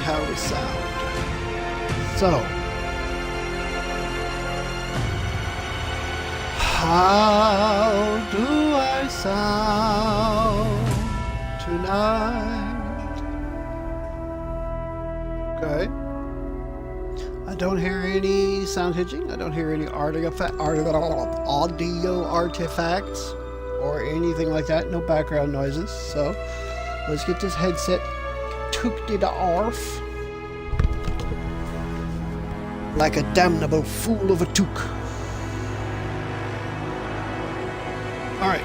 how to sound. So, how do I sound tonight? Okay. I don't hear any sound hitching. I don't hear any audio artifacts or anything like that. No background noises. So, let's get this headset tooked off like a damnable fool of a toque. Alright.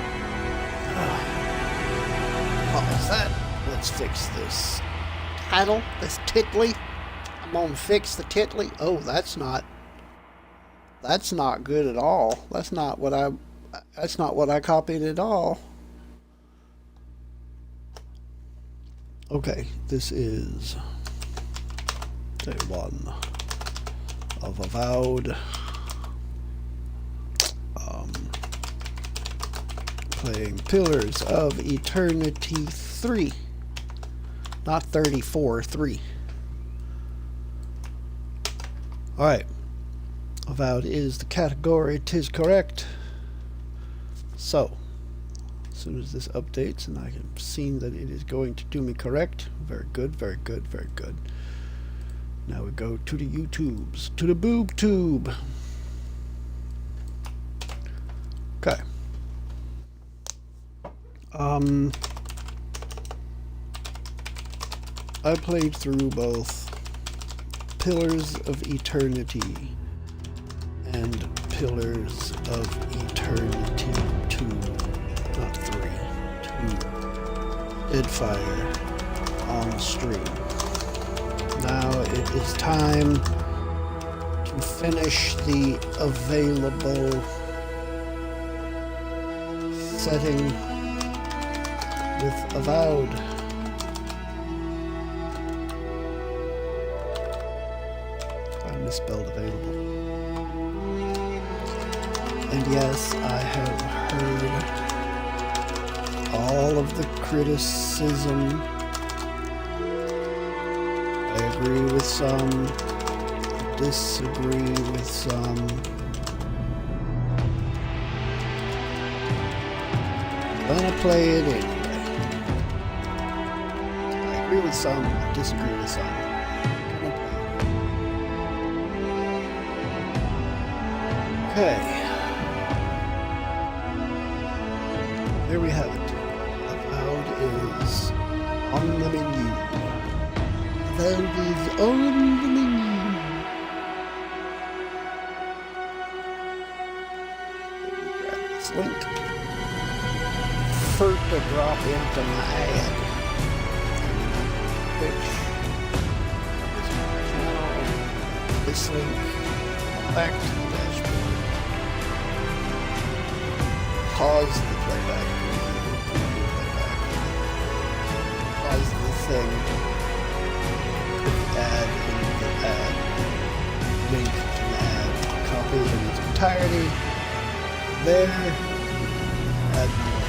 What was that? Let's fix this title, this titley. I'm gonna fix the titley. Oh, that's not good at all. That's not what I copied at all. Okay, this is day 1 of Avowed. Playing Pillars of Eternity 3. Not 34, 3. Alright. Avowed is the category. 'Tis correct. So, as soon as this updates and I can see that it is going to do me correct. Very good, very good, very good. Now we go to the YouTubes. To the boob tube. Okay. I played through both Pillars of Eternity and Pillars of Eternity 2, not 3, 2, Deadfire on stream. Now it is time to finish the available setting with Avowed. I misspelled available. And yes, I have heard all of the criticism. I agree with some, disagree with some. I'm gonna play it anyway. I agree with some, I disagree with some. Okay. There we have it. Avowed is on the menu. Avowed is on the menu. Grab this link. To drop into my ad. Which is my channel. This link back to the dashboard. Pause the playback. Pause the thing. Put the ad in the ad. Link to the ad. Copy it in its entirety. There. Add more.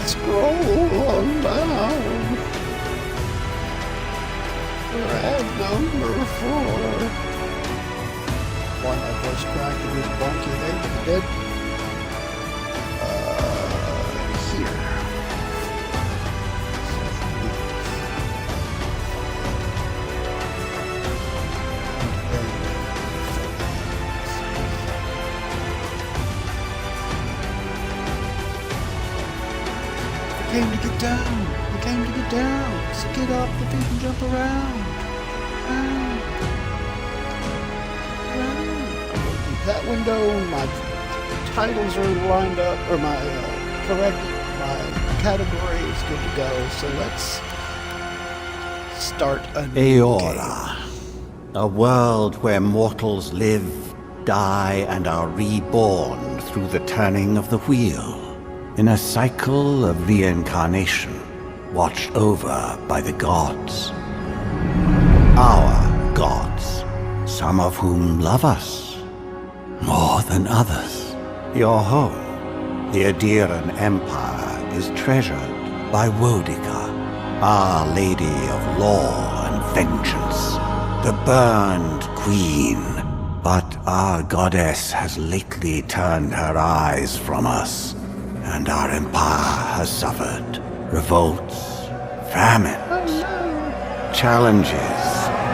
Scroll on down. Ad number 4. Why my voice cracked a bit bonky there, but it did. Here. We came to get down. We came to get down. So get up the feet and jump around. That window, my titles are lined up, or my category is good to go. So let's start a new game. A world where mortals live, die, and are reborn through the turning of the wheel, in a cycle of reincarnation, watched over by the gods. Our gods, some of whom love us more than others. Your home, the Adiran Empire, is treasured by Wodica, Our Lady of Law and Vengeance, the burned queen. But our goddess has lately turned her eyes from us, and our empire has suffered revolts, famines, challenges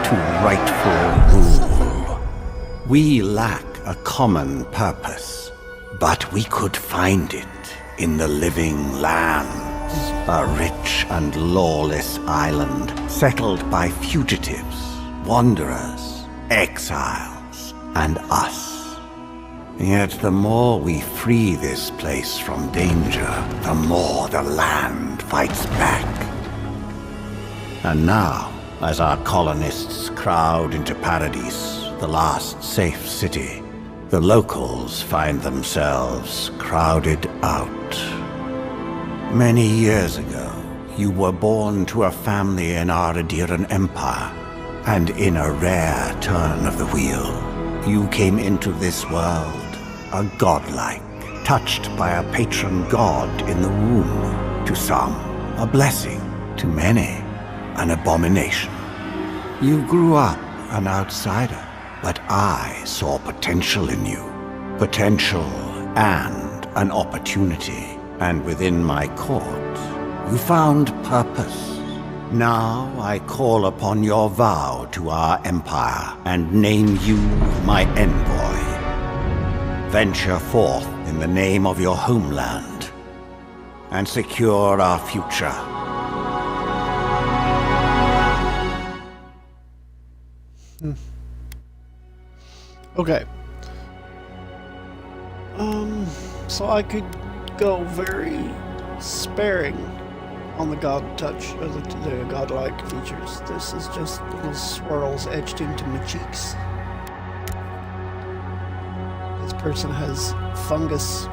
to rightful rule. We lack a common purpose, but we could find it in the living lands, a rich and lawless island settled by fugitives, wanderers, exiles, and us. Yet the more we free this place from danger, the more the land fights back. And now, as our colonists crowd into Paradise, the last safe city, the locals find themselves crowded out. Many years ago, you were born to a family in our Adiran Empire, and in a rare turn of the wheel, you came into this world a godlike, touched by a patron god in the womb. To some, a blessing; to many, an abomination. You grew up an outsider, but I saw potential in you. Potential and an opportunity. And within my court, you found purpose. Now I call upon your vow to our empire and name you my envoy. Venture forth in the name of your homeland and secure our future. Okay. So I could go very sparing on the god touch, or the godlike features. This is just little swirls etched into my cheeks. This person has fungus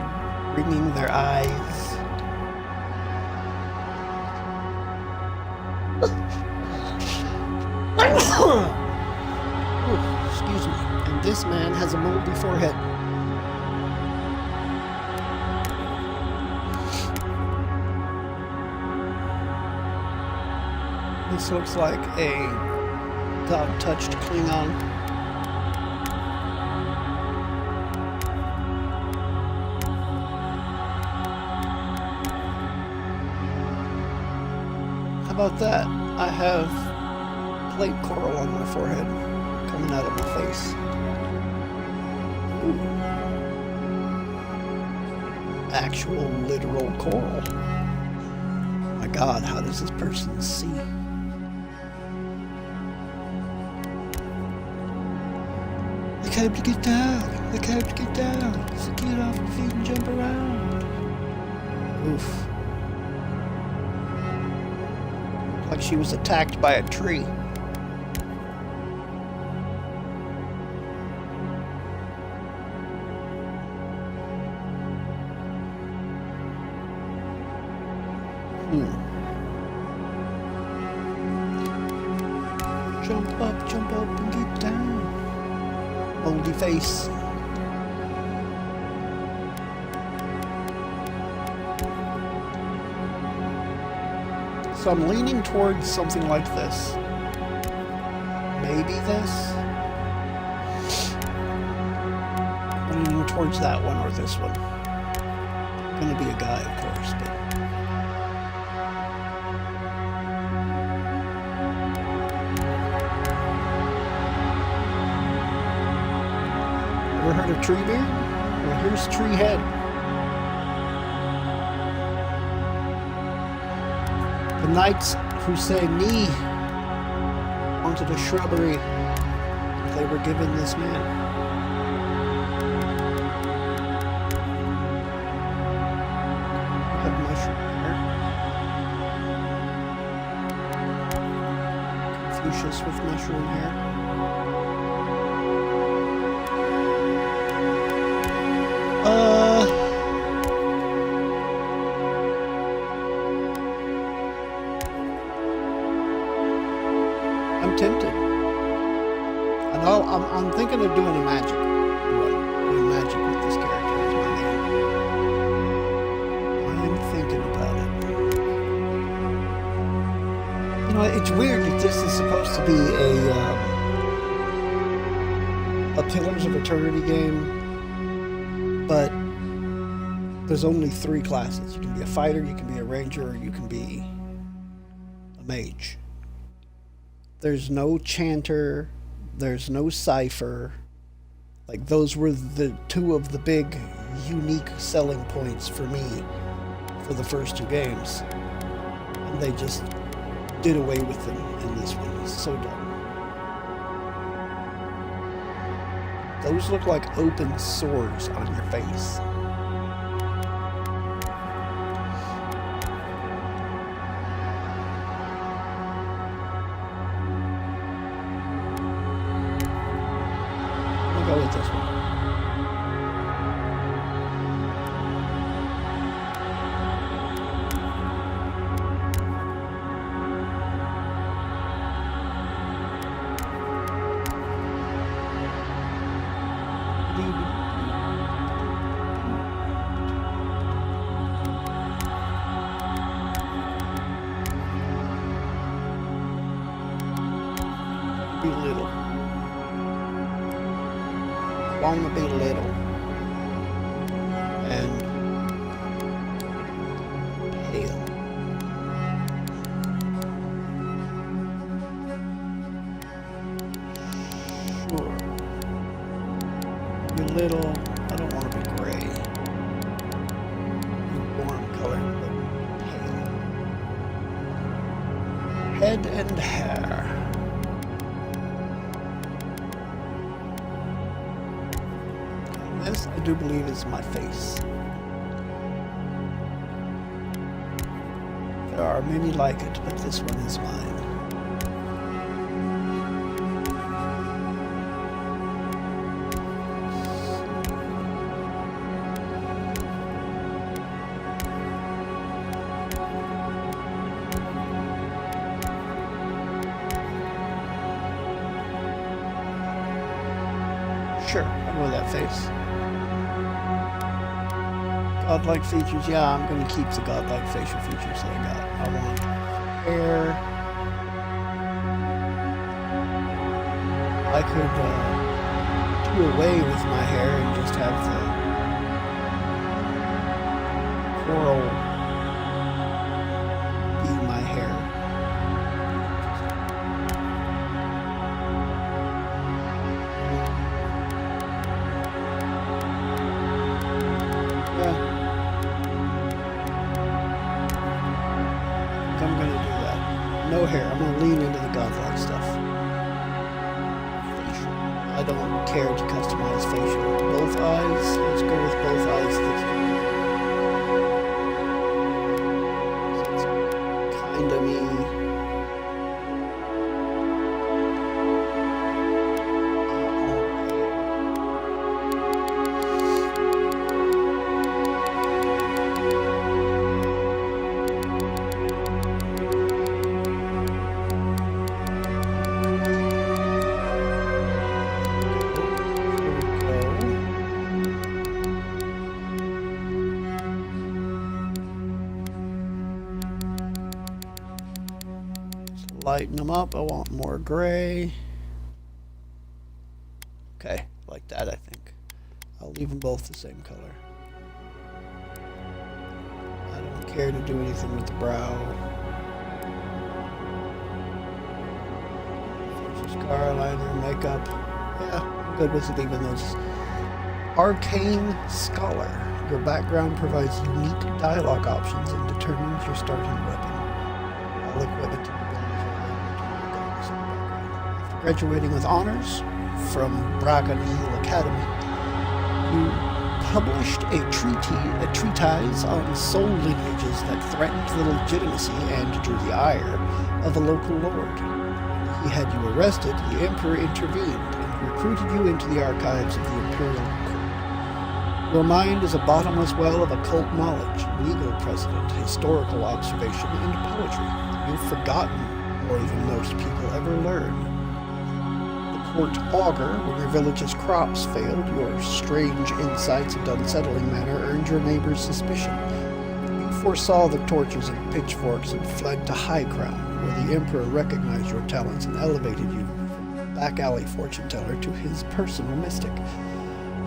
ringing their eyes. Excuse me. And this man has a moldy forehead. This looks like a god-touched Klingon. How about that? I have plate coral on my forehead, coming out of my face. Ooh. Actual, literal coral. My God, how does this person see? Look how to get down. Look how to get down. So get off your feet and jump around. Oof. Like she was attacked by a tree. Jump up and get down. Moldy face. So I'm leaning towards something like this. Maybe this. I'm leaning towards that one or this one. Gonna be a guy, of course, but. Ever heard of tree beard? Well, here's tree head. The knights who say knee wanted a shrubbery that they were given this man. Have mushroom hair. Confucius with mushroom hair. I'm tempted. And I'm thinking of doing a magic. Doing magic with this character is my name. I am thinking about it. know, it's weird that this is supposed to be a Pillars of Eternity game, but there's only 3 classes. You can be a fighter, you can be a ranger, or you can be a mage. There's no chanter, there's no cipher. Like, those were the 2 of the big, unique selling points for me for the first 2 games. And they just did away with them in this one. It's so dumb. Those look like open sores on your face. We'll go with this one. Be little. Wanna be little. And pale. Sure. Be little. I don't want to be gray. Be warm colored, but pale. Head and hair. This, I do believe, is my face. There are many like it, but this one is mine. Sure, I know that face. Godlike features, yeah, I'm going to keep the godlike facial features that I got. I want hair. I could do away with my hair and just have the coral be my hair. Yeah. I'm gonna do that. No hair. I'm gonna lean into the godlike stuff. Facial. I don't care to customize facial. Both eyes. Let's go with both eyes. That's kinda me. Lighten them up. I want more gray. Okay, like that, I think. I'll leave them both the same color. I don't care to do anything with the brow. Scar liner, makeup. Yeah, I'm good with leaving those. Arcane Scholar. Your background provides unique dialogue options and determines your starting weapon. All equipment. Graduating with honors from Bragan Hill Academy, you published a treatise on soul lineages that threatened the legitimacy and drew the ire of a local lord. He had you arrested, the Emperor intervened and recruited you into the archives of the Imperial Court. Your mind is a bottomless well of occult knowledge, legal precedent, historical observation, and poetry. You've forgotten more than most people ever learn. Court augur, when your village's crops failed, your strange insights and unsettling manner earned your neighbor's suspicion. You foresaw the torches and pitchforks and fled to high ground. where the Emperor recognized your talents and elevated you from back alley fortune teller to his personal mystic.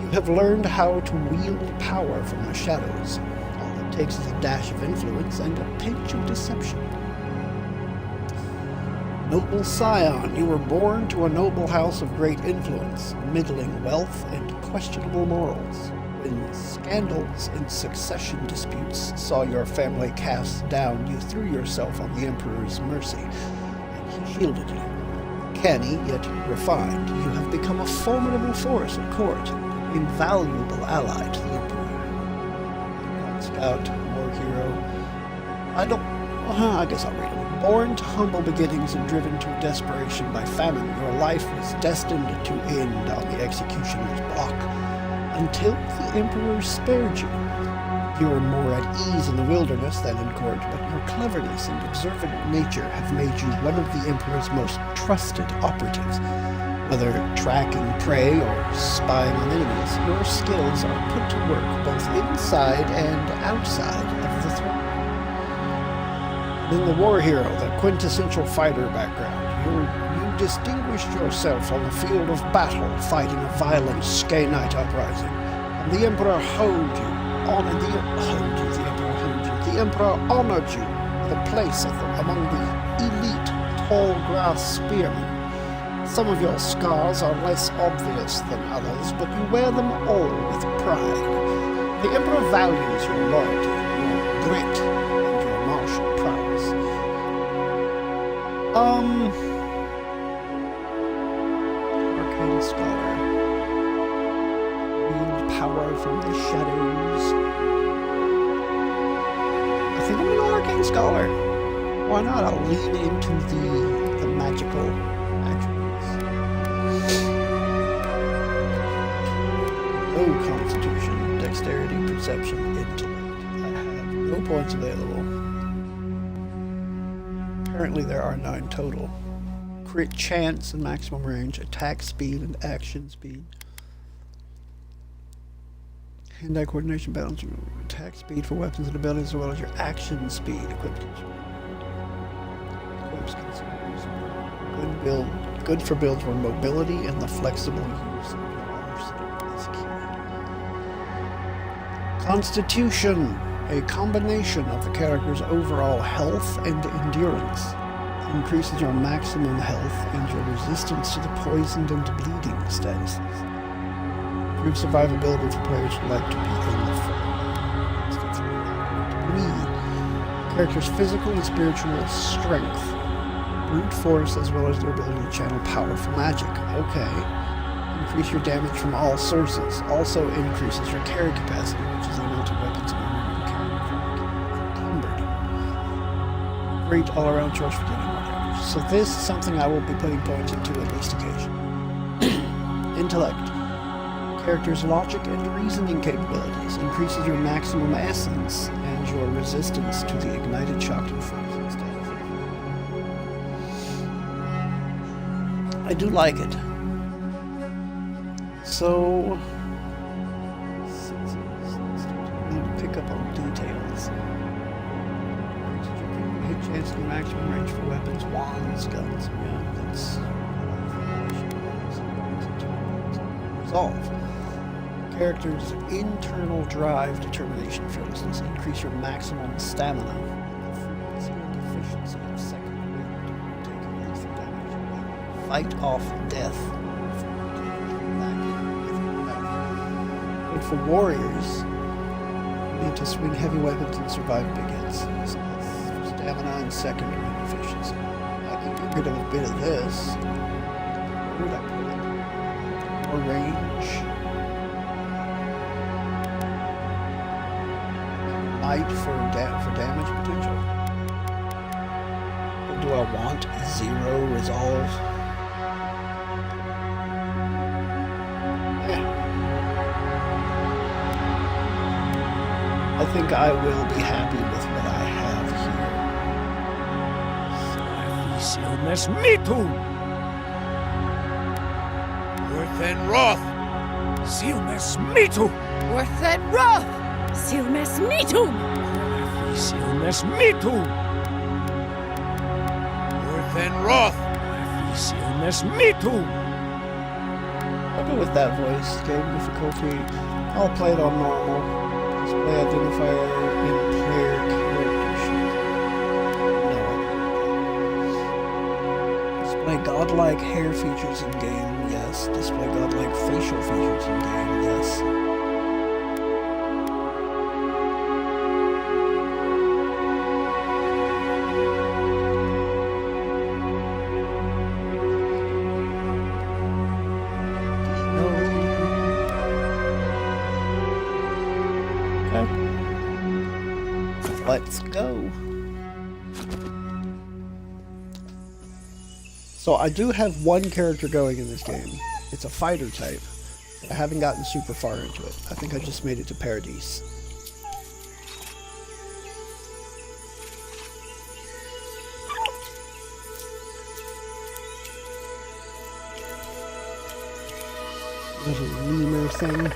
You have learned how to wield power from the shadows. All it takes is a dash of influence and a pinch of deception. Noble scion, you were born to a noble house of great influence, middling wealth, and questionable morals. When scandals and succession disputes saw your family cast down, you threw yourself on the Emperor's mercy, and he shielded you. Canny, yet refined, you have become a formidable force at court, an invaluable ally to the Emperor. Scout, war hero. I guess I'll read it. Born to humble beginnings and driven to desperation by famine, your life was destined to end on the executioner's block. Until the Emperor spared you. You are more at ease in the wilderness than in court, but your cleverness and observant nature have made you one of the Emperor's most trusted operatives. Whether tracking prey or spying on enemies, your skills are put to work both inside and outside of the throne. In the war hero, the quintessential fighter background, you distinguished yourself on the field of battle, fighting a violent Skanite uprising. And the Emperor honored you. The Emperor honored you with a place among the elite tall grass spearmen. Some of your scars are less obvious than others, but you wear them all with pride. The Emperor values your loyalty, your grit, and your martial prowess. Arcane Scholar. Wield power from the shadows. I think I'm gonna go Arcane Scholar. Why not? I'll lean into the magical attributes. No Constitution, Dexterity, Perception, Intellect. I have no points available. Apparently there are 9 total. Crit chance and maximum range, attack speed and action speed. Hand-eye coordination balance, attack speed for weapons and abilities as well as your action speed equipped. Good for builds where mobility and the flexible use of your arsenal is key. Constitution. A combination of the character's overall health and endurance. Increases your maximum health and your resistance to the poisoned and bleeding statuses. Improves survivability for players who like to be in the front. Greed. Character's physical and spiritual strength. Brute force as well as their ability to channel powerful magic. Okay. Increase your damage from all sources. Also increases your carry capacity, which is equal to weapons and armor. Great all-around choice for getting whatever. So this is something I will be putting points into at least occasionally. Intellect. Character's logic and reasoning capabilities increases your maximum essence and your resistance to the ignited shock to freeze. I do like it. So I need to pick up on details. Hit chance and maximum range for weapons, wands, guns. Yeah, that's resolve. Character's internal drive, determination, fearlessness increase your maximum stamina. Frequency and efficiency of second wind, taking lethal damage. Fight off death. Good for warriors. You need to swing heavy weapons and survive big hits. So that's for stamina and second wind efficiency. I can get rid of a bit of this. Where would I put it? More range. Might for damage potential. But do I want 0 resolve? I think I will be happy with what I have here. Worth and Roth! Silmes Mitu! Worth and Roth! Silmes Mitum! Silmes Mitu! and wrath. I'll go with that voice. Game difficulty. I'll play it on normal. Display identifier in player character sheet. No. Display godlike hair features in game. Yes. Display godlike facial features in game. Yes. Let's go. So I do have one character going in this game. It's a fighter type. I haven't gotten super far into it. I think I just made it to Paradise. Little lemur thing.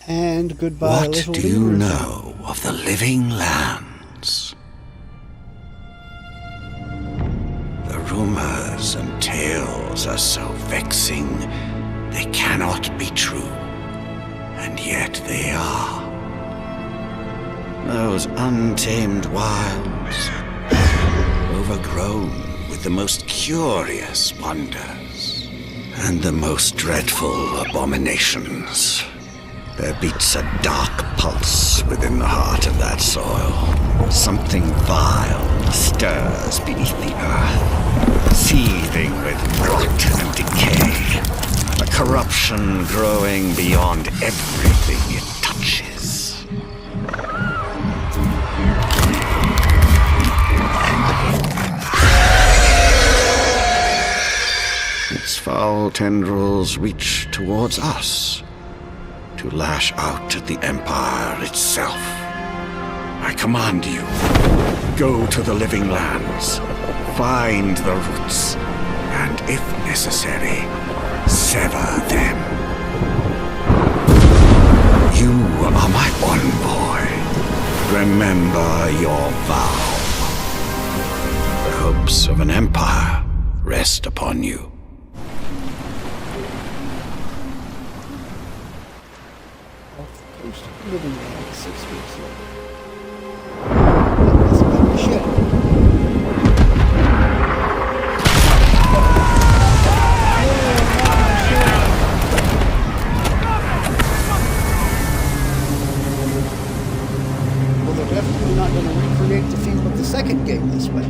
And goodbye, What little do you lemur know of the living lands? The rumors and tales are so vexing, they cannot be true, and yet they are. Those untamed wilds, overgrown with the most curious wonders and the most dreadful abominations. There beats a dark pulse within the heart of that soil. Something vile stirs beneath the earth, seething with rot and decay. A corruption growing beyond everything it touches. Its foul tendrils reach towards us, to lash out at the Empire itself. I command you, go to the living lands, find the roots, and if necessary, sever them. You are my one boy. Remember your vow. The hopes of an empire rest upon you. living like 6 weeks old. That's about shit. Well, they're definitely not going to recreate the feel of the second game this way.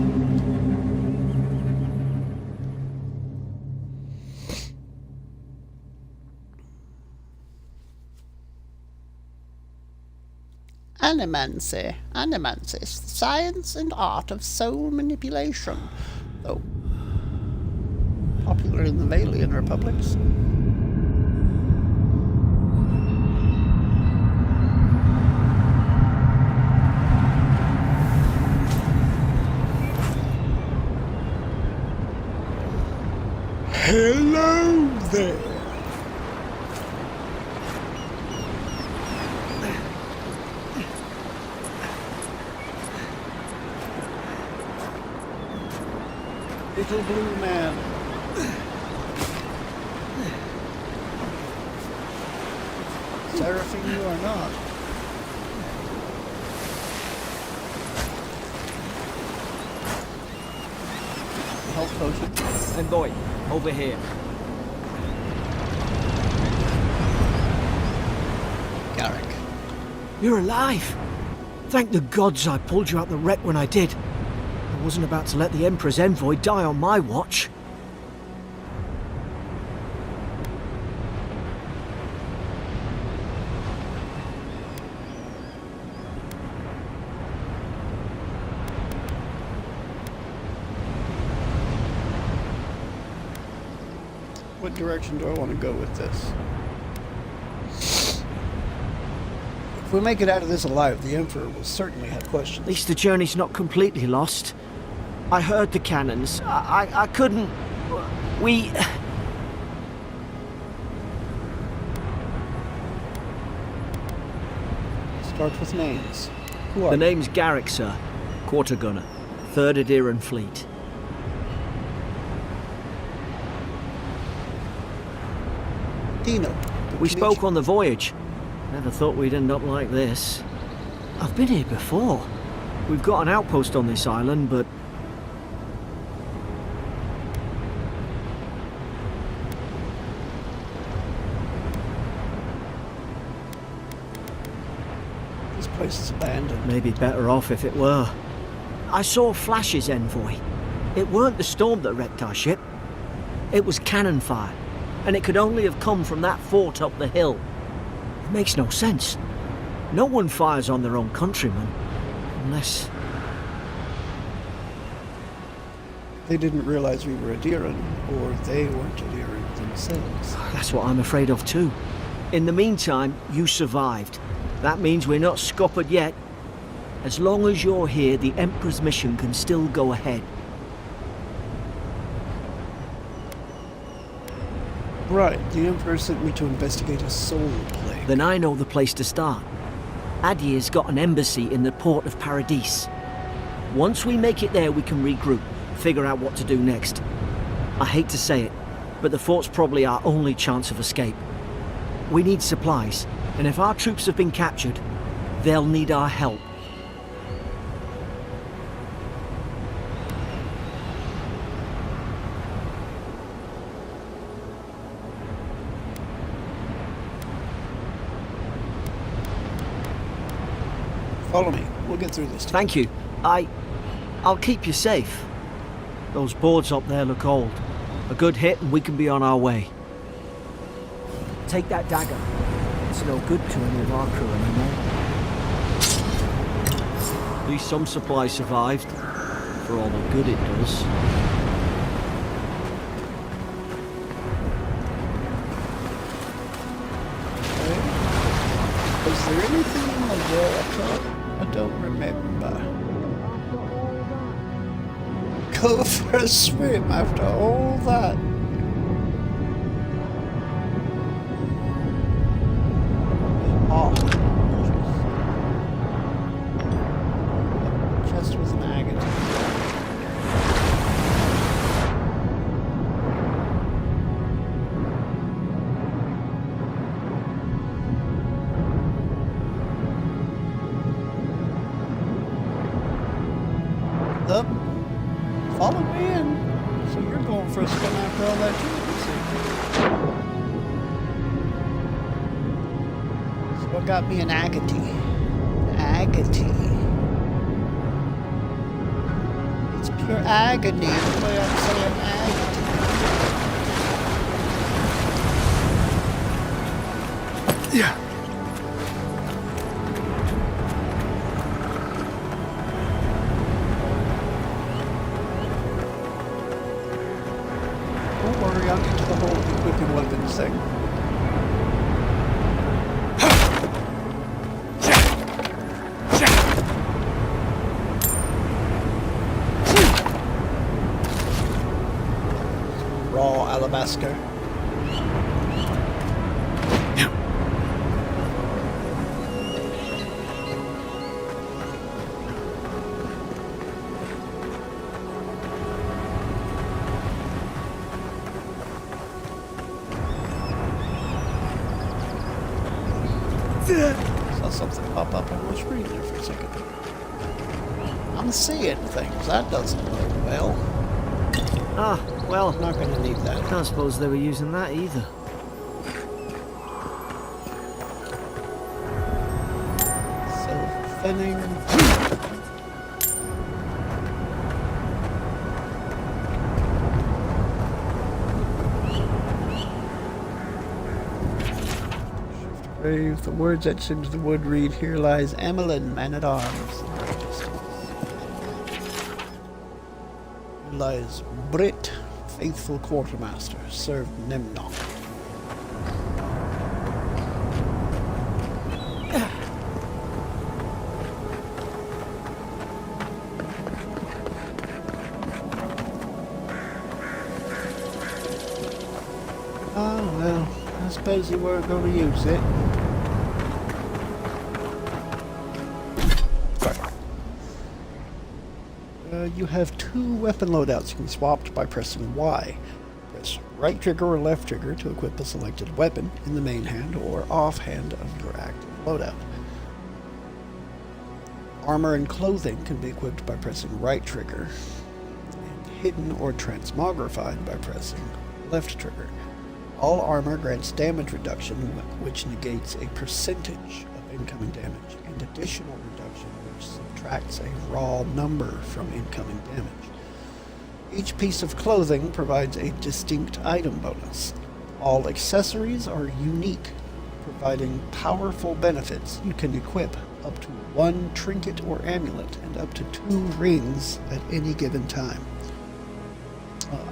Animancy. Animancy is the science and art of soul manipulation, though popular in the Valian republics. Hello there. Little blue man. Seraphim, you are not. Health potion. And boy, over here. Garrick. You're alive! Thank the gods I pulled you out the wreck when I did. I wasn't about to let the Emperor's envoy die on my watch. direction do I want to go with this? If we make it out of this alive, the Emperor will certainly have questions. At least the journey's not completely lost. I heard the cannons. I couldn't... We... Start with names. Who are The you? name's Garrick, sir. Quarter gunner. 3rd Adiran Fleet. Dino. We spoke on the voyage. Never thought we'd end up like this. I've been here before. We've got an outpost on this island, but... This place is abandoned. maybe better off if it were. I saw flashes, Envoy. It weren't the storm that wrecked our ship. It was cannon fire, and it could only have come from that fort up the hill. It makes no sense. No one fires on their own countrymen, unless... They didn't realize we were Adiran, or they weren't Adiran themselves. That's what I'm afraid of too. In the meantime, you survived. That means we're not scuppered yet. As long as you're here, the Emperor's mission can still go ahead. Right, the Emperor sent me to investigate a soul plague. Then I know the place to start. Adir's got an embassy in the port of Paradis. Once we make it there, we can regroup, figure out what to do next. I hate to say it, but the fort's probably our only chance of escape. We need supplies, and if our troops have been captured, they'll need our help. Follow me. We'll get through this. Thank you. I'll keep you safe. Those boards up there look old. A good hit and we can be on our way. Take that dagger. It's no good to any of our crew anymore. At least some supplies survived, for all the good it does. Is there anything in the water? I don't remember. Go for a swim after all that. Oh. Chest with an agate. Up. Follow me in. So you're going for a swim after all that too. So I got me an agate. Agate. It's pure agony. The way I'm saying agate. Yeah. Don't worry, I'll get to the whole equipping weapons thing. Raw alabaster. Saw something pop up on my screen there for a second. I'm seeing things. That doesn't look well. Ah, well, I'm not going to need I that. can't suppose they were using that either. Self-thinning. Brave, the words etched into the wood read, "Here lies Emmeline, man-at-arms." Here lies Brit, faithful quartermaster, served Nemnock. Oh, well, I suppose you weren't going to use it. You have two weapon loadouts you can swap by pressing Y. Press right trigger or left trigger to equip a selected weapon in the main hand or offhand of your active loadout. Armor and clothing can be equipped by pressing right trigger, and hidden or transmogrified by pressing left trigger. All armor grants damage reduction, which negates a percentage of incoming damage, and additional reduction, which subtracts a raw number from incoming damage. Each piece of clothing provides a distinct item bonus. All accessories are unique, providing powerful benefits. You can equip up to 1 trinket or amulet and up to 2 rings at any given time.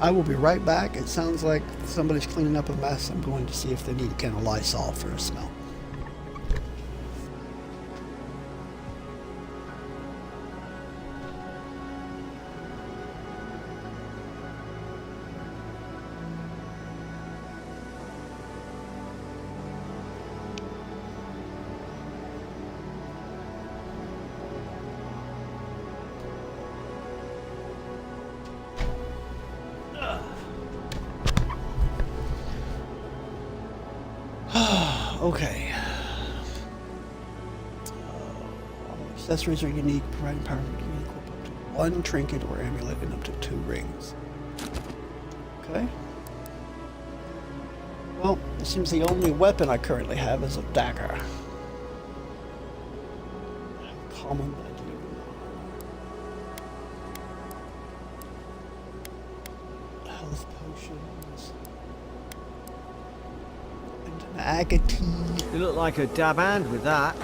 I will be right back. It sounds like somebody's cleaning up a mess. I'm going to see if they need a can of Lysol for a smell. Okay. All accessories are unique, providing power. You can equip up to 1 trinket or amulet and up to 2 rings. Okay. Well, it seems the only weapon I currently have is a dagger. Common health potions. Agatine. You look like a dab hand with that.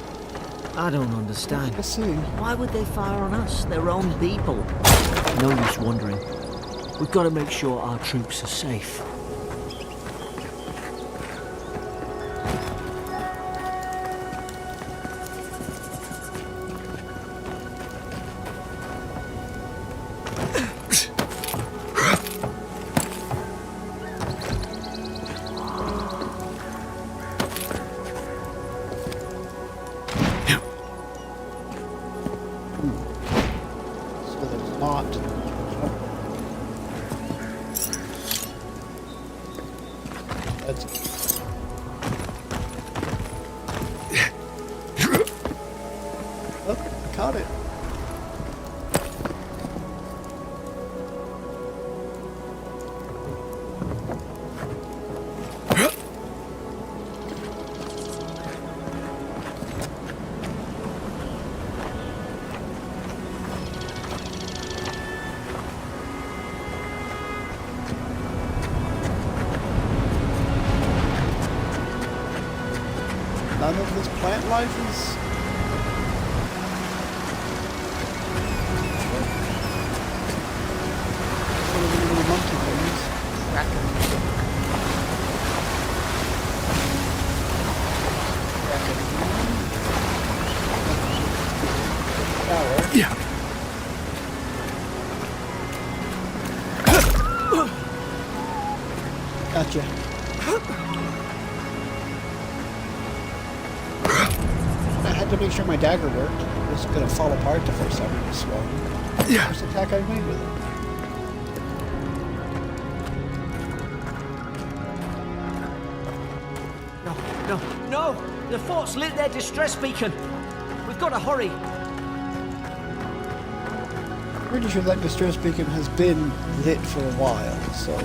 I don't understand. We'll see. Why would they fire on us, their own people? No use wondering. We've got to make sure our troops are safe. Caught it. None of this plant life is Yeah. Gotcha. I had to make sure my dagger worked. It was going to fall apart the first time it was swung. Yeah. First attack I made with it. No! The fort's lit their distress beacon. We've got to hurry. Pretty sure that distress beacon has been lit for a while, so...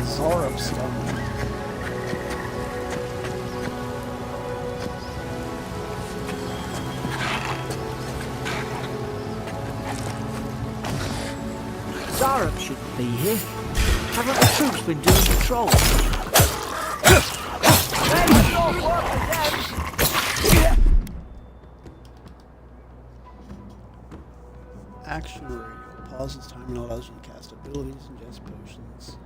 Zarup stone. Zarup shouldn't be here. Haven't the troops been doing patrol? action radio. Pauses time and allows you to cast abilities and ingest potions.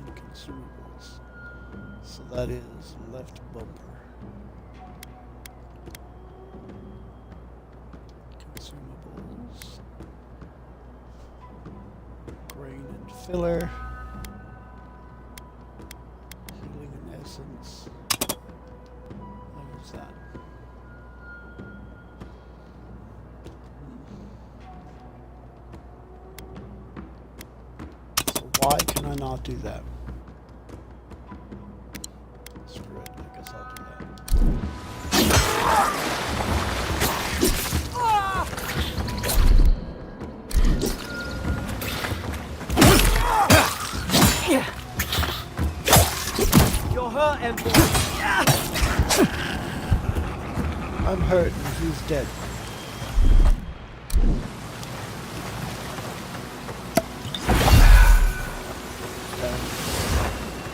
And consumables. So that is left bumper. Consumables. Grain and filler. Healing and essence. What is that? So why can I not do that? Screw it, I guess I'll do that. You're hurt, Emperor. I'm hurt and he's dead.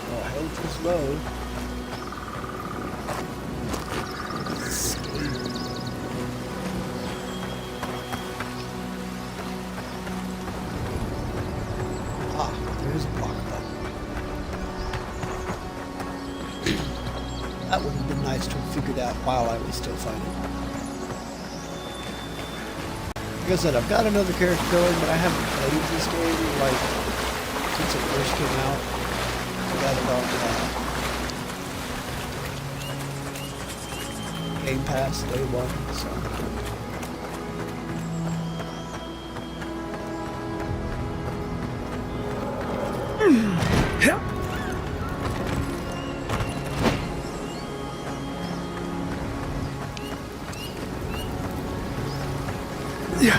Well, health is low. Ah, there's a block button. That would have been nice to have figured out while I was still fighting. Like I said, I've got another character going, but I haven't played this game like since it first came out. I got it on Game Pass day one, so. Yeah.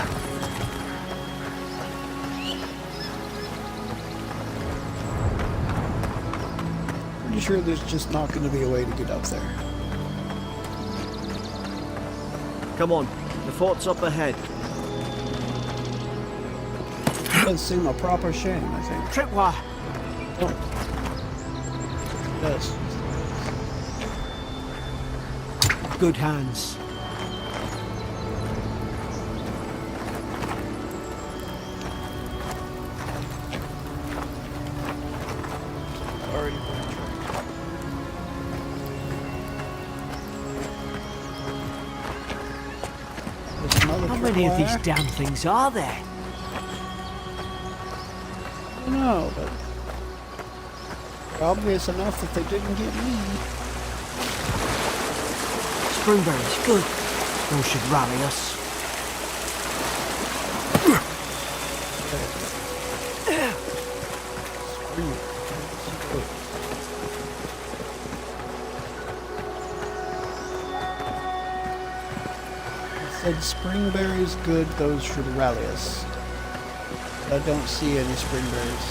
Pretty sure there's just not going to be a way to get up there. Come on, the fort's up ahead. It does seem a proper shame, I think. Tripwire. Oh. Yes. Good hands. Already been tricked. There's another How many of these tripwire. damn things are there? I don't know, but they're obvious enough that they didn't get me. Springberries, good. Those should rally us. Said springberries good, those should rally us. But I don't see any springberries.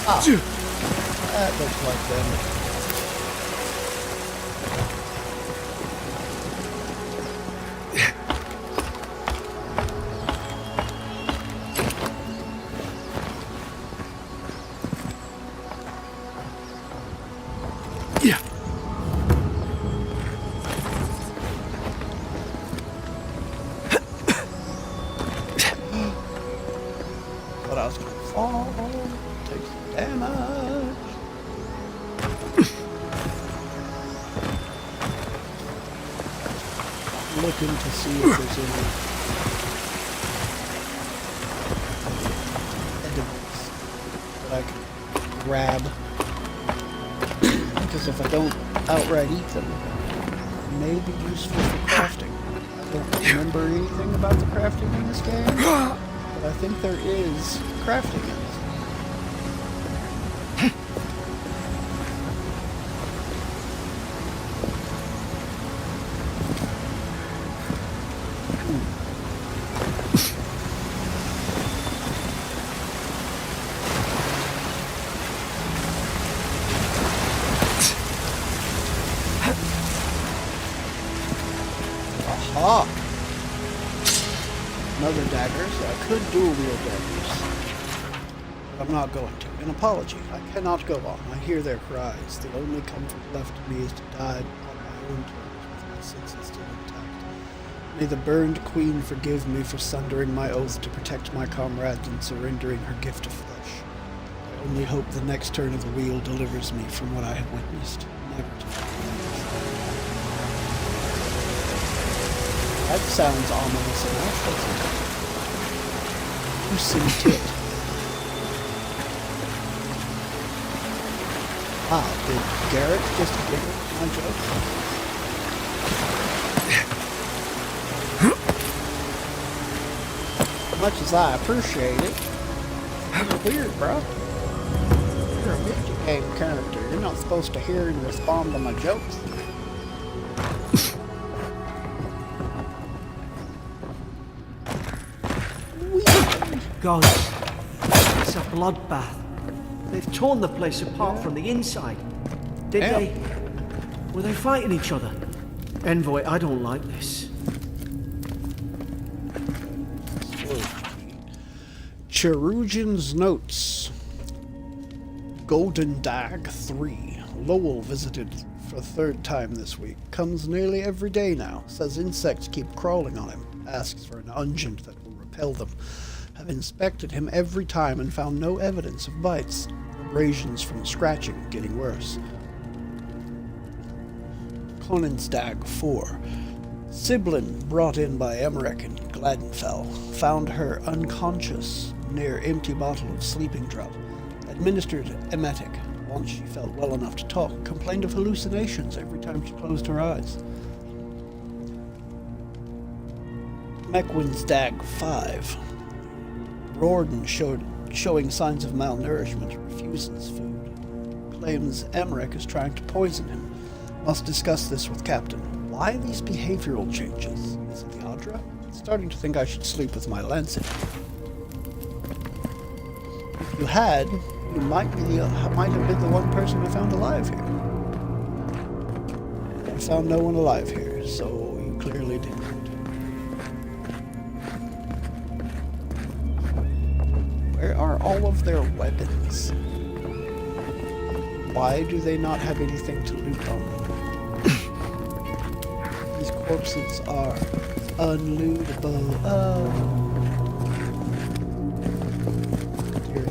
Ah, that looks like them. Yeah. But I was gonna fall, take some damage. Looking to see if there's any edibles that I can grab. Because if I don't outright eat them, they may be useful for crafting. I don't remember anything about the crafting in this game, but I think there is crafting in this. Aha! Another dagger, so I could dual wield daggers. But I'm not going to. An apology. I cannot go on. I hear their cries. The only comfort left to me is to die on my own terms with my senses May the burned queen forgive me for sundering my oath to protect my comrades and surrendering her gift of flesh. I only hope the next turn of the wheel delivers me from what I have witnessed, never to That sounds ominous enough, doesn't it? You see tit. Wow, did Garrett just get my joke? Much as I appreciate it, it's weird, bro. You're a video game character. You're not supposed to hear and respond to my jokes. God, it's a bloodbath. They've torn the place apart from the inside. Did Damn. they? Were they fighting each other? Envoy, I don't like this. Cherugian's Notes. Golden Dag 3. Lowell visited for the third time this week. Comes nearly every day now. Says insects keep crawling on him. Asks for an unguent that will repel them. Have inspected him every time and found no evidence of bites. Abrasions from scratching getting worse. Konensdag 4. Siblin, brought in by Emmerich and Gladenfell, found her unconscious near empty bottle of sleeping draught. Administered emetic. Once she felt well enough to talk, complained of hallucinations every time she closed her eyes. Meckwin's 5. Rorden showing signs of malnourishment, refuses food. Claims Emmerich is trying to poison him. Must discuss this with Captain. Why these behavioral changes? Is it the Audra? Starting to think I should sleep with my lancet. If you had, you might have been the one person I found alive here. I found no one alive here, so you clearly didn't. Where are all of their weapons? Why do they not have anything to loot on them? These corpses are unlootable. Oh. Dear.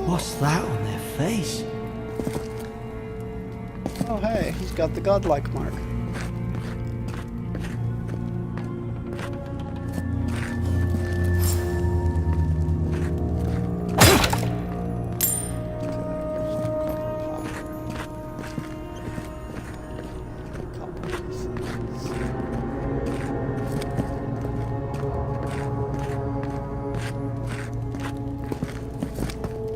What's that on their face? Oh hey, he's got the godlike mark.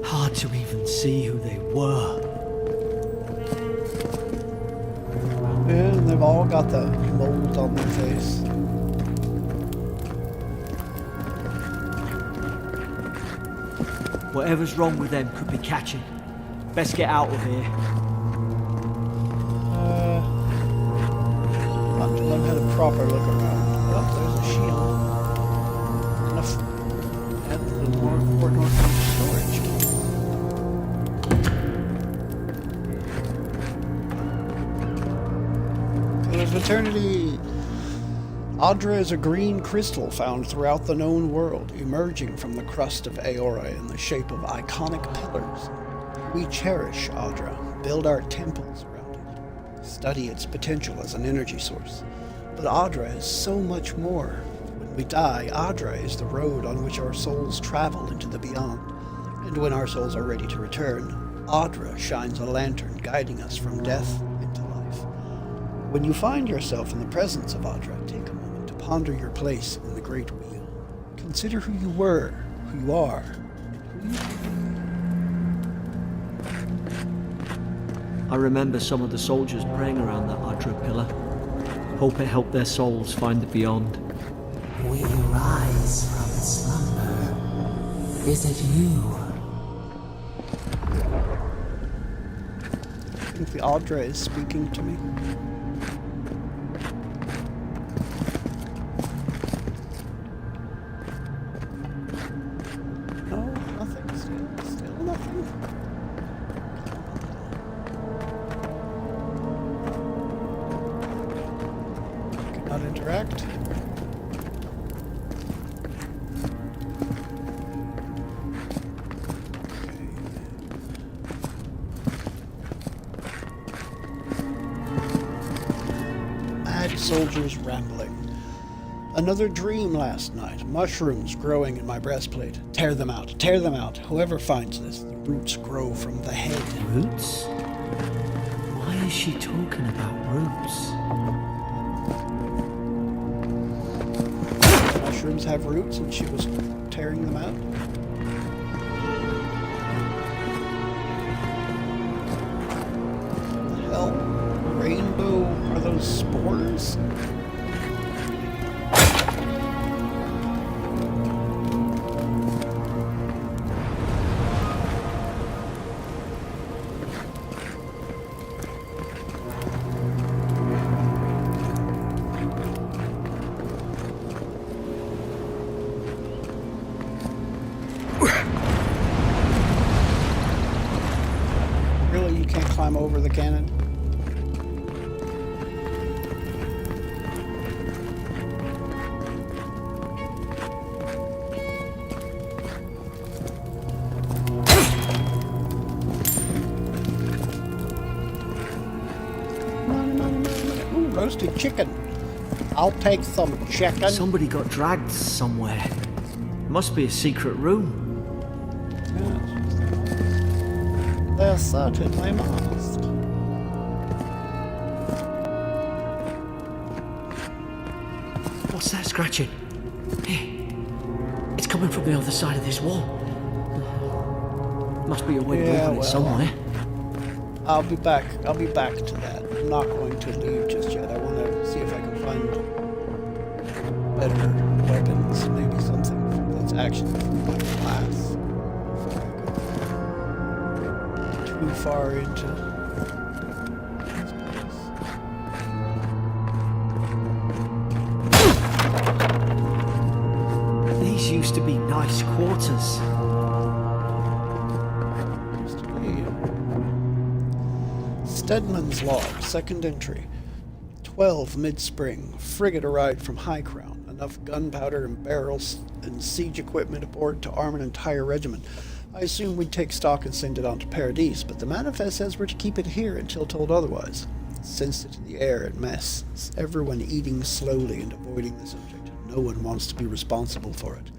Hard to even see who they were. Yeah, and they've all got the mold on their face. Whatever's wrong with them could be catching. Best get out of here. Until I've had a proper look around. Oh, there's a shield. And the more important storage key. Pillars of Eternity. Audra is a green crystal found throughout the known world, emerging from the crust of Aora in the shape of iconic pillars. We cherish Audra, build our temples around it, study its potential as an energy source. But Audra is so much more. When we die, Audra is the road on which our souls travel into the beyond. And when our souls are ready to return, Audra shines a lantern guiding us from death into life. When you find yourself in the presence of Audra, take a moment to ponder your place in the Great Wheel. Consider who you were, who you are, and who you I remember some of the soldiers praying around that Audra pillar. Hope it helped their souls find the beyond. We rise from slumber. Is it you? I think the Audra is speaking to me. No, nothing. Still nothing. Cannot interact. soldiers rambling. Another dream last night. Mushrooms growing in my breastplate. Tear them out. Tear them out. Whoever finds this, the roots grow from the head. Roots? Why is she talking about roots? Mushrooms have roots and she was tearing them out. What the hell? Rainbow? Are those spores? Really, you can't climb over the cannon? Ooh, roasted chicken. I'll take some chicken. Somebody got dragged somewhere. Must be a secret room. They're certainly must. What's that scratching? Hey, it's coming from the other side of this wall. Must be a way to open it somewhere. I'll be back to that. I'm not going to leave just yet. I want to see if I can find better weapons, maybe something that's actually from my class. Too far into this place. These used to be nice quarters. Used to be. Stedman's log, second entry. 12 mid-spring. Frigate arrived from High Crown. Enough gunpowder and barrels and siege equipment aboard to arm an entire regiment. I assumed we'd take stock and send it on to Paradise, but the manifest says we're to keep it here until told otherwise. Sensed it in the air and mess. Everyone eating slowly and avoiding the subject. No one wants to be responsible for it.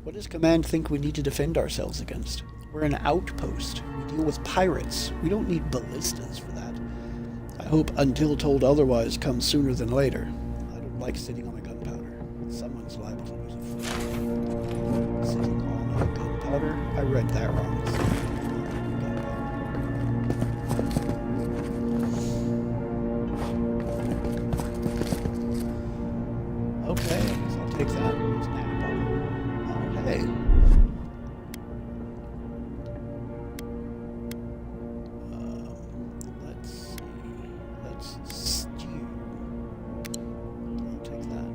What does command think we need to defend ourselves against? We're an outpost. We deal with pirates. We don't need ballistas for that. I hope until told otherwise comes sooner than later. I don't like sitting on a gunpowder. Someone's liable to lose a foot. Sitting on a gunpowder? I read that wrong. Okay, so I'll take that. It's an apple. Okay. Let's see. Let's stew. I'll take that.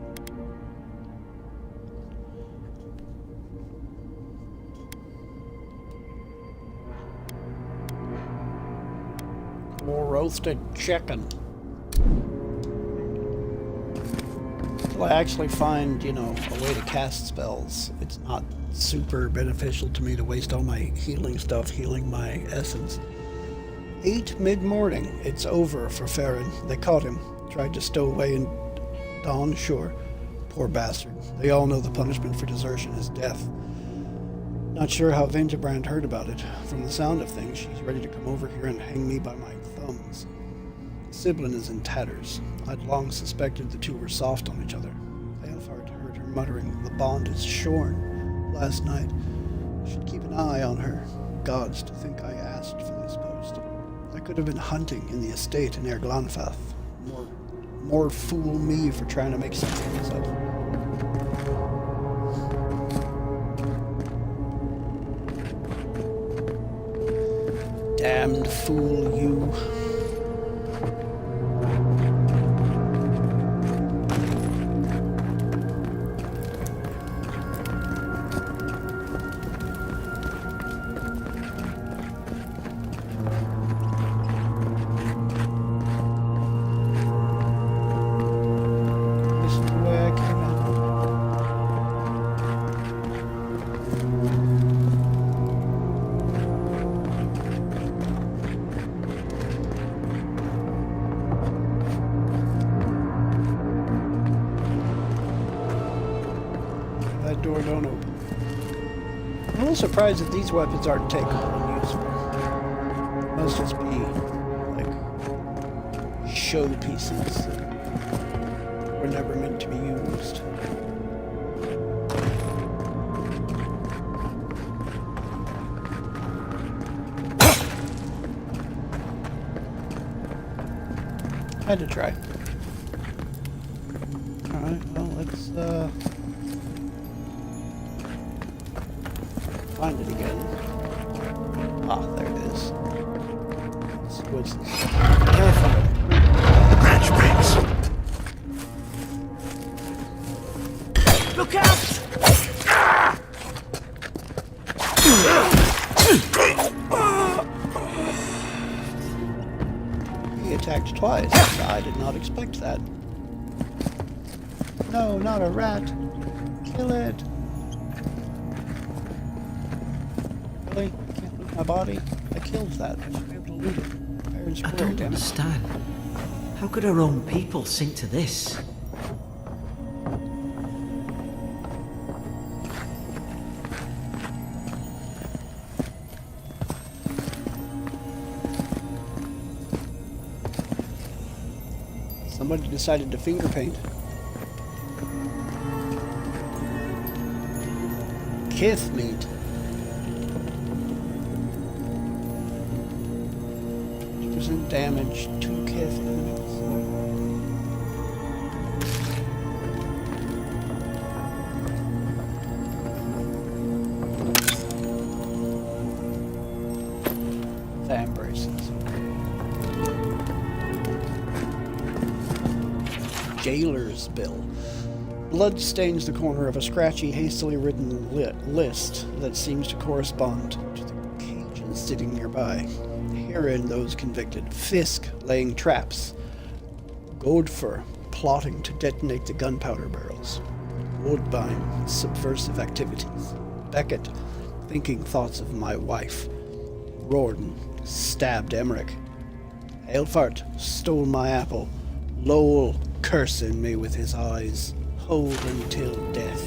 More roasted chicken. Until I actually find, a way to cast spells, it's not super beneficial to me to waste all my healing stuff, healing my essence. 8 mid-morning. It's over for Farron. They caught him. Tried to stow away in Dawn Shore. Poor bastard. They all know the punishment for desertion is death. Not sure how Vengebrand heard about it. From the sound of things, she's ready to come over here and hang me by my thumbs. Siblin is in tatters. I'd long suspected the two were soft on each other. Aelfard heard her muttering, "The bond is shorn," last night. Should keep an eye on her. Gods, to think I asked for this post. I could have been hunting in the estate in Erglanfath. More fool me for trying to make sense of myself. Damned fool, you. This is the way I came out. That door don't open. I'm a little surprised that these weapons aren't takeable and usable. They must just be, like, show pieces that were never meant to be used. Had to try. Alright, well, let's, find it again. Ah, there it is. What's this? Careful. Branch breaks. Look out! He attacked twice. I did not expect that. No, not a rat. Kill it. Really? I can't loot my body? I killed that. I should be able to loot it. Fair and I square, don't damn it. understand. How could our own people sink to this? Somebody decided to finger paint. Kith meat. 20% damage to Kith enemies. Fan braces. Jailer's bill. Blood stains the corner of a scratchy, hastily written list that seems to correspond to the Cajuns sitting nearby. Herein those convicted. Fisk laying traps. Godfer plotting to detonate the gunpowder barrels. Woodbine subversive activities. Beckett thinking thoughts of my wife. Rorden stabbed Emmerich. Aelfart stole my apple. Lowell cursing me with his eyes. Hold until death.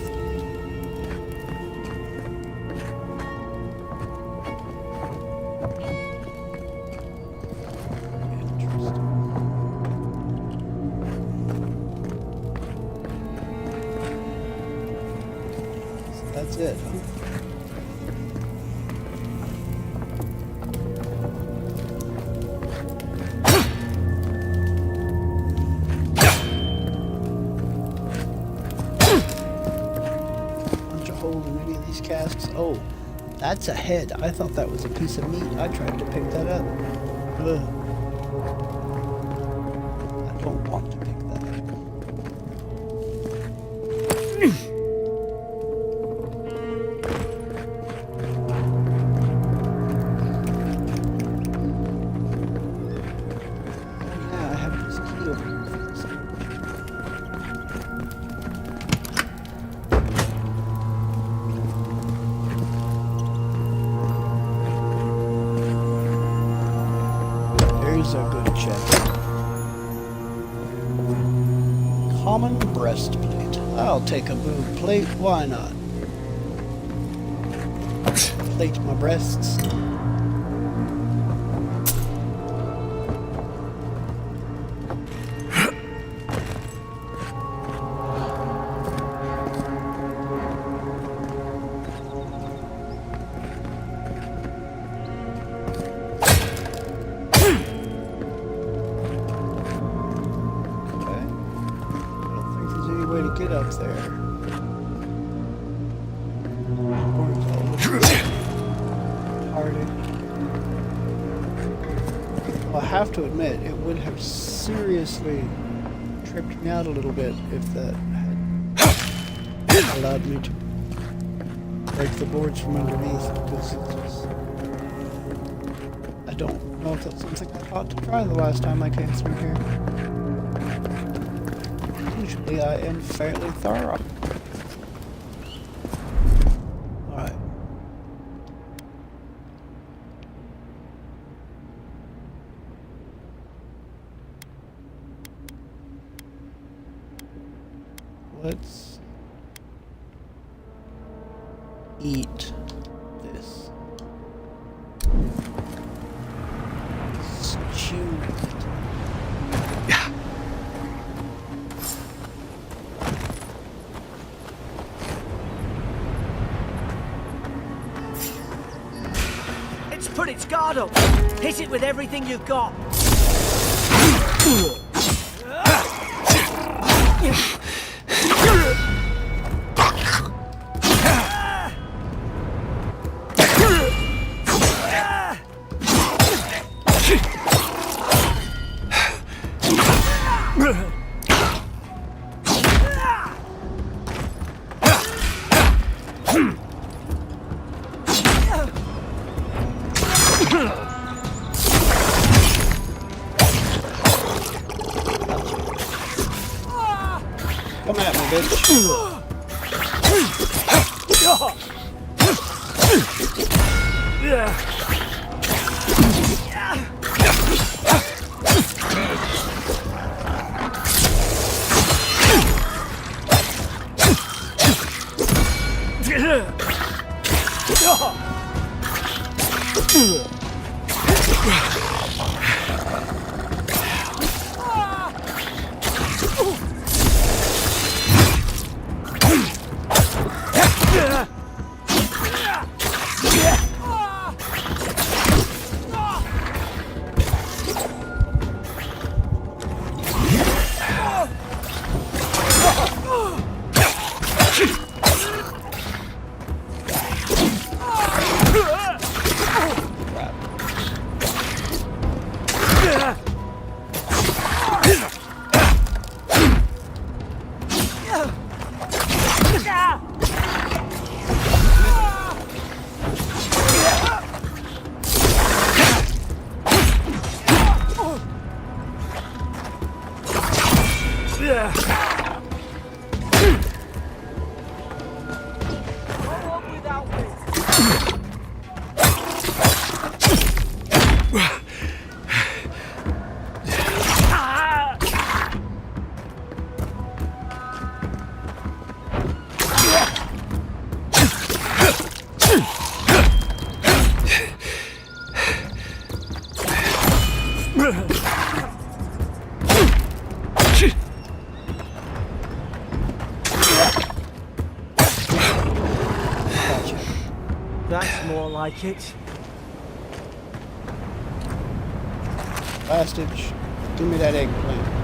Interesting. So that's it, huh? Casks. Oh, that's a head. I thought that was a piece of meat. I tried to pick that up. Ugh. I don't want to pick that up. Yeah, I have this key over here for this. There's a good check. Common breastplate. I'll take a boob plate. Why not? Plate my breasts. Get up there. Hardy. Well, I have to admit, it would have seriously tripped me out a little bit if that had allowed me to break the boards from underneath, because it's just, I don't know if that's something I thought to try the last time I came through here. Usually I am fairly thorough. Alright. Let's eat this. Stew it. It's put its guard up. Hit it with everything you've got. Come at me, bitch. That's more like it. Hostage. Give me that eggplant.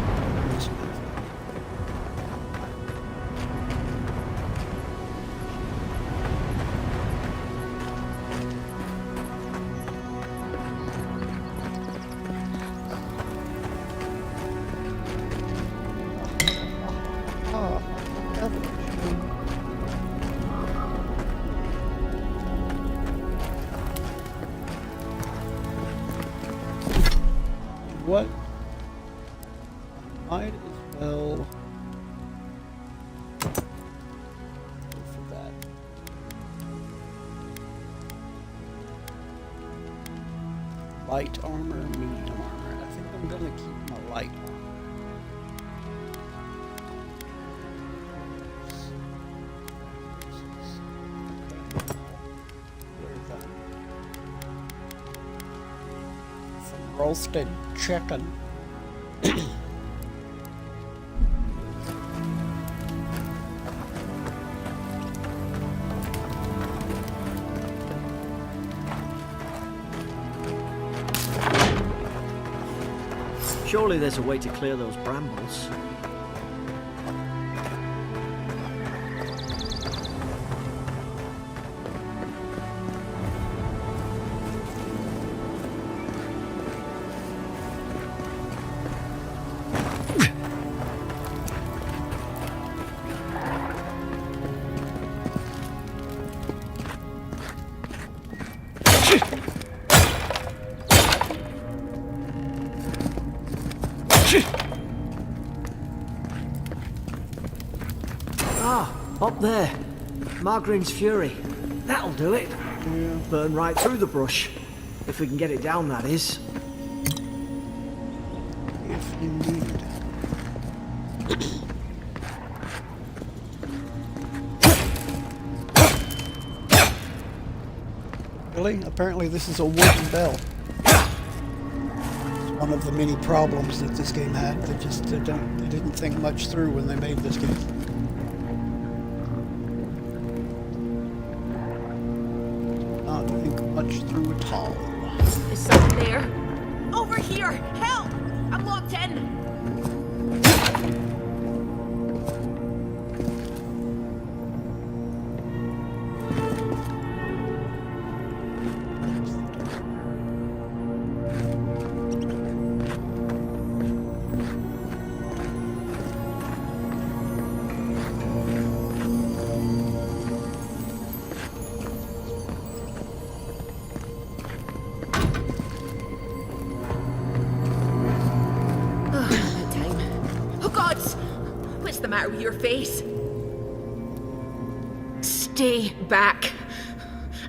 What? Might as well go for that. Light armor, medium armor. I think I'm gonna keep my light armor. Where's that? Some roasted chicken. Surely there's a way to clear those brambles. Ah, up there. Margarine's Fury. That'll do it. Yeah. Burn right through the brush. If we can get it down, that is. If indeed. Really? Apparently this is a wooden bell. It's one of the many problems that this game had. They didn't think much through when they made this game. Not think much through at all. Is someone there? Over here! Help! I'm locked in! The matter with your face? Stay back.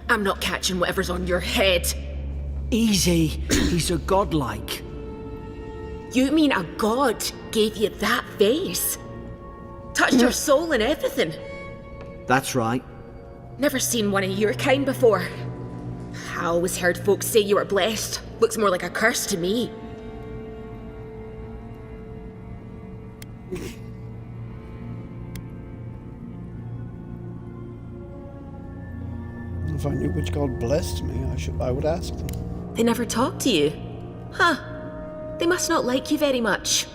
I'm not catching whatever's on your head. Easy. He's a godlike. You mean a god gave you that face? Touched your soul and everything? That's right. Never seen one of your kind before. I always heard folks say you were blessed. Looks more like a curse to me. If I knew which god blessed me, I would ask them. They never talk to you? Huh. They must not like you very much.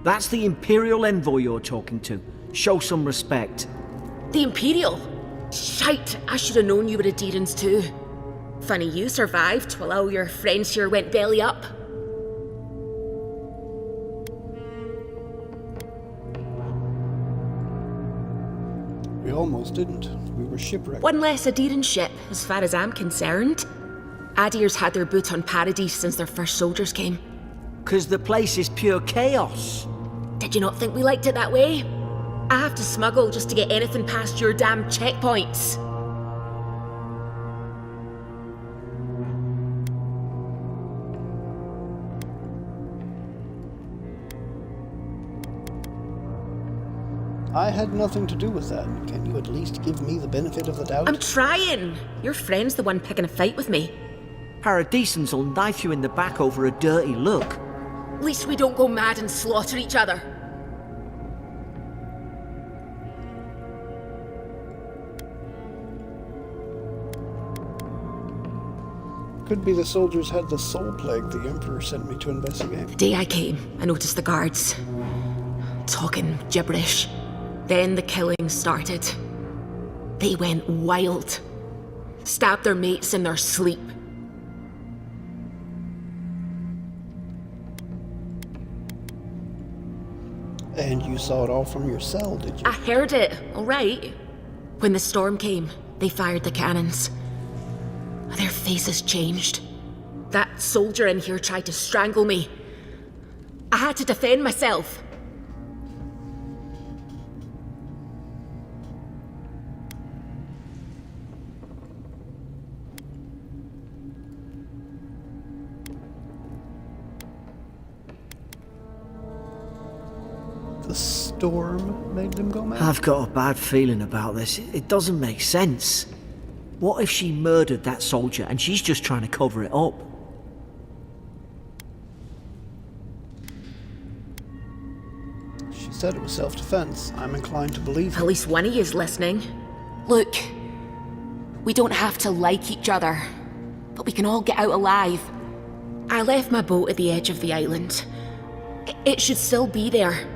That's the Imperial envoy you're talking to. Show some respect. The Imperial? Shite, I should have known you were a Deerans too. Funny you survived while all your friends here went belly up. We almost didn't. We were shipwrecked. One less Aderan ship, as far as I'm concerned. Adir's had their boot on Paradise since their first soldiers came. 'Cause the place is pure chaos. Did you not think we liked it that way? I have to smuggle just to get anything past your damn checkpoints. I had nothing to do with that. Can you at least give me the benefit of the doubt? I'm trying. Your friend's the one picking a fight with me. Paradisans will knife you in the back over a dirty look. At least we don't go mad and slaughter each other. Could be the soldiers had the soul plague the Emperor sent me to investigate. The day I came, I noticed the guards talking gibberish. Then the killing started. They went wild. Stabbed their mates in their sleep. And you saw it all from your cell, did you? I heard it, all right. When the storm came, they fired the cannons. Their faces changed. That soldier in here tried to strangle me. I had to defend myself. The storm made them go mad? I've got a bad feeling about this. It doesn't make sense. What if she murdered that soldier and she's just trying to cover it up? She said it was self-defense. I'm inclined to believe her. At least one of you is listening. Look, we don't have to like each other, but we can all get out alive. I left my boat at the edge of the island. It should still be there.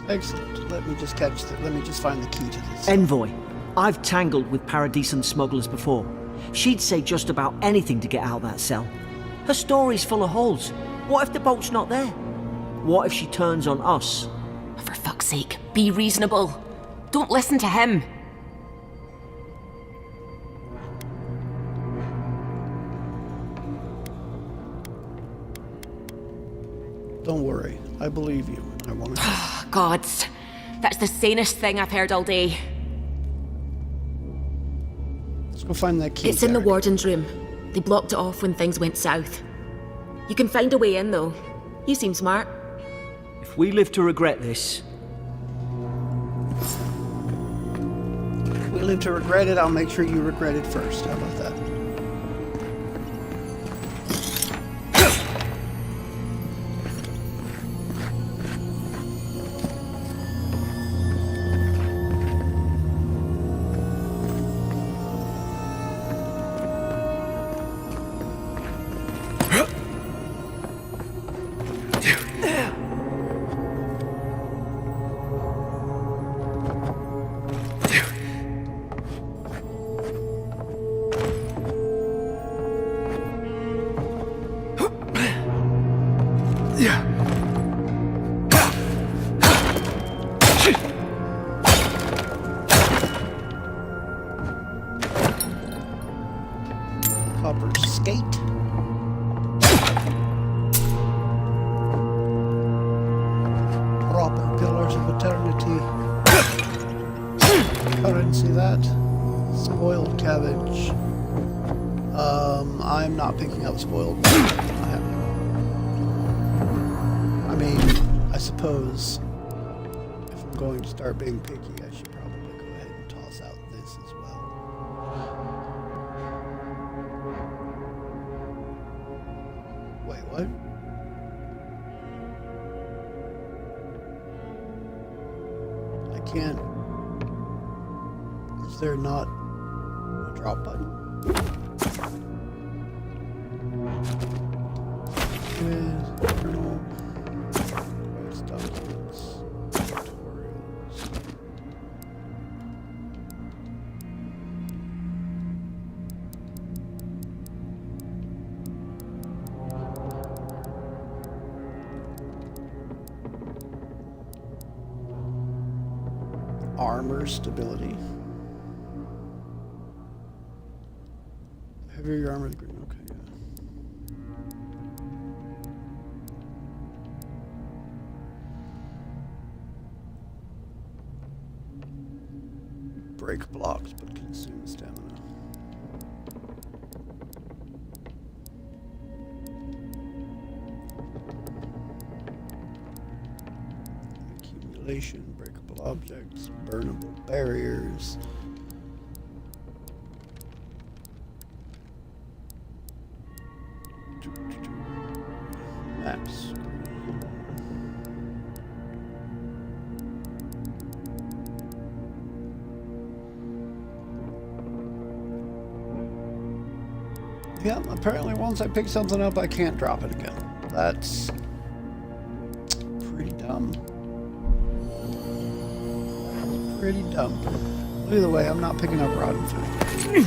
Excellent. Let me just find the key to this. Envoy, I've tangled with Paradisan smugglers before. She'd say just about anything to get out of that cell. Her story's full of holes. What if the boat's not there? What if she turns on us? For fuck's sake, be reasonable. Don't listen to him. Don't worry. I believe you. I want to... Gods, that's the sanest thing I've heard all day. Let's go find that key. It's in the Derek. warden's room. They blocked it off when things went south. You can find a way in, though. You seem smart. If we live to regret this, If we live to regret it, I'll make sure you regret it first. How about that? Copper skate. Proper pillars of eternity. Currency that. Spoiled cabbage. I'm not picking up spoiled. I mean, I suppose if I'm going to start being picky, I should probably go ahead and toss out this as well. Wait, what? I can't. Is there not a drop button? Journal, documents, tutorials. Armor stability. Heavier your armor, the green. Okay, yeah. Break blocks, but consume stamina. Accumulation, breakable objects, burnable barriers. Maps. Yeah, apparently once I pick something up, I can't drop it again. That's pretty dumb. Pretty dumb. Either way, I'm not picking up rotten food.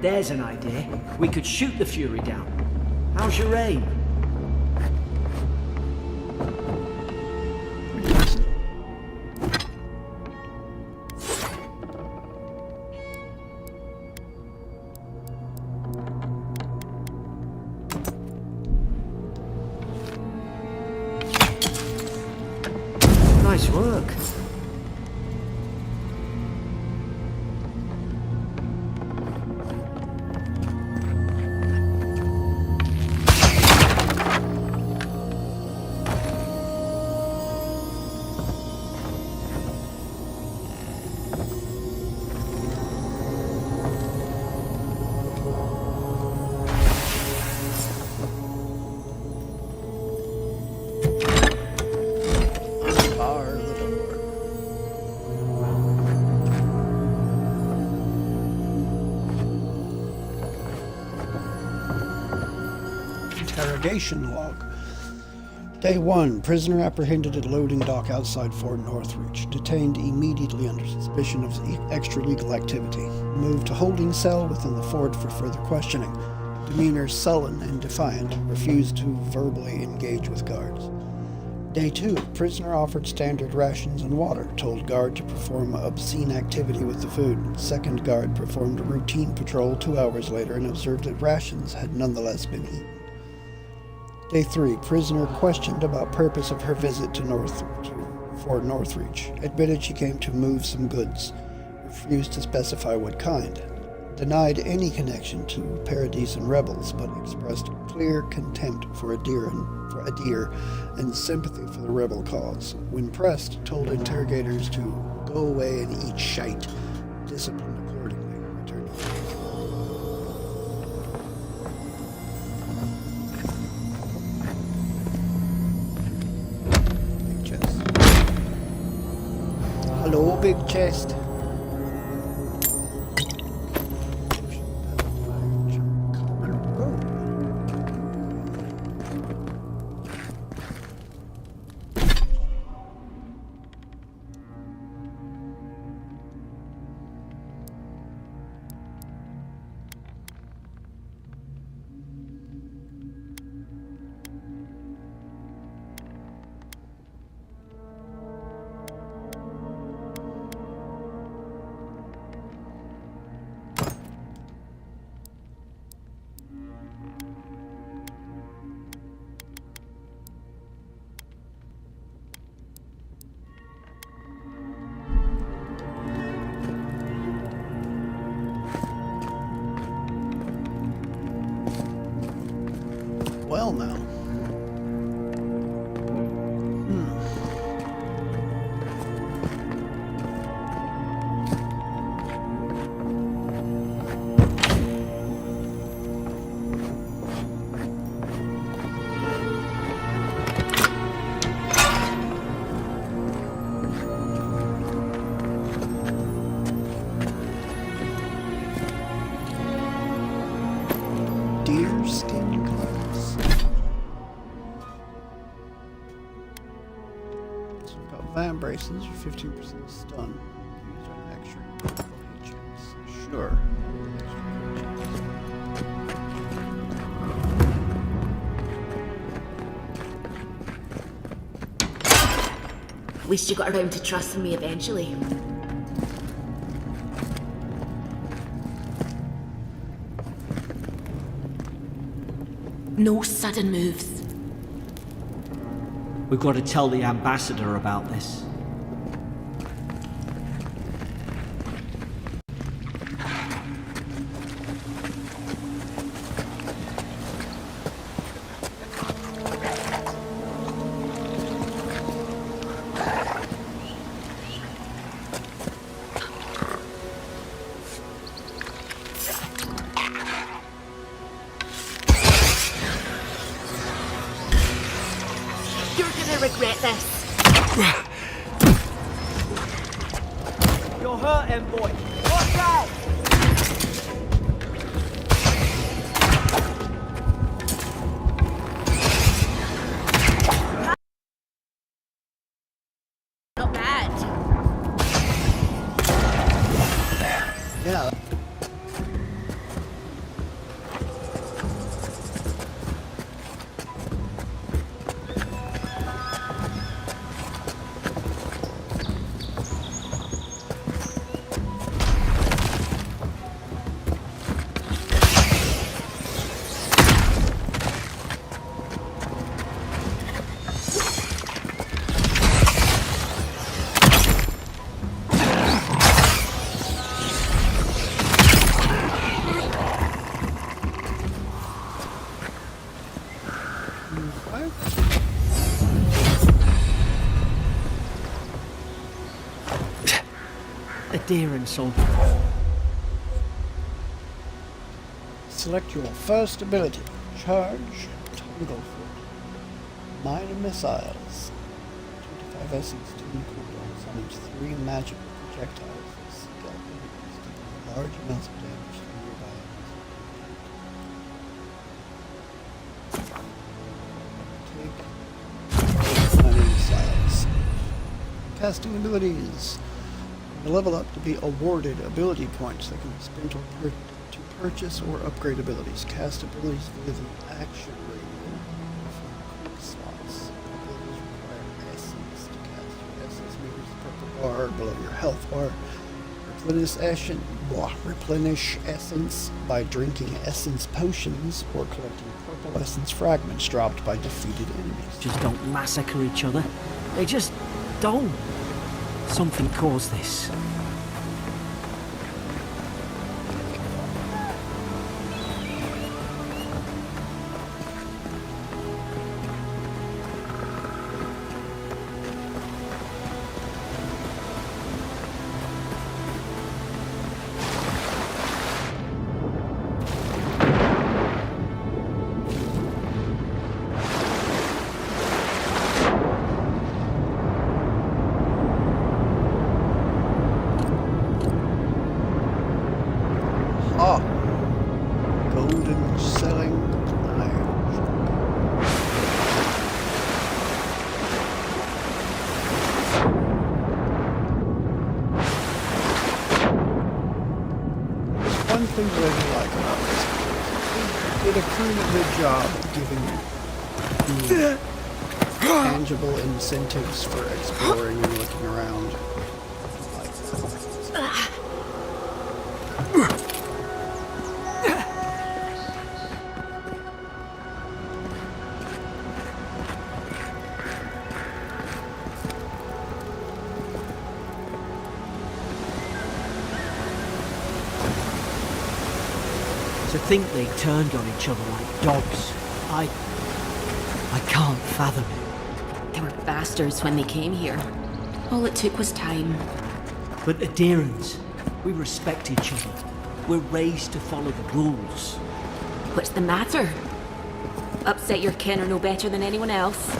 there's an idea. We could shoot the Fury down. How's your aim? Nice work. Interrogation log. Day 1. Prisoner apprehended at loading dock outside Fort Northreach. Detained immediately under suspicion of extra-legal activity. Moved to holding cell within the fort for further questioning. Demeanor sullen and defiant. Refused to verbally engage with guards. Day 2, prisoner offered standard rations and water, told guard to perform obscene activity with the food. Second guard performed a routine patrol 2 hours later and observed that rations had nonetheless been eaten. Day 3, prisoner questioned about purpose of her visit to Fort Northreach. Admitted she came to move some goods. Refused to specify what kind. Denied any connection to Paradis and rebels, but expressed clear contempt for a deer and sympathy for the rebel cause. When pressed, told interrogators to go away and eat shite, disciplined accordingly, returning. Big chest. Hello, big chest. Well now. Deer skin gloves. So we've got van braces for 15% stun. Used on extra hit checks. Sure. At least you got around to trusting me eventually. No sudden moves. We've got to tell the ambassador about this. You're gonna regret this. You're hurting, boy. Watch out! Not bad. Yeah. A deer and salt. Select your first ability. Charge, Toggle Foot. Minor missiles. 25 SE student cooldown. Summons 3 magical projectiles that seek out enemies, dealing large amounts of damage to nearby enemies. Take minor missiles. Casting abilities. You level up to be awarded ability points that can be spent to purchase or upgrade abilities. Cast abilities via the action radio from quick slots. Abilities require bar below your health bar. Replenish essence by drinking essence potions or collecting purple essence fragments dropped by defeated enemies. Just don't massacre each other. They just don't. Something caused this. Ah, golden selling iron. One thing that I really like about this did a pretty good job of giving you tangible incentives for exploring and looking around. To think they turned on each other like dogs. I can't fathom it. They were bastards when they came here. All it took was time. But adherents, we respect each other. We're raised to follow the rules. What's the matter? Upset your kin are no better than anyone else.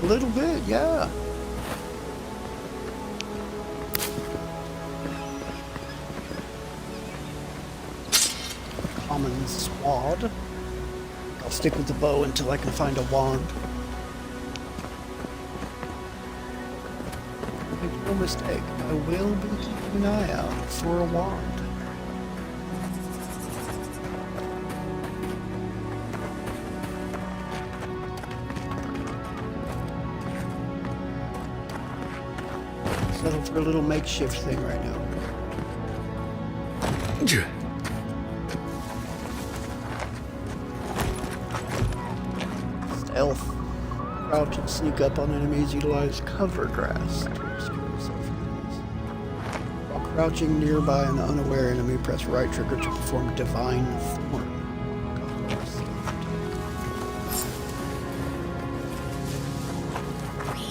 A little bit, yeah. Common sword. I'll stick with the bow until I can find a wand. Make no mistake, I will be keeping an eye out for a wand. Settle for a little makeshift thing right now. Stealth. Crouch and sneak up on enemies. Utilize cover grass to obscure yourself from enemies. While crouching nearby an unaware enemy, press right trigger to perform divine form.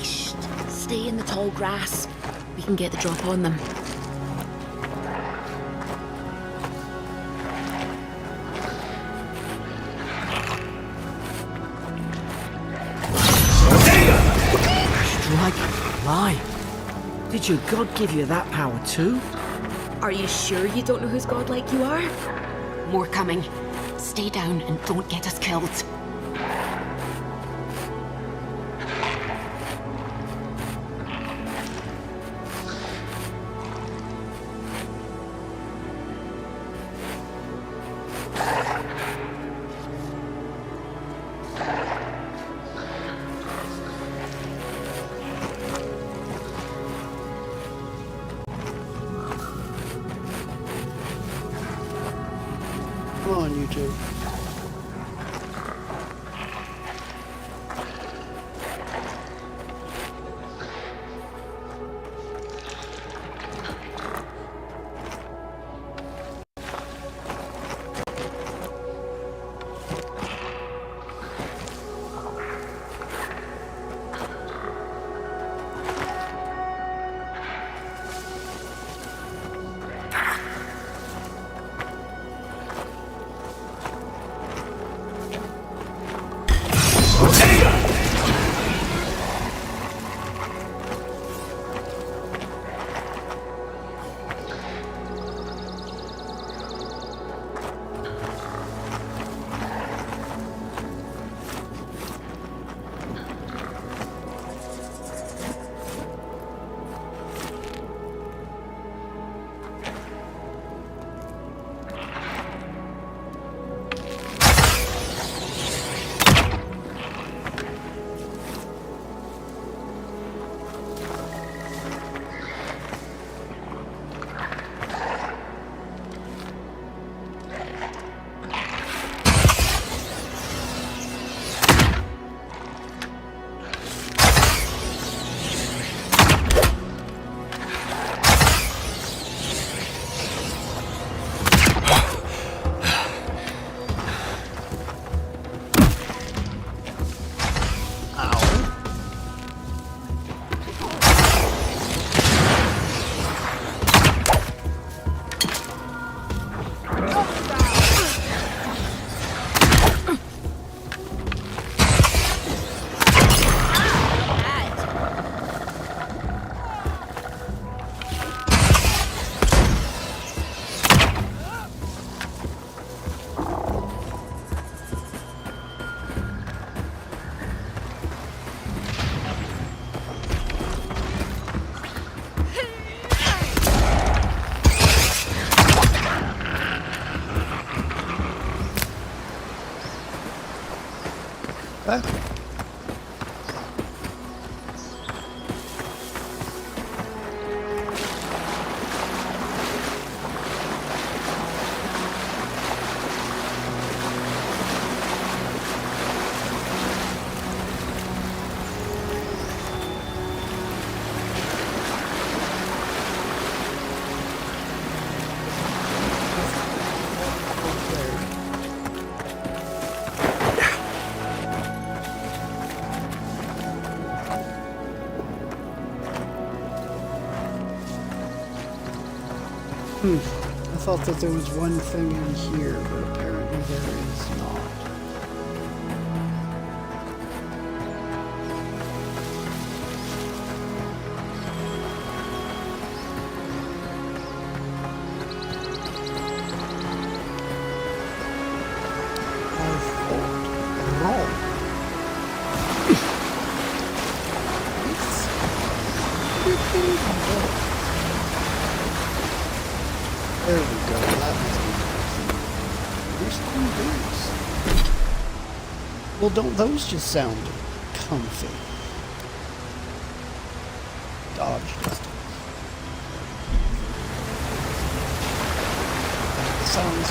Shh. Stay in the tall grass. We can get the drop on them. Strike live. Did your god give you that power too? Are you sure you don't know whose godlike you are? More coming. Stay down and don't get us killed. Come on, you two. Okay. I thought that there was one thing in here, but apparently there is not. I thought wrong. There we go. That must be nice. Well, don't those just sound comfy? Dodge distance. Sounds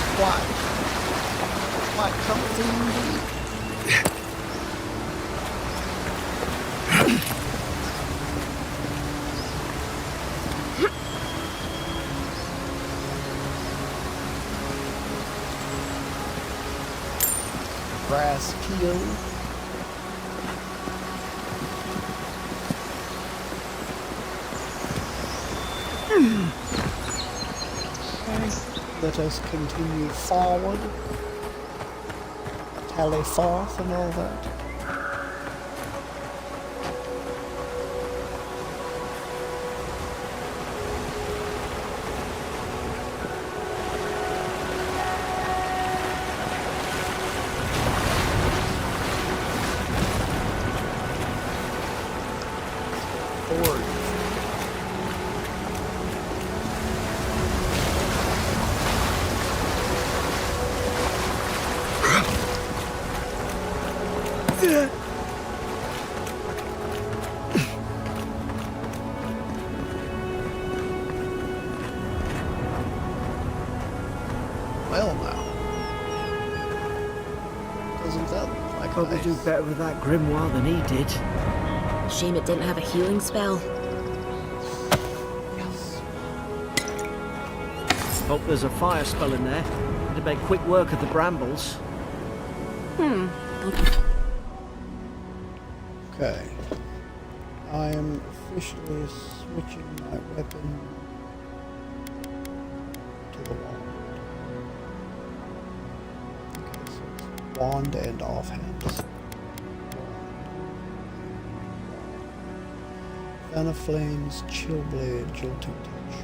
quite comfy indeed. Brass keel. Let us continue forward. Tally forth and all that. Forward. Well now. Doesn't that look like Probably nice? do better with that grimoire than he did. Shame it didn't have a healing spell. Yes. Hope there's a fire spell in there. It'd make quick work of the brambles. Okay. I am officially switching my weapon to the wand. Okay, so it's wand and offhand. Fan of Flames, Chill Blade, Jolting Touch,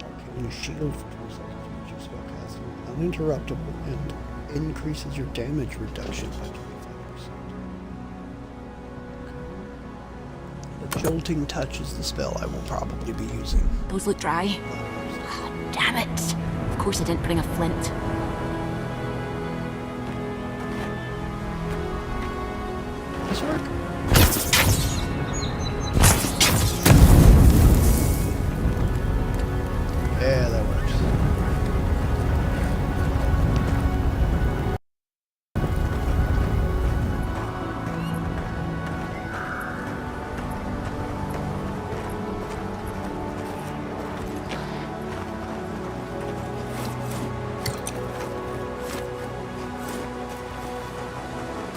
Arcane Shield for 2 seconds, makes your spellcasting uninterruptible and increases your damage reduction by 25%. The Jolting Touch is the spell I will probably be using. Those look dry. Ah, damn it! Of course I didn't bring a flint. This work? Yeah, that works.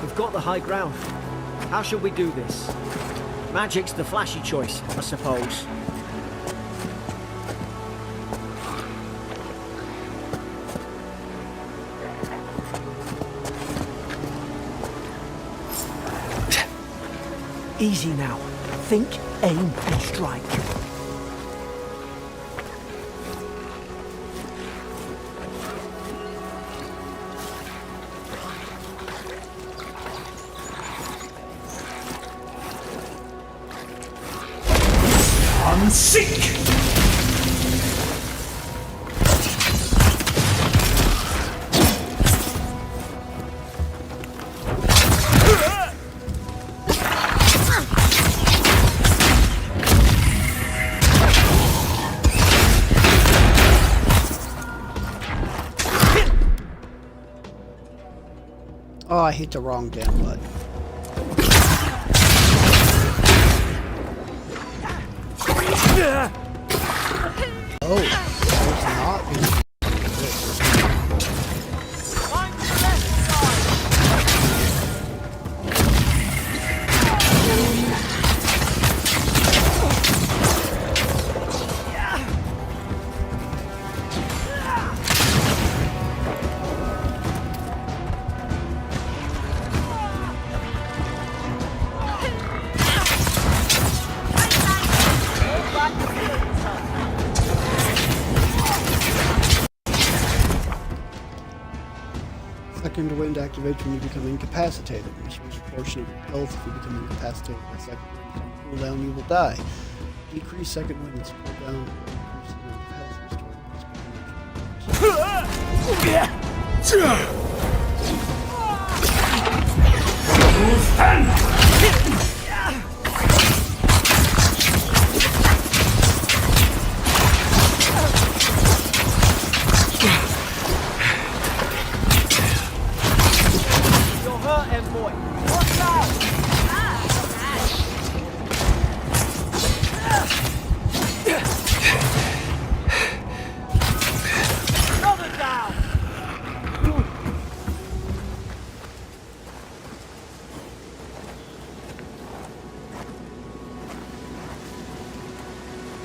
We've got the high ground. How shall we do this? Magic's the flashy choice, I suppose. Easy now. Think, aim, and strike. Seek! Oh, I hit the wrong damn button. Oh, it's not. Second wind activates when you become incapacitated. Restores a portion of your health if you become incapacitated. By second wind on cooldown, you will die. Decrease second wind's cooldown. Increase the amount of health restored.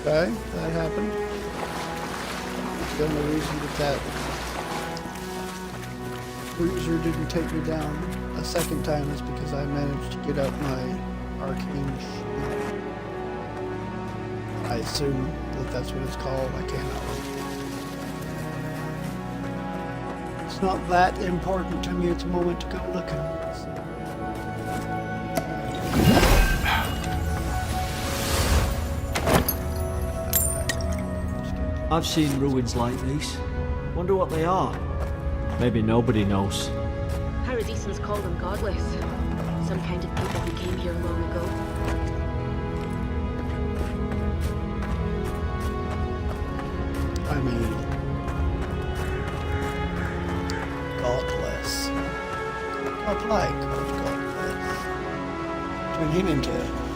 Okay, that happened. The only reason that bruiser didn't take me down a second time is because I managed to get out my arcane shield. I assume that that's what it's called. I can't know. It's not that important to me at the moment to go looking. So. I've seen ruins like these. Wonder what they are. Maybe nobody knows. Paradisans call them godless. Some kind of people who came here long ago. I mean, godless. Godlike, godless. Turn him into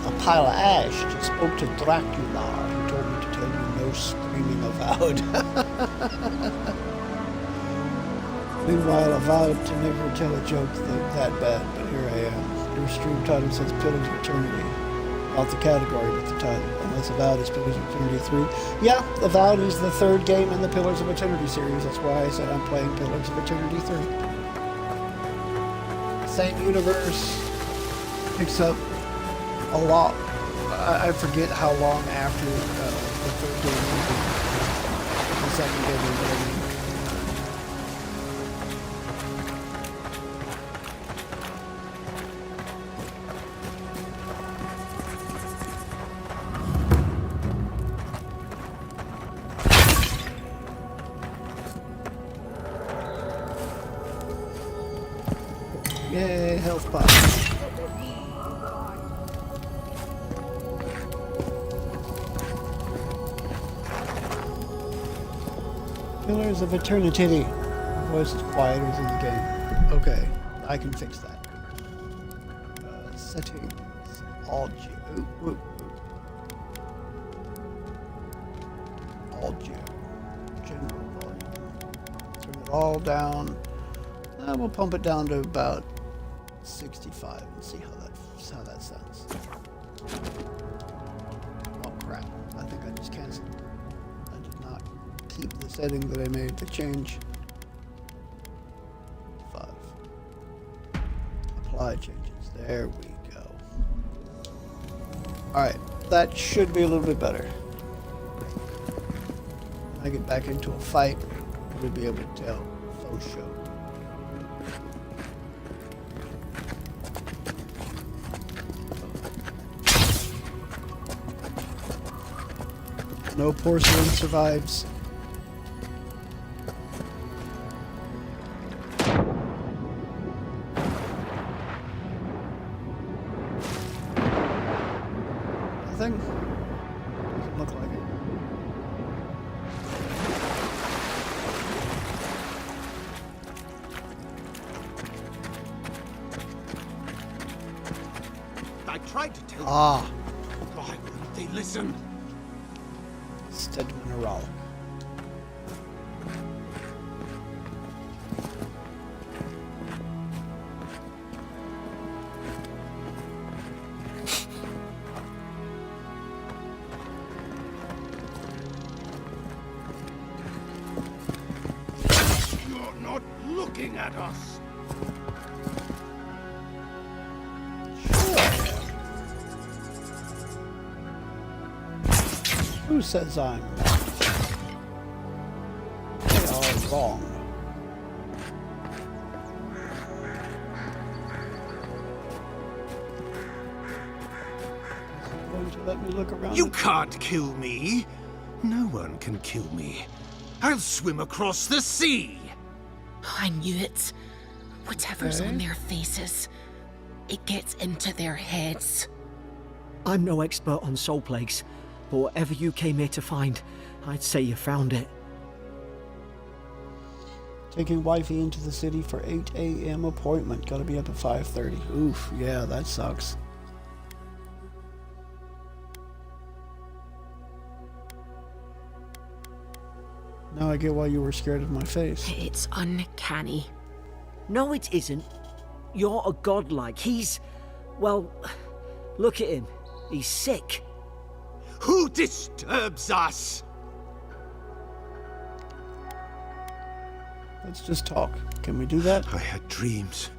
a pile of ash. Just spoke to Dracula. He told me to tell you no screaming Avowed. Meanwhile, Avowed to never tell a joke that bad, but here I am. Your stream title says Pillars of Eternity. Not the category, but the title. Unless Avowed is Pillars of Eternity 3. Yeah, Avowed is the third game in the Pillars of Eternity series. That's why I said I'm playing Pillars of Eternity 3. Same universe. Picks up a lot. I forget how long after the third game ended. The second game ended. Yay, health pot. Pillars of Eternity. My voice is quieter than the game. Okay, I can fix that. Settings. Audio. Audio. General volume. Turn it all down. We'll pump it down to about 65 and see how that sounds. Oh crap! I think I just canceled. I did not keep the setting that I made to change. 5. Apply changes. There we go. All right, that should be a little bit better. When I get back into a fight, we'll be able to tell. Faux show. No porcelain survives. Nothing? Doesn't look like it. I tried to tell them. Ah, Why wouldn't they listen? Stedman Ralk. You're not looking at us. Who says I'm wrong? They are wrong. Is he going to let me look around? You can't kill me. No one can kill me. I'll swim across the sea. I knew it. Whatever's Okay. on their faces, it gets into their heads. I'm no expert on soul plagues, but whatever you came here to find, I'd say you found it. Taking wifey into the city for 8 a.m. appointment. Gotta be up at 5:30. Oof, yeah, that sucks. Now I get why you were scared of my face. It's uncanny. No, it isn't. You're a godlike. He's... well, look at him. He's sick. Who disturbs us? Let's just talk. Can we do that? I had dreams.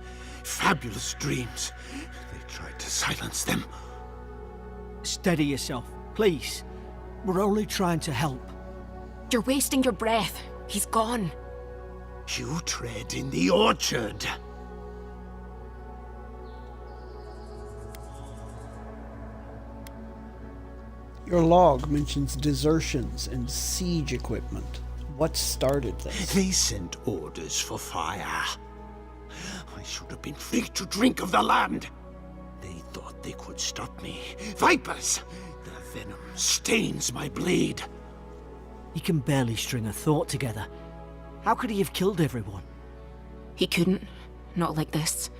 Fabulous dreams. They tried to silence them. Steady yourself, please. We're only trying to help. You're wasting your breath. He's gone. You tread in the orchard. Your log mentions desertions and siege equipment. What started this? They sent orders for fire. I should have been free to drink of the land. They thought they could stop me. Vipers! The venom stains my blade. He can barely string a thought together. How could he have killed everyone? He couldn't. Not like this.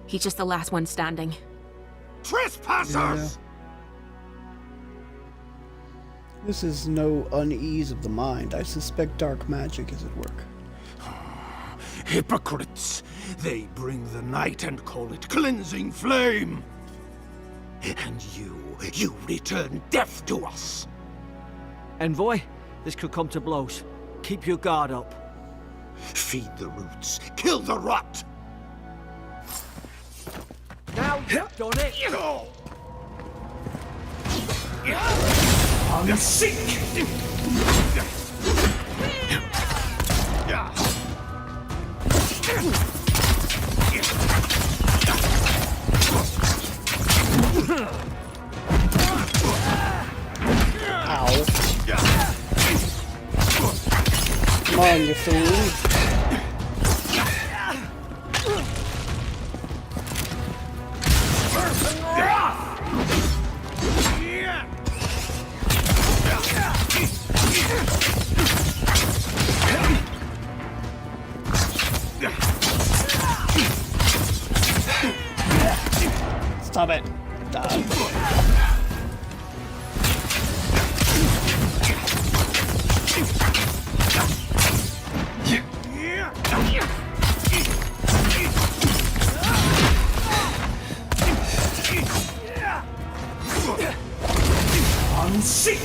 He's just the last one standing. Trespassers! This is no unease of the mind. I suspect dark magic is at work. Hypocrites! They bring the night and call it cleansing flame. And you return death to us. Envoy, this could come to blows. Keep your guard up. Feed the roots, kill the rot. Now you've done it! I'm sick. Ow. Come on, you fool. Stop it. I'm sick.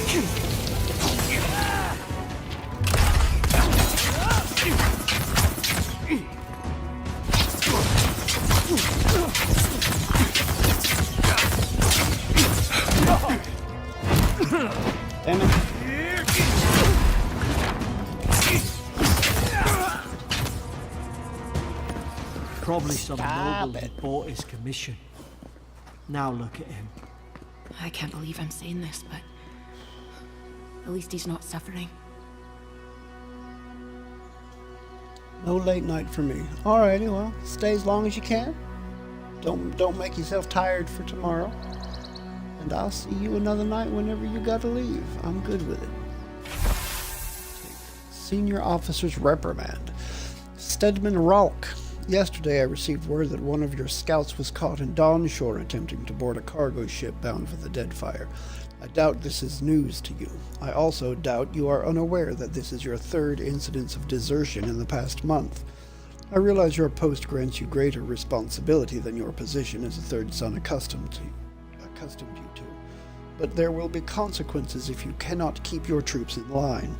Damn it. Probably some Stop noble it. who bought his commission. Now look at him. I can't believe I'm saying this, but at least he's not suffering. No late night for me. Alrighty, well, stay as long as you can. Don't make yourself tired for tomorrow. And I'll see you another night whenever you gotta leave. I'm good with it. Senior Officer's Reprimand. Stedman Ralk Yesterday I received word that one of your scouts was caught in Dawnshore attempting to board a cargo ship bound for the Deadfire. I doubt this is news to you. I also doubt you are unaware that this is your third incidence of desertion in the past month. I realize your post grants you greater responsibility than your position as a third son accustomed you to. But there will be consequences if you cannot keep your troops in line.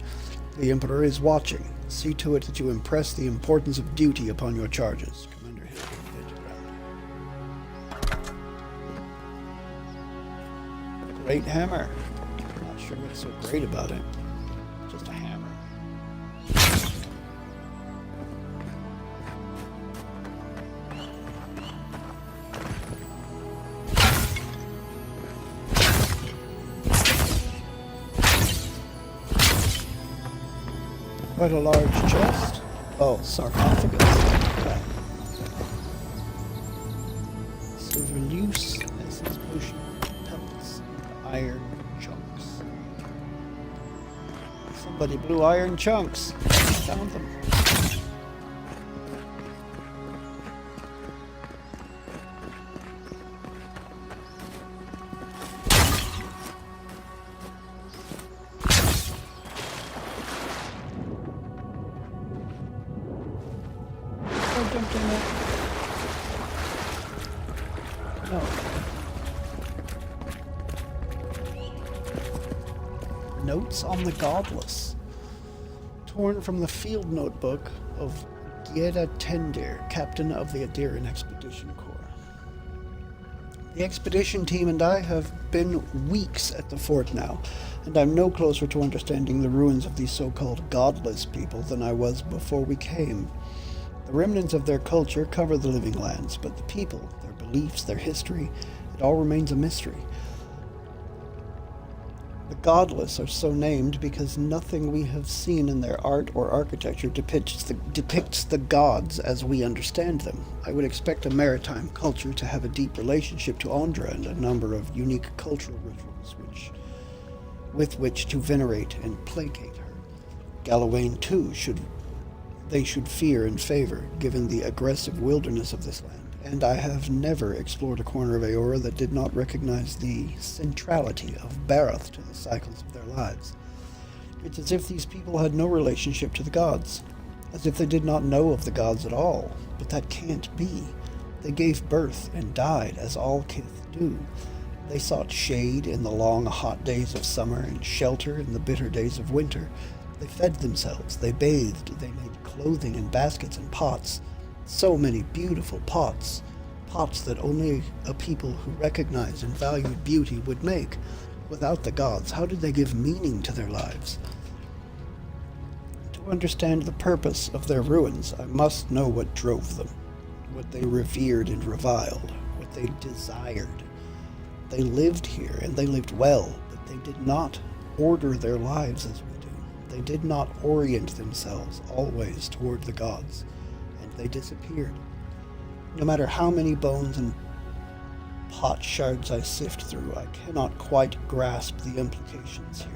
The Emperor is watching. See to it that you impress the importance of duty upon your charges. Commander Hill, great hammer. Not sure what's so great about it. Just a hammer. Quite a large chest. Oh, sarcophagus. Okay. Silver loose, essence potion, pellets, and iron chunks. Somebody blew iron chunks. Found them. Jumped in it. No. Notes on the Godless. Torn from the field notebook of Gieda Tendir, captain of the Adiran Expedition Corps. The expedition team and I have been weeks at the fort now, and I'm no closer to understanding the ruins of these so-called godless people than I was before we came. The remnants of their culture cover the living lands, but the people, their beliefs, their history, it all remains a mystery. The godless are so named because nothing we have seen in their art or architecture depicts the gods as we understand them. I would expect a maritime culture to have a deep relationship to Andra and a number of unique cultural rituals with which to venerate and placate her. Galawain, too, should fear and favor, given the aggressive wilderness of this land, and I have never explored a corner of Aora that did not recognize the centrality of Barath to the cycles of their lives. It's as if these people had no relationship to the gods, as if they did not know of the gods at all, but that can't be. They gave birth and died as all kith do. They sought shade in the long, hot days of summer and shelter in the bitter days of winter. They fed themselves, they bathed, they made clothing in baskets and pots. So many beautiful pots. Pots that only a people who recognized and valued beauty would make. Without the gods, how did they give meaning to their lives? To understand the purpose of their ruins, I must know what drove them, what they revered and reviled, what they desired. They lived here, and they lived well, but they did not order their lives as we do. They did not orient themselves always toward the gods, and they disappeared. No matter how many bones and pot shards I sift through, I cannot quite grasp the implications here.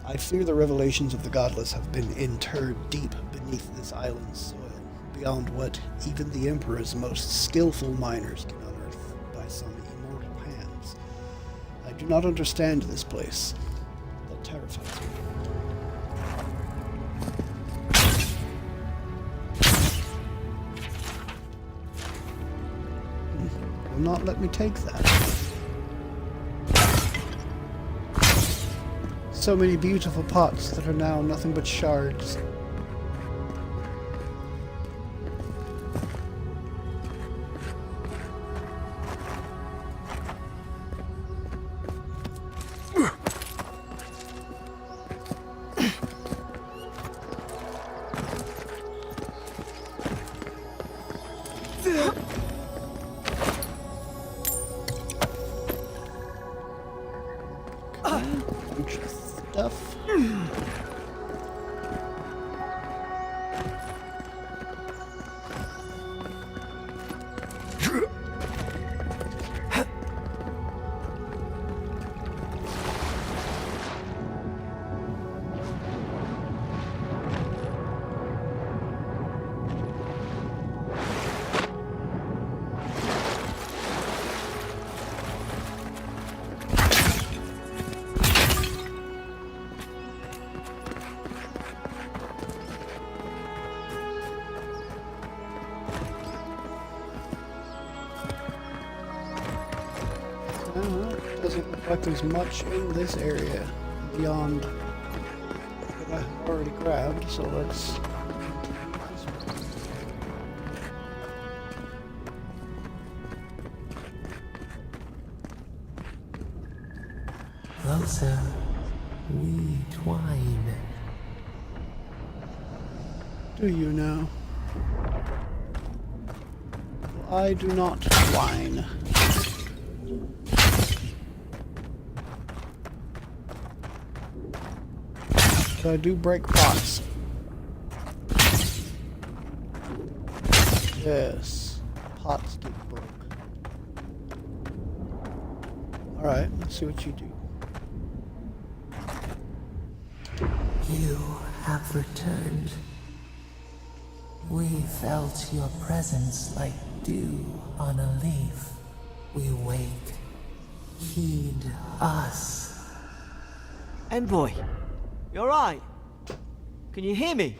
I fear the revelations of the godless have been interred deep beneath this island's soil, beyond what even the Emperor's most skillful miners can unearth by some immortal hands. I do not understand this place. That terrifies me. Will not let me take that. So many beautiful pots that are now nothing but shards. Stuff. Doesn't look like there's much in this area beyond what I've already grabbed, so let's... Closer, we twine. Do you now? I do not whine. But I do break pots. Yes, pots get broke. Alright, let's see what you do. You have returned. We felt your presence like dew on a leaf. We wake. Heed us. Envoy, you alright? Can you hear me?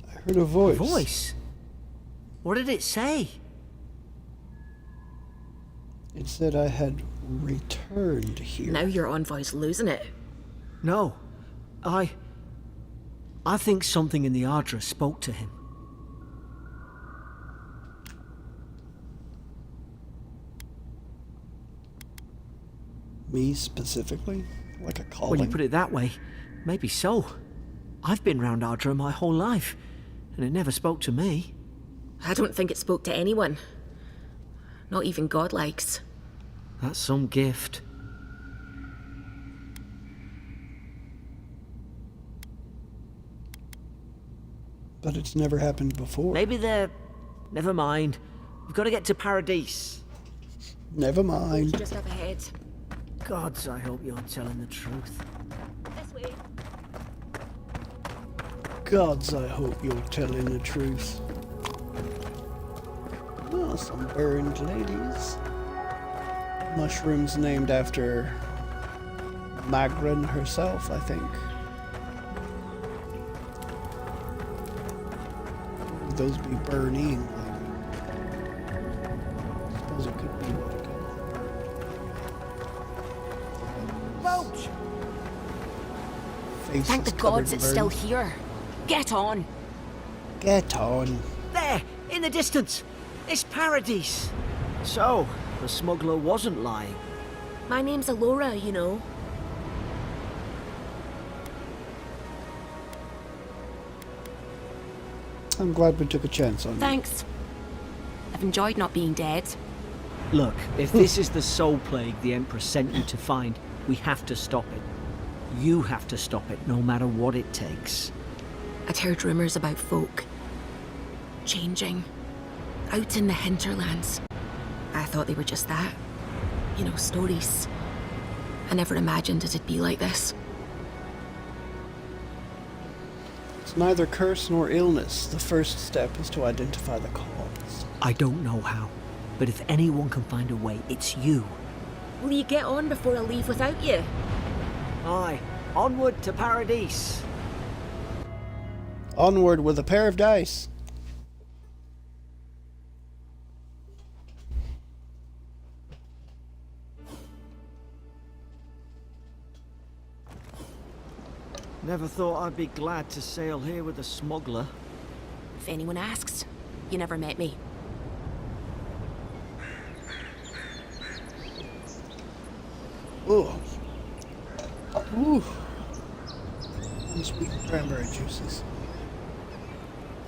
I heard a voice. Voice? What did it say? It said I had returned here. Now your envoy's losing it. No. I think something in the Ardra spoke to him. Me specifically? Like a calling? When you put it that way, maybe so. I've been round Ardra my whole life, and it never spoke to me. I don't think it spoke to anyone. Not even godlikes. That's some gift. But it's never happened before. Maybe they're... Never mind. We've got to get to Paradise. Never mind. Just up ahead. Gods, I hope you're telling the truth. This way. Gods, I hope you're telling the truth. Oh, some burned ladies. Mushrooms named after Magran herself, I think. Would those be burning? I suppose it could be what it could. Roach! Faces Thank the covered gods in it's still burns. here. Get on. Get on. There! In the distance! It's Paradise! So, the smuggler wasn't lying. My name's Alora, you know. I'm glad we took a chance on you. Thanks. I've enjoyed not being dead. Look, if this is the soul plague the Empress sent you to find, we have to stop it. You have to stop it, no matter what it takes. I'd heard rumours about folk changing out in the hinterlands. I thought they were just that. You know, stories. I never imagined it'd be like this. It's neither curse nor illness. The first step is to identify the cause. I don't know how, but if anyone can find a way, it's you. Will you get on before I leave without you? Aye, onward to Paradise. Onward with a pair of dice. Never thought I'd be glad to sail here with a smuggler. If anyone asks, you never met me. Ooh. Ooh. And sweet cranberry juices.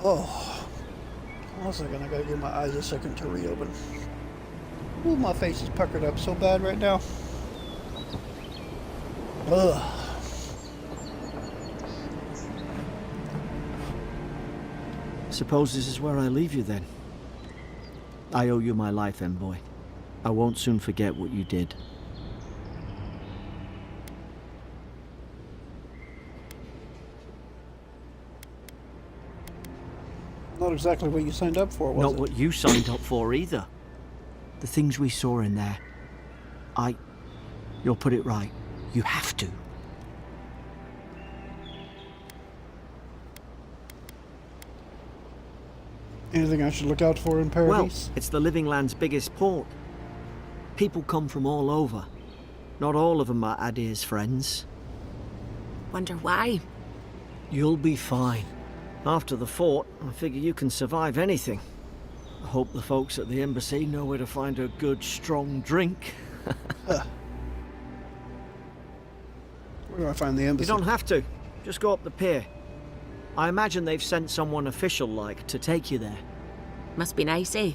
Oh. Hold on a second, I gotta give my eyes a second to reopen. Ooh, my face is puckered up so bad right now. Ugh. Suppose this is where I leave you then. I owe you my life, Envoy. I won't soon forget what you did. Not exactly what you signed up for, was Not it? what you signed up for either. The things we saw in there. You'll put it right. You have to. Anything I should look out for in Well, Paradise? it's the Living Land's biggest port. People come from all over. Not all of them are Adir's friends. Wonder why? You'll be fine. After the fort, I figure you can survive anything. I hope the folks at the embassy know where to find a good, strong drink. Where do I find the You embassy? don't have to. Just go up the pier. I imagine they've sent someone official-like to take you there. Must be nice, eh?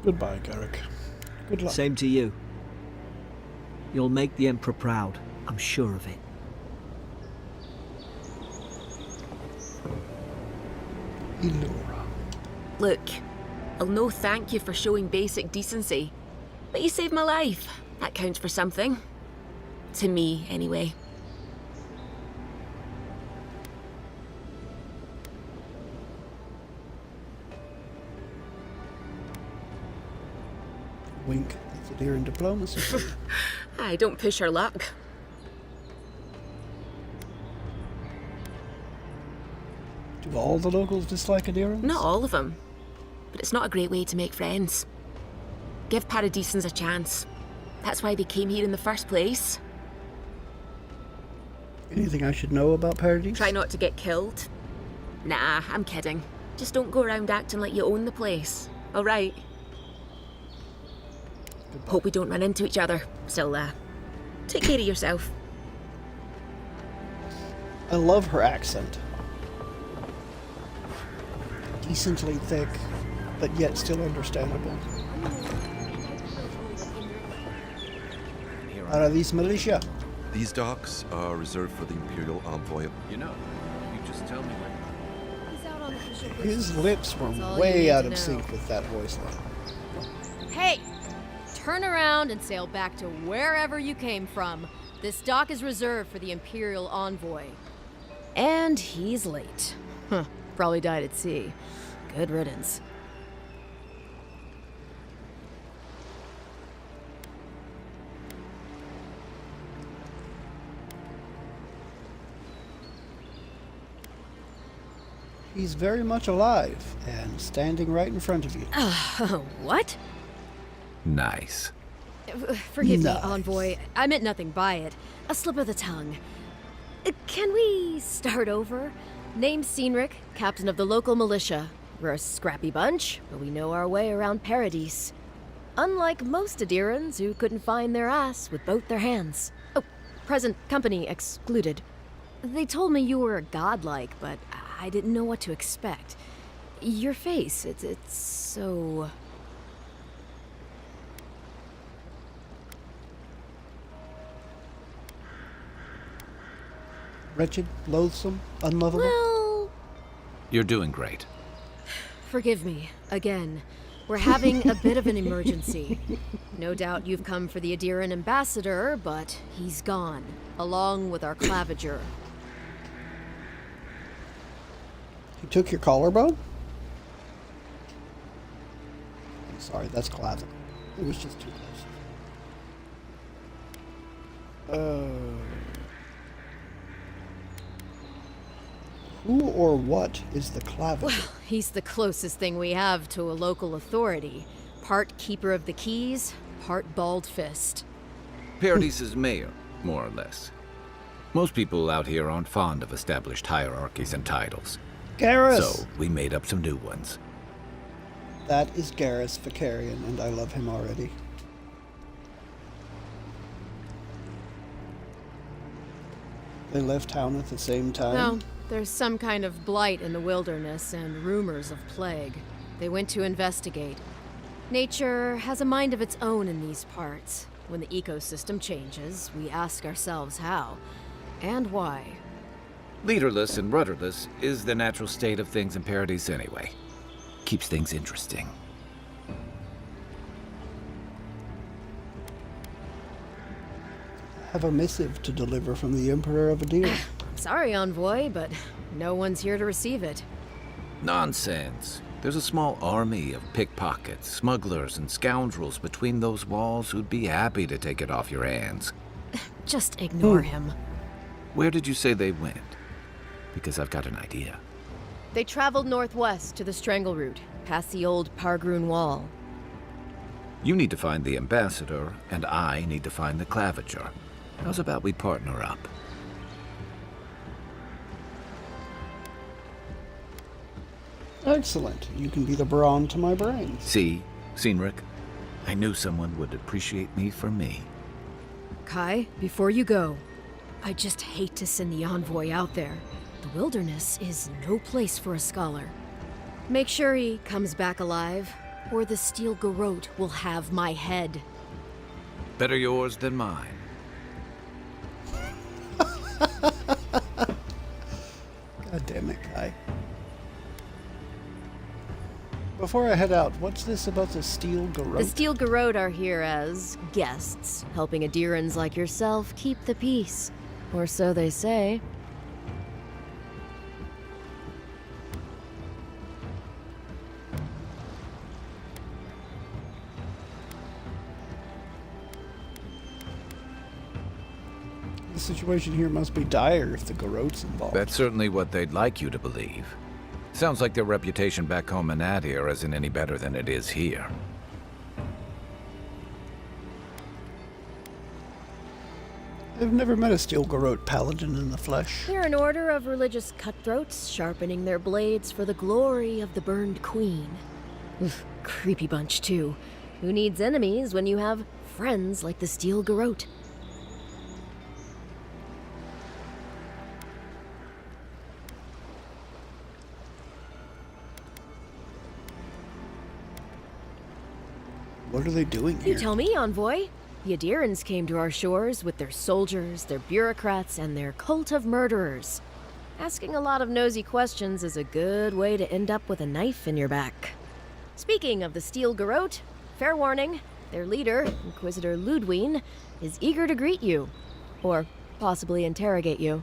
Goodbye, Garrick. Good luck. Same to you. You'll make the Emperor proud. I'm sure of it. Elora. Look, I'll no thank you for showing basic decency. But you saved my life. That counts for something. To me, anyway. Wink. That's a deer in diplomacy. Aye, don't push our luck. Do all the locals dislike adherents? Not all of them. But it's not a great way to make friends. Give Paradisans a chance. That's why they came here in the first place. Anything I should know about Paradise? Try not to get killed. Nah, I'm kidding. Just don't go around acting like you own the place. Alright? Hope we don't run into each other. Still, take care of yourself. I love her accent. Decently thick, but yet still understandable. Are these militia? These docks are reserved for the Imperial Envoy. You know, you just tell me when. He's out on official His lips were That's all you way need out to of know. sync with that voice line. Hey! Turn around and sail back to wherever you came from. This dock is reserved for the Imperial Envoy. And he's late. Huh. Probably died at sea. Good riddance. He's very much alive and standing right in front of you. What? Nice. Forgive Nice. me, Envoy. I meant nothing by it. A slip of the tongue. Can we start over? Name's Cynric, captain of the local militia. We're a scrappy bunch, but we know our way around Paradise. Unlike most Adirans who couldn't find their ass with both their hands. Oh, present company excluded. They told me you were godlike, but I didn't know what to expect. Your face, it's so... Wretched, loathsome, unlovable. Well, You're doing great. forgive me, again. We're having a bit of an emergency. No doubt you've come for the Adiran ambassador, but he's gone, along with our claviger. He took your collarbone? I'm sorry, that's clavicle. It was just too close. Who or what is the clavicle? Well, he's the closest thing we have to a local authority. Part keeper of the keys, part bald fist. Paradise's mayor, more or less. Most people out here aren't fond of established hierarchies and titles. Garrus! So, we made up some new ones. That is Garrus Vicarian, and I love him already. They left town at the same time? No, there's some kind of blight in the wilderness and rumors of plague. They went to investigate. Nature has a mind of its own in these parts. When the ecosystem changes, we ask ourselves how and why. Leaderless and rudderless is the natural state of things in Paradise anyway. Keeps things interesting. I have a missive to deliver from the Emperor of Adir. Sorry, Envoy, but no one's here to receive it. Nonsense. There's a small army of pickpockets, smugglers, and scoundrels between those walls who'd be happy to take it off your hands. Just ignore him. Where did you say they went? Because I've got an idea. They traveled northwest to the Strangle Route, past the old Pargroon Wall. You need to find the ambassador, and I need to find the claviger. How's about we partner up? Excellent. You can be the brawn to my brains. See, Cynric, I knew someone would appreciate me for me. Kai, before you go, I just hate to send the envoy out there. The wilderness is no place for a scholar. Make sure he comes back alive, or the Steel Garrote will have my head. Better yours than mine. God damn it, Kai. Before I head out, what's this about the Steel Garrote? The Steel Garrote are here as guests, helping Adirans like yourself keep the peace. Or so they say. The situation here must be dire if the Garrote's involved. That's certainly what they'd like you to believe. Sounds like their reputation back home in Adir isn't any better than it is here. I've never met a Steel Garrote paladin in the flesh. They're an order of religious cutthroats, sharpening their blades for the glory of the burned queen. Oof, creepy bunch, too. Who needs enemies when you have friends like the Steel Garrote? What are they doing You here? tell me, envoy. The Adirans came to our shores with their soldiers, their bureaucrats, and their cult of murderers. Asking a lot of nosy questions is a good way to end up with a knife in your back. Speaking of the Steel Garrote, fair warning, their leader, Inquisitor Ludwine, is eager to greet you. Or possibly interrogate you.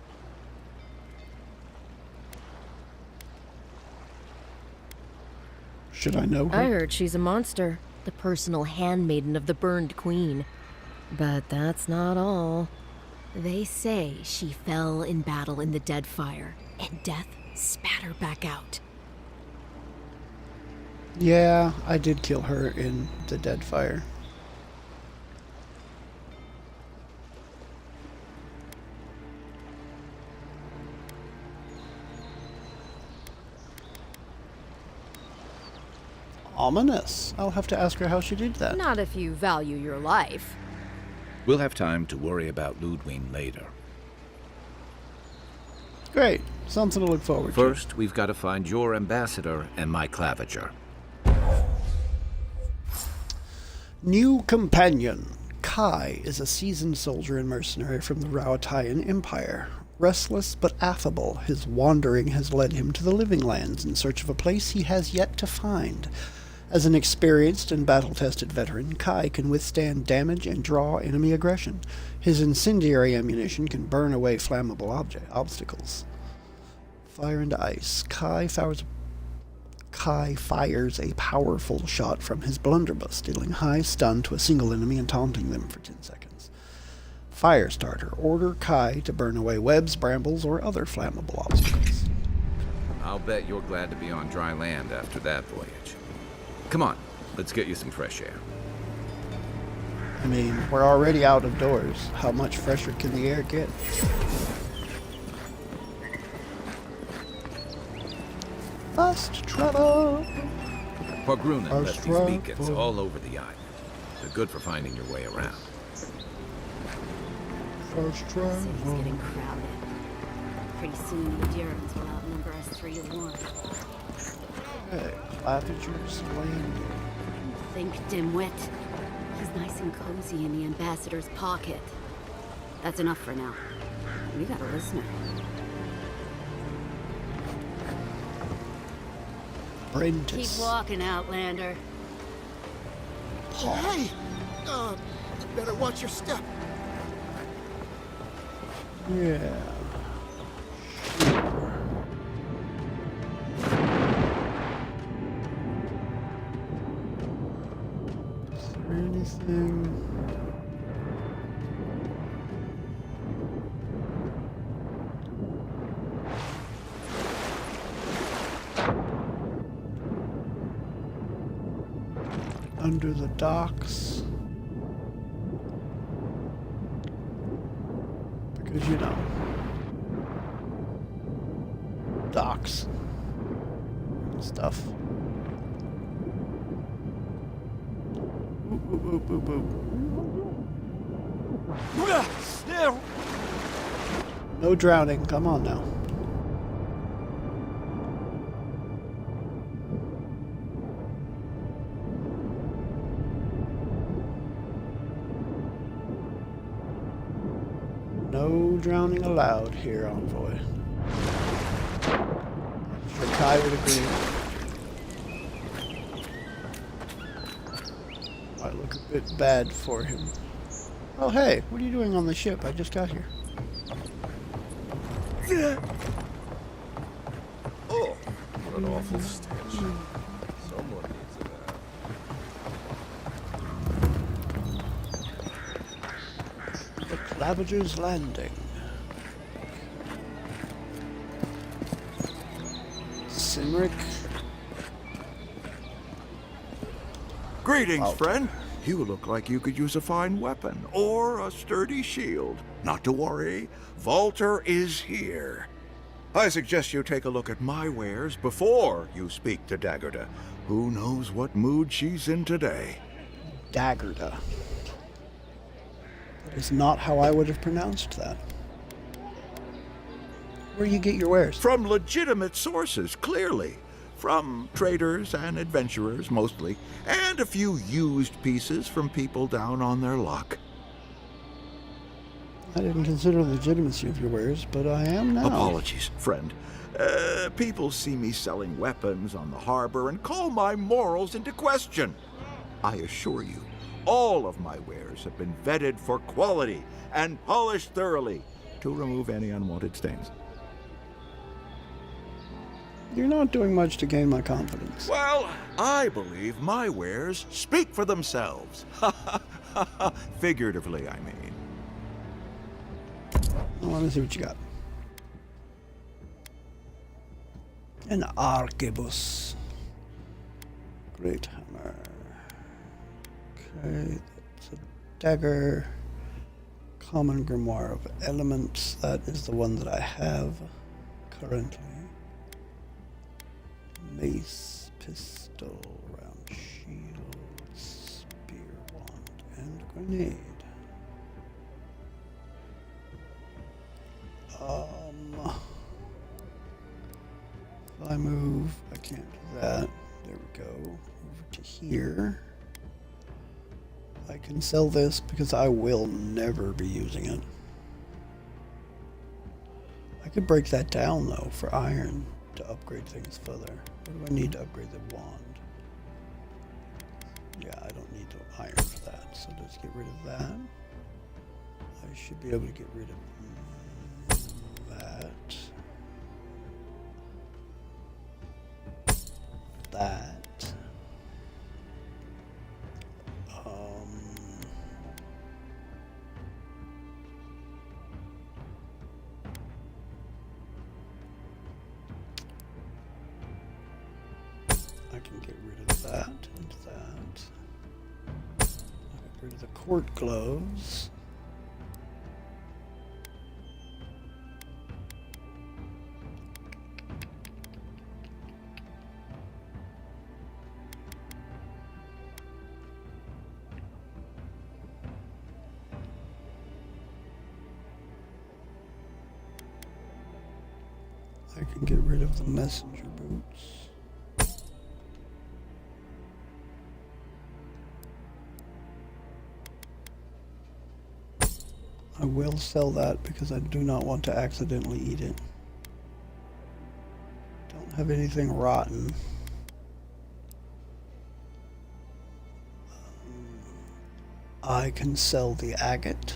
Should I know her? I heard she's a monster, the personal handmaiden of the burned queen. But that's not all. They say she fell in battle in the Deadfire, and death spat her back out. Yeah, I did kill her in the Deadfire. Ominous. I'll have to ask her how she did that. Not if you value your life. We'll have time to worry about Ludwine later. Great. Something to look forward to. First, we've got to find your ambassador and my claviger. New companion. Kai is a seasoned soldier and mercenary from the Rauatayan Empire. Restless but affable, his wandering has led him to the Living Lands in search of a place he has yet to find. As an experienced and battle-tested veteran, Kai can withstand damage and draw enemy aggression. His incendiary ammunition can burn away flammable obstacles. Fire and ice. Kai fires a powerful shot from his blunderbuss, dealing high stun to a single enemy and taunting them for 10 seconds. Firestarter. Order Kai to burn away webs, brambles, or other flammable obstacles. I'll bet you're glad to be on dry land after that voyage. Come on, let's get you some fresh air. I mean, we're already out of doors. How much fresher can the air get? Fast travel! Pargrunen Fast left these travel. beacons all over the island. They're good for finding your way around. Fast City's travel. getting crowded. Pretty soon the Durans will outnumber us 3 to 1. Okay, Latitude's landing. Think, dimwit. He's nice and cozy in the ambassador's pocket. That's enough for now. We got a listener. Apprentice. Keep walking, Outlander. Hey! Better watch your step. Yeah. Is there anything? under the docks. Because, you know, docks and stuff. Boop, boop, boop, boop, boop. No drowning. Come on now. No drowning allowed here, Envoy. Kai would agree. I look a bit bad for him. Oh hey, what are you doing on the ship? I just got here. Oh, what an awful stench. Someone needs a bath. The Clavager's Landing. Cynric. Greetings, friend. You look like you could use a fine weapon or a sturdy shield. Not to worry, Volter is here. I suggest you take a look at my wares before you speak to Daggerda. Who knows what mood she's in today? Daggerda. That is not how I would have pronounced that. Where do you get your wares? From legitimate sources, clearly. From traders and adventurers, mostly, and a few used pieces from people down on their luck. I didn't consider the legitimacy of your wares, but I am now. Apologies, friend. People see me selling weapons on the harbor and call my morals into question. I assure you, all of my wares have been vetted for quality and polished thoroughly to remove any unwanted stains. You're not doing much to gain my confidence. Well, I believe my wares speak for themselves. Figuratively, I mean. Well, let me see what you got. An arquebus. Great hammer. Okay, that's a dagger. Common grimoire of elements. That is the one that I have currently. Mace, pistol, round shield, spear, wand, and grenade. If I move, I can't do that. There we go. Move to here. I can sell this because I will never be using it. I could break that down though for iron to upgrade things further. What do I need to upgrade the wand? Yeah, I don't need the iron for that, so let's get rid of that. I should be able to get rid of that. That. I can get rid of that and that. I'll get rid of the court gloves. I can get rid of the messenger boots. I will sell that because I do not want to accidentally eat it. Don't have anything rotten. I can sell the agate.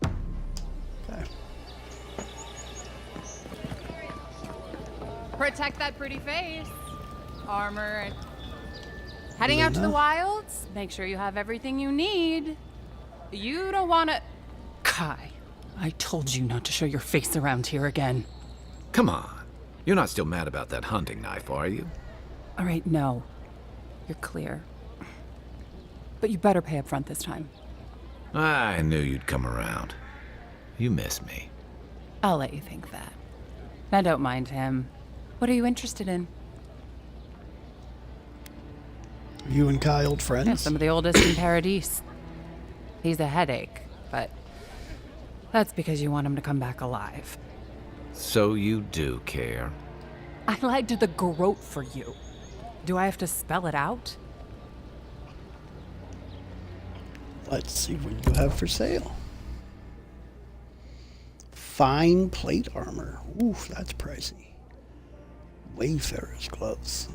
Okay. Protect that pretty face. Armor. Heading out to the wilds? Make sure you have everything you need. You don't want to... Kai, I told you not to show your face around here again. Come on. You're not still mad about that hunting knife, are you? All right, no. You're clear. But you better pay up front this time. I knew you'd come around. You miss me. I'll let you think that. Now don't mind him. What are you interested in? Are you and Kai old friends? Yeah, some of the oldest in Paradise. He's a headache, but that's because you want him to come back alive. So you do care. I lied to the Garrote for you. Do I have to spell it out? Let's see what you have for sale. Fine plate armor. Oof, that's pricey. Wayfarer's gloves.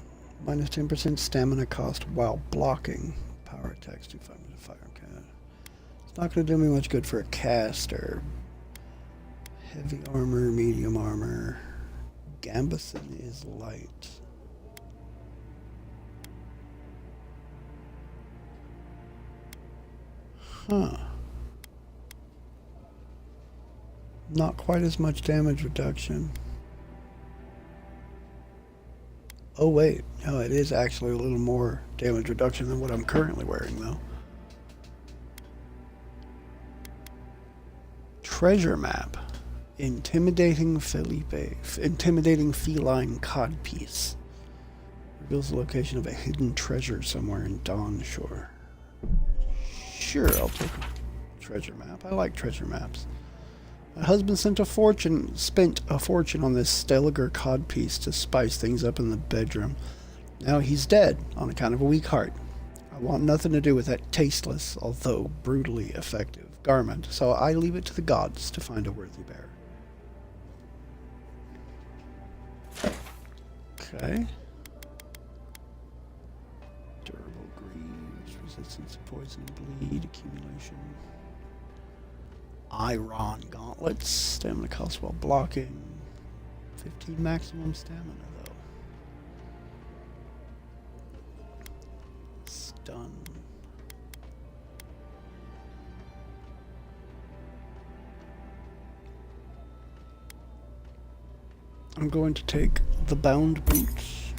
Minus 10% stamina cost while blocking. Power attacks do 5 minutes fire. Okay. It's not going to do me much good for a caster. Heavy armor, medium armor. Gambeson is light. Huh. Not quite as much damage reduction. Oh wait, no, it is actually a little more damage reduction than what I'm currently wearing though. Treasure map. Intimidating feline codpiece. Reveals the location of a hidden treasure somewhere in Dawnshore. Sure, I'll take a treasure map. I like treasure maps. My husband spent a fortune on this Steliger codpiece to spice things up in the bedroom. Now he's dead on account of a weak heart. I want nothing to do with that tasteless, although brutally effective, garment, so I leave it to the gods to find a worthy bearer. Okay. Durable greaves, resistance to poison and bleed, accumulation. Iron gauntlets, stamina cost while blocking. 15 maximum stamina though. Stun. I'm going to take the bound boots.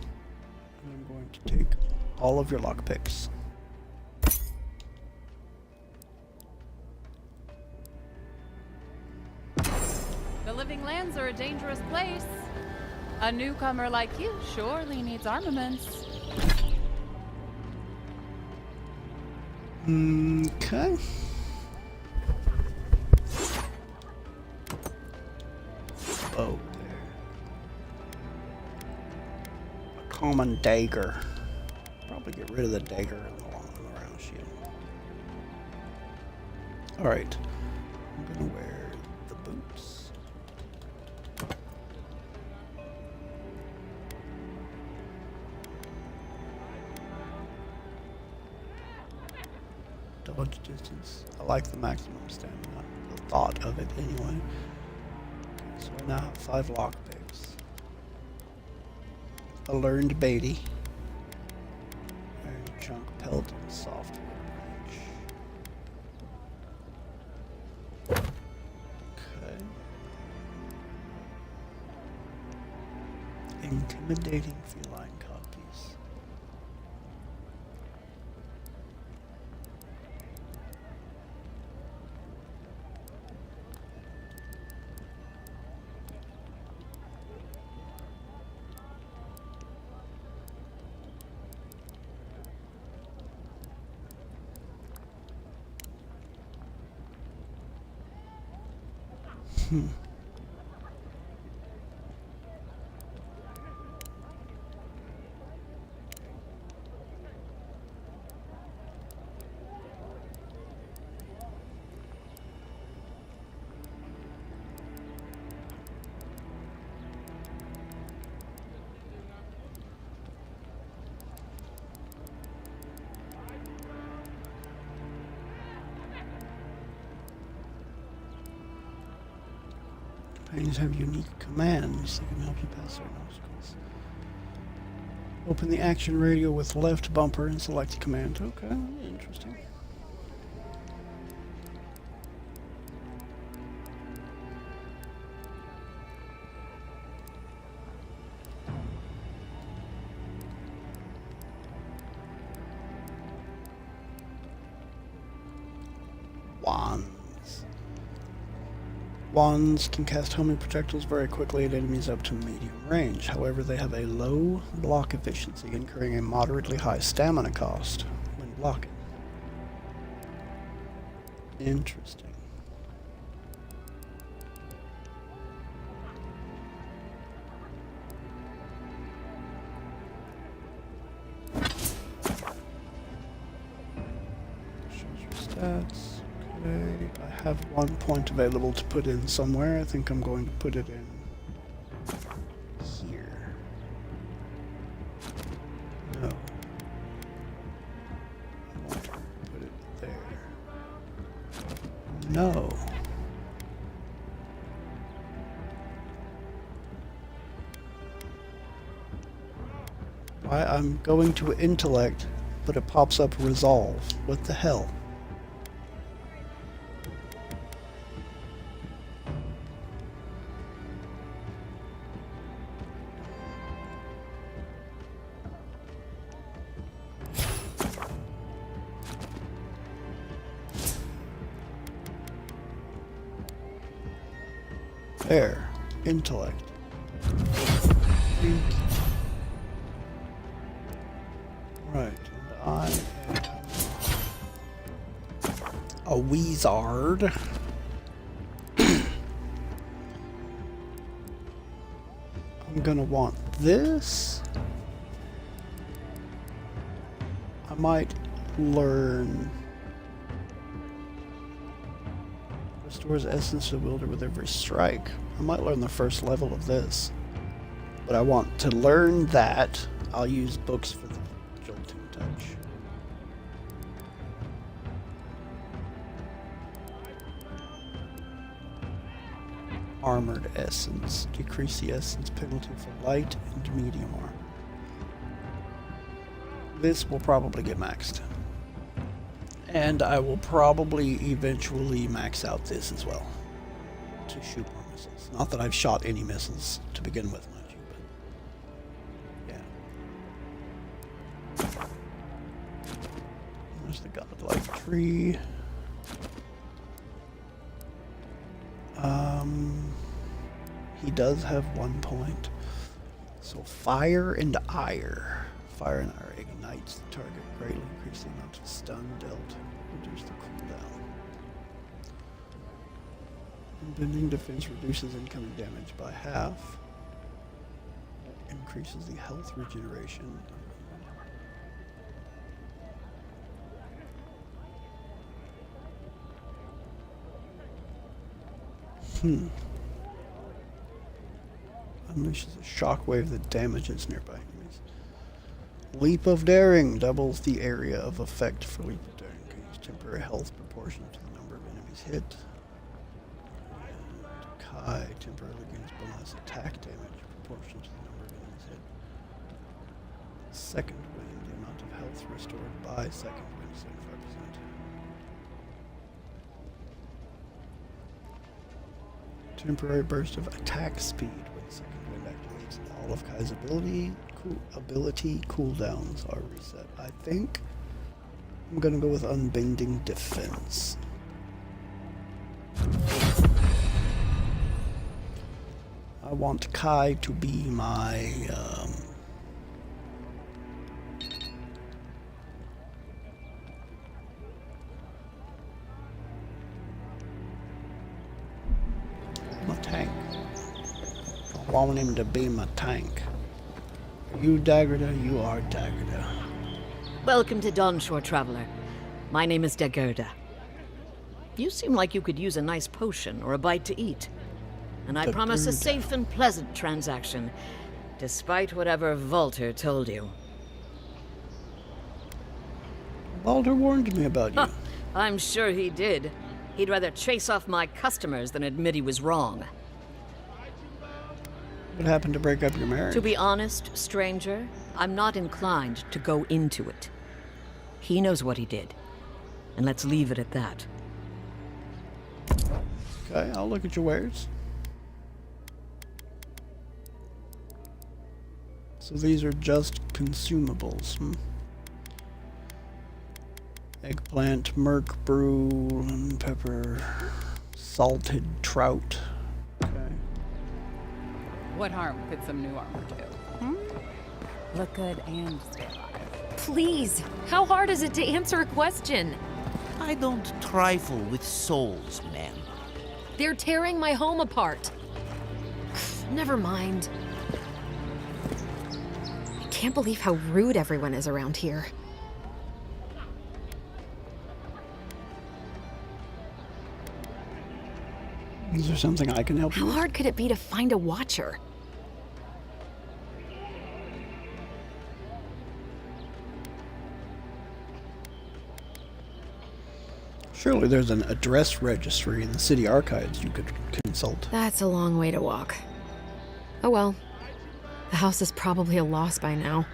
And I'm going to take all of your lockpicks. The Living Lands are a dangerous place. A newcomer like you surely needs armaments. Okay. Oh, there. A common dagger. Probably get rid of the dagger and the long around shield. Alright. I'm gonna wear the boots. Dodge distance. I like the maximum stamina. The thought of it anyway. So I now have 5 lockpicks. A learned Beatty. Iron chunk pelt and soft branch. Okay. Intimidating feline codpiece. Paintings have unique commands that can help you pass certain obstacles. Open the action radio with left bumper and select the command. Okay, interesting. Wands can cast homing projectiles very quickly at enemies up to medium range. However, they have a low block efficiency, incurring a moderately high stamina cost when blocking. Interesting. Shows your stats. Okay, I have 1 point available to put in somewhere. I think I'm going to put it in here. No. I want to put it there. No. Why, I'm going to intellect, but it pops up resolve. What the hell? There. Intellect. Right. And I am a wizard. I'm gonna want this. I might learn. Restores essence to the wielder with every strike. I might learn the first level of this. But I want to learn that. I'll use books for the jolting touch. Armored essence. Decrease the essence penalty for light and medium armor. This will probably get maxed. And I will probably eventually max out this as well. To shoot more missiles. Not that I've shot any missiles to begin with, mind you, but yeah. There's the godlike tree. He does have 1 point. So fire and ire. Fire and ire ignites the target, greatly increase the amount of stun dealt, reduce the cooldown. Bending defense reduces incoming damage by half. Increases the health regeneration. Unleashes a shockwave that damages nearby enemies. Leap of Daring doubles the area of effect for Leap of Daring. Can use temporary health proportional to the number of enemies hit. And Kai temporarily gains bonus attack damage proportional to the number of enemies hit. Second wind, the amount of health restored by second wind, 75%. Temporary burst of attack speed when the second wind activates. All of Kai's ability cooldowns are reset. I think I'm gonna go with Unbending Defense. I want Kai to be my tank. I want him to be my tank. You Daggerda, you are Daggerda. Welcome to Dawnshore, Traveler. My name is Daggerda. You seem like you could use a nice potion or a bite to eat. And I promise a safe and pleasant transaction, despite whatever Volter told you. Volter warned me about you. I'm sure he did. He'd rather chase off my customers than admit he was wrong. What happened to break up your marriage? To be honest, stranger, I'm not inclined to go into it. He knows what he did. And let's leave it at that. Okay, I'll look at your wares. So these are just consumables, Eggplant, Merc, Brew, and Pepper, Salted trout. Okay. What harm could some new armor do? Look good and stay alive. Please, how hard is it to answer a question? I don't trifle with souls, ma'am. They're tearing my home apart. Never mind. I can't believe how rude everyone is around here. Is there something I can help you How with? hard could it be to find a watcher? Surely there's an address registry in the city archives you could consult. That's a long way to walk. Oh well. The house is probably a loss by now.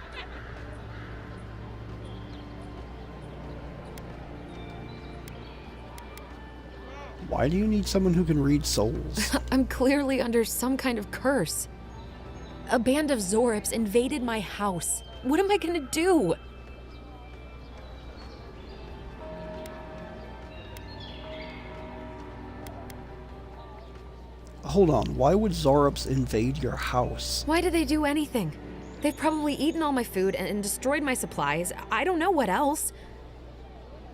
Why do you need someone who can read souls? I'm clearly under some kind of curse. A band of Zorips invaded my house. What am I gonna do? Hold on, why would Zorops invade your house? Why did they do anything? They've probably eaten all my food and destroyed my supplies. I don't know what else.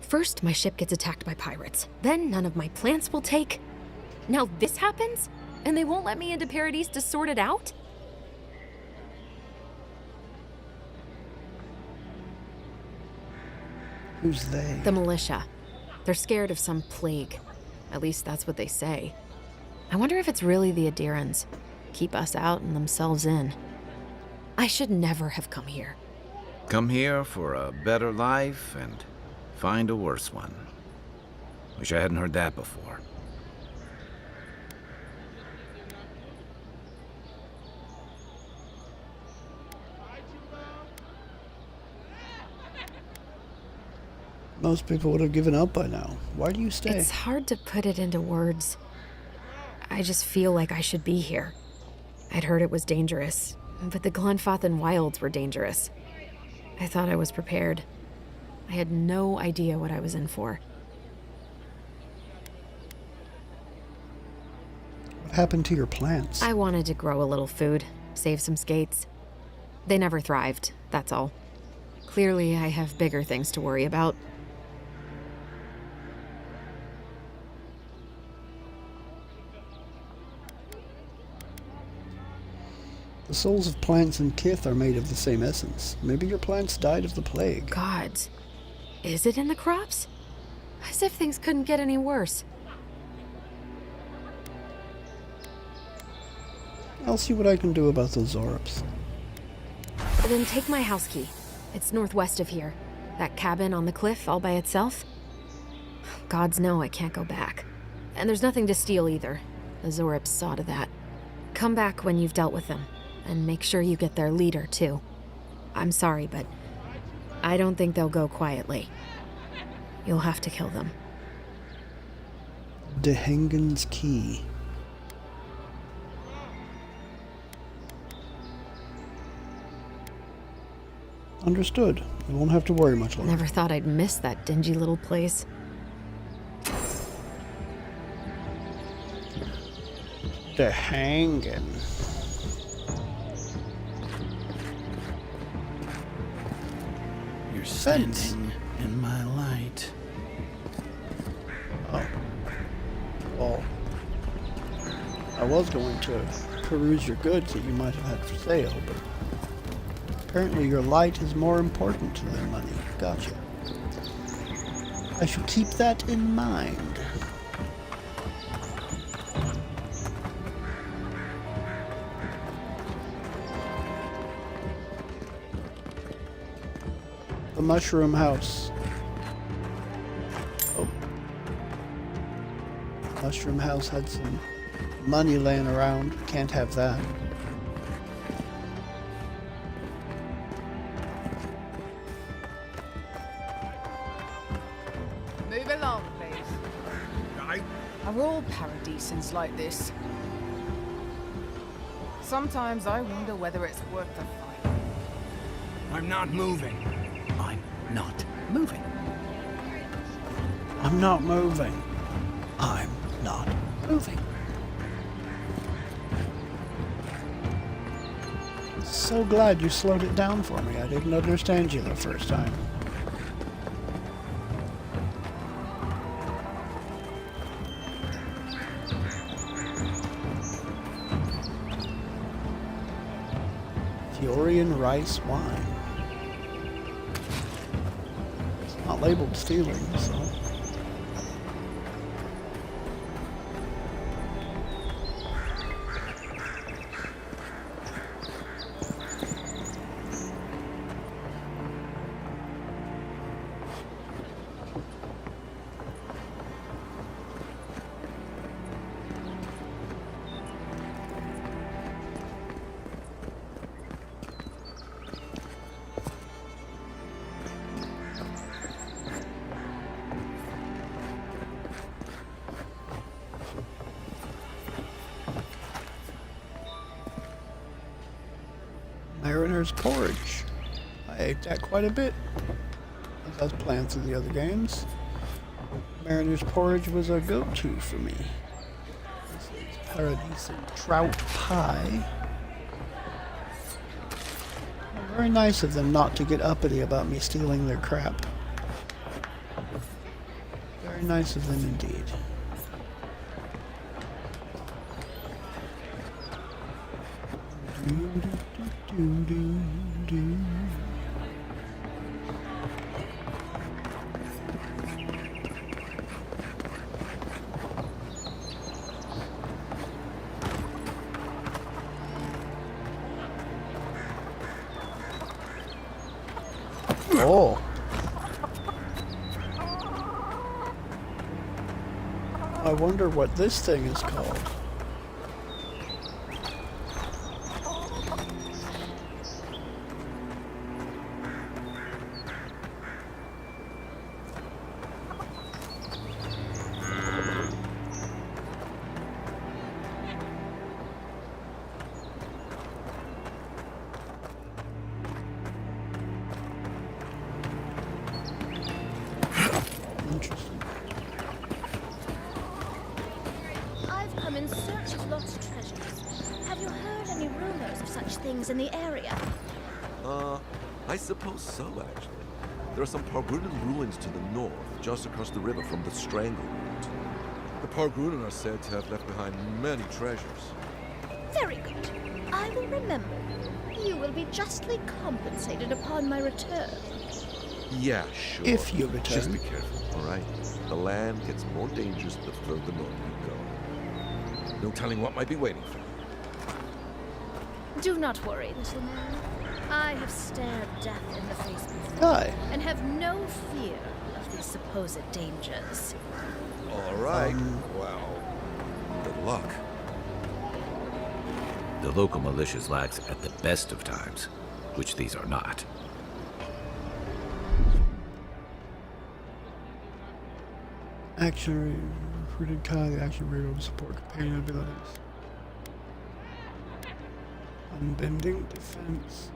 First, my ship gets attacked by pirates. Then none of my plants will take. Now this happens? And they won't let me into Paradise to sort it out? Who's they? The militia. They're scared of some plague. At least that's what they say. I wonder if it's really the Adirans. Keep us out and themselves in. I should never have come here. Come here for a better life and find a worse one. Wish I hadn't heard that before. Most people would have given up by now. Why do you stay? It's hard to put it into words. I just feel like I should be here. I'd heard it was dangerous, but the Glenfathan wilds were dangerous. I thought I was prepared. I had no idea what I was in for. What happened to your plants? I wanted to grow a little food, save some skates. They never thrived, that's all. Clearly, I have bigger things to worry about. The souls of plants and kith are made of the same essence. Maybe your plants died of the plague. Gods. Is it in the crops? As if things couldn't get any worse. I'll see what I can do about those Zorops. Then take my house key. It's northwest of here. That cabin on the cliff all by itself. Gods know I can't go back. And there's nothing to steal either. The Zorips saw to that. Come back when you've dealt with them. And make sure you get their leader, too. I'm sorry, but I don't think they'll go quietly. You'll have to kill them. Dehengen's Key. Understood. You won't have to worry much longer. Never thought I'd miss that dingy little place. Dehengen. You're Fence. standing in my light. Oh. Well, I was going to peruse your goods that you might have had for sale, but apparently your light is more important than money. Gotcha. I shall keep that in mind. The mushroom house. Oh. Mushroom house had some money laying around. Can't have that. Move along, please. Are all paradisans like this? Sometimes I wonder whether it's worth the fight. I'm not moving. I'm not moving. I'm not moving. I'm not moving. So glad you slowed it down for me. I didn't understand you the first time. Fiorian rice wine. It's not labeled stealing, so. Mariner's porridge. I ate that quite a bit, as I was playing through the other games. Mariner's porridge was a go-to for me. This is Paradise and trout pie. Very nice of them not to get uppity about me stealing their crap. Very nice of them indeed. Oh. I wonder what this thing is called. Interesting. I've come in search of lost treasures. Have you heard any rumors of such things in the area? I suppose so, actually. There are some Pargrunan ruins to the north, just across the river from the Strangleroot. The Pargrunan are said to have left behind many treasures. Very good. I will remember you. You will be justly compensated upon my return. Yeah, sure. If you return. Just be careful, all right? The land gets more dangerous the further north you go. No telling what might be waiting for you. Do not worry, little man. I have stared death in the face before. Hi. And have no fear of these supposed dangers. All right. Well, good luck. The local militia's lax at the best of times, which these are not. Action recruited Kai, the action rate will support companion abilities. Unbending defense.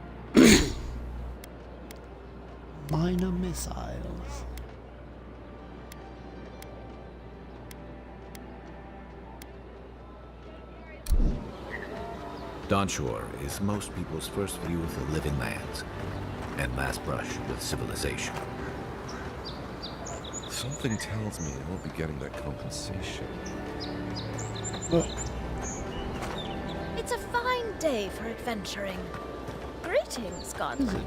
Minor missiles. Dawnshore is most people's first view of the living lands, and last brush with civilization. Something tells me I won't be getting that compensation. It's a fine day for adventuring. Greetings, Godwin.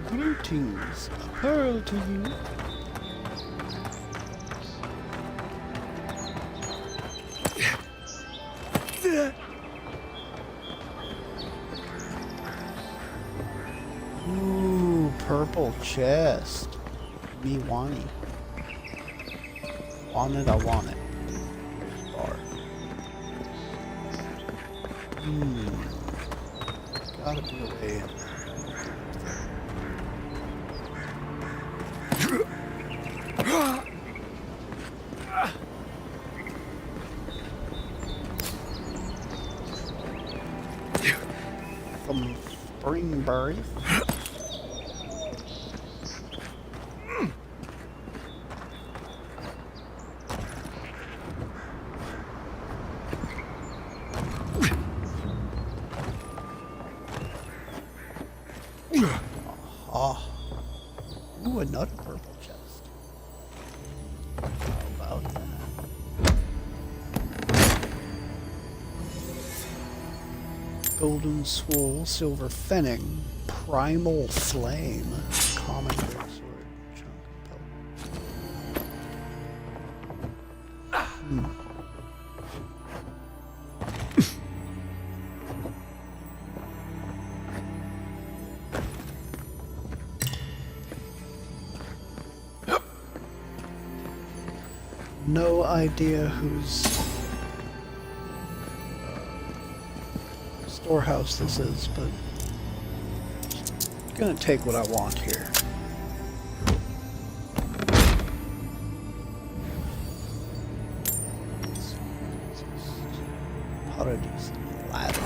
Greetings. A pearl to you. Ooh, purple chest. Me wanty. Want it, I want it. Bar. Gotta be a way. Some springberries. How about that? Golden Swool, Silver Fenning, Primal Flame, Common Greatsword, Chunk Pelt. No idea whose storehouse this is, but I'm gonna take what I want here. Paradise ladder.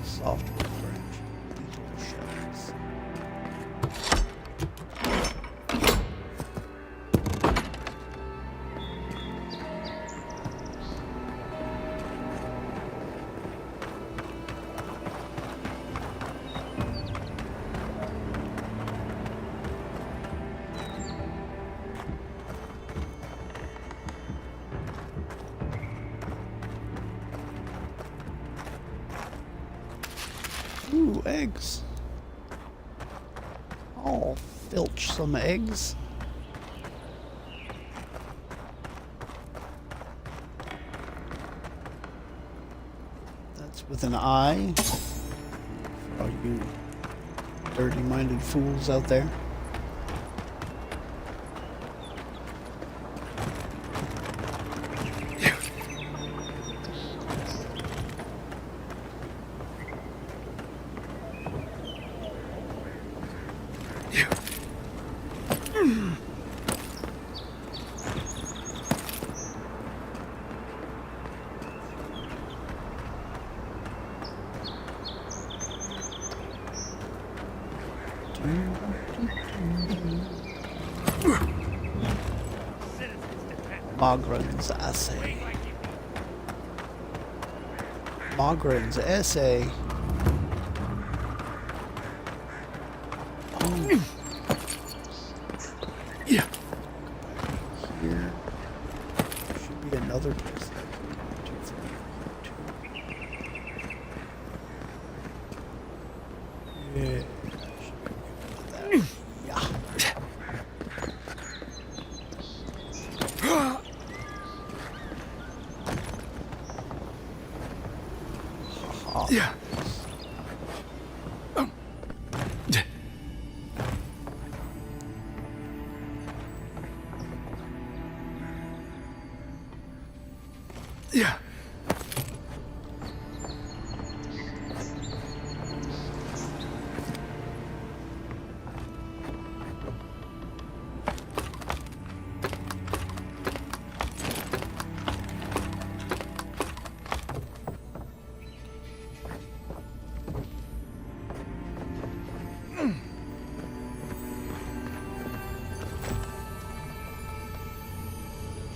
Softwood branch. Beetle shells. Ooh, eggs. I'll filch some eggs. That's with an eye. For all you dirty-minded fools out there. Mogren's essay. Mogren's essay. Oh. Yeah. Here should be another place that I can do. Yeah. Yeah. Yeah.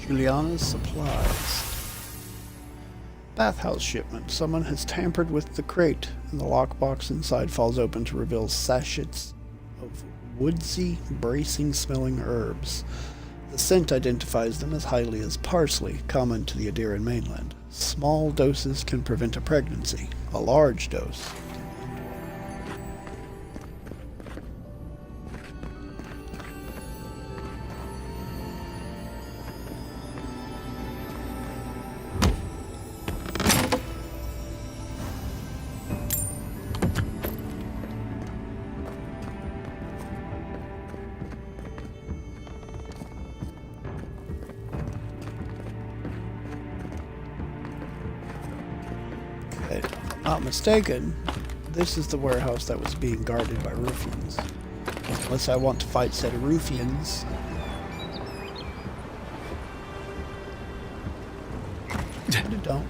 Juliana's supplies. Bathhouse shipment. Someone has tampered with the crate, and the lockbox inside falls open to reveal sachets of woodsy, bracing-smelling herbs. The scent identifies them as highly as parsley, common to the Adiran mainland. Small doses can prevent a pregnancy. A large dose. If I'm not mistaken, this is the warehouse that was being guarded by ruffians. Unless I want to fight said ruffians. I don't.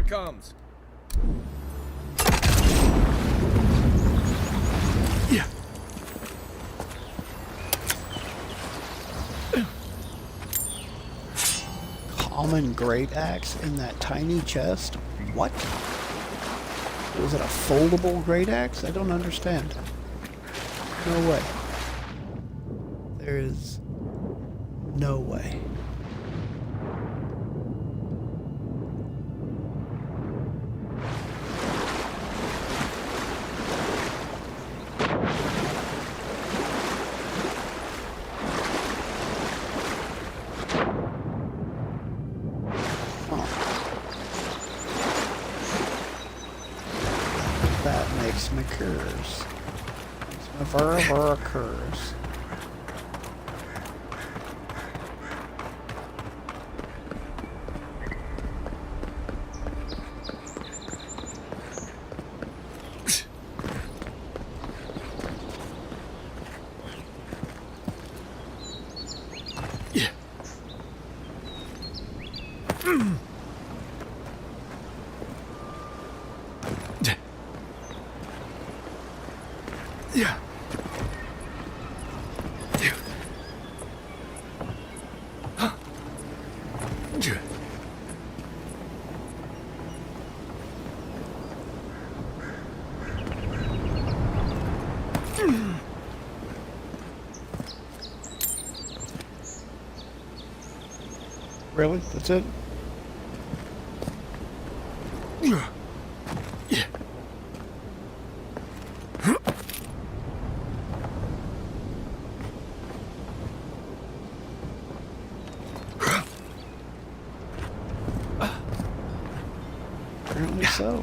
it comes. Yeah. Common great axe in that tiny chest? What? Was it a foldable great axe? I don't understand. No way. There is no way. That makes me curious. Makes me very curious. Yeah. Really? That's it? Yeah. Apparently so.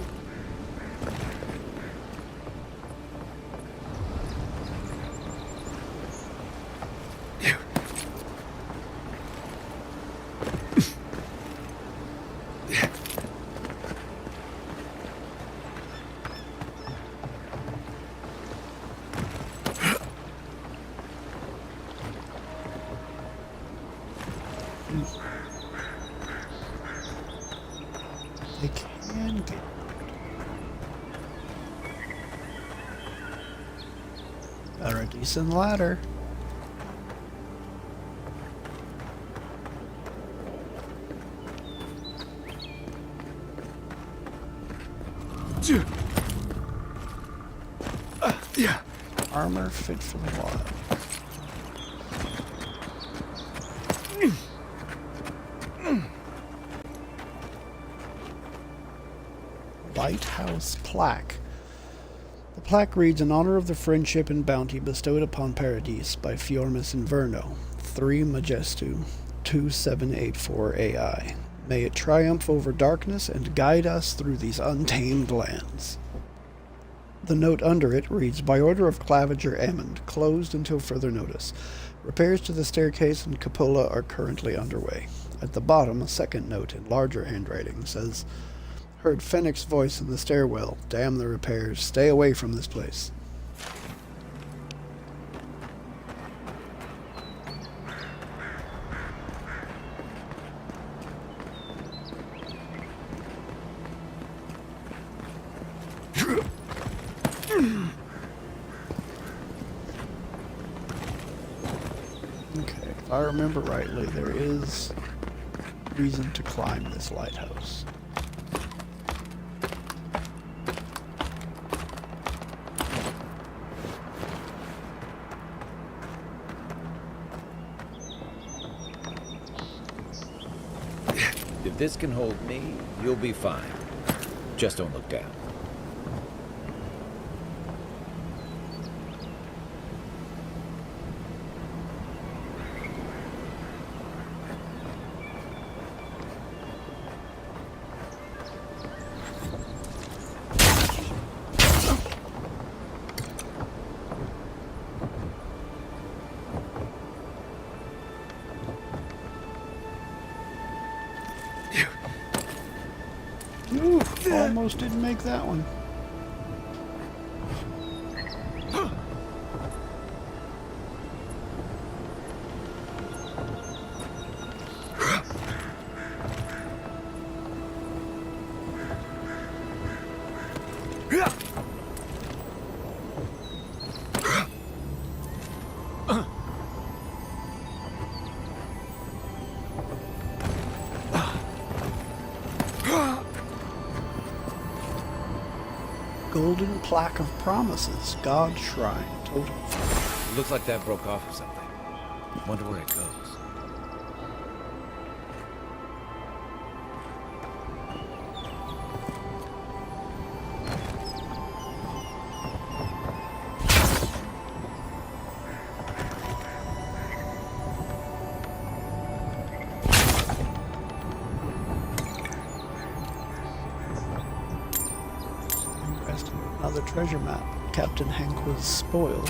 They can get better, a decent ladder. Yeah. Armor fit for the wild. Lighthouse plaque. The plaque reads, in honor of the friendship and bounty bestowed upon Paradise by Fiormus Inverno, 3 Majestu 2784 AI. May it triumph over darkness and guide us through these untamed lands. The note under it reads, by order of Claviger Emmond, closed until further notice. Repairs to the staircase and cupola are currently underway. At the bottom, a second note in larger handwriting says, heard Fennec's voice in the stairwell. Damn the repairs. Stay away from this place. Okay, if I remember rightly, there is reason to climb this lighthouse. If this can hold me, you'll be fine. Just don't look down. Oof, almost didn't make that one. Golden Plaque of Promises. God Shrine. Total. Looks like that broke off of something. Wonder where it goes. Another treasure map. Captain Hankwell's spoils.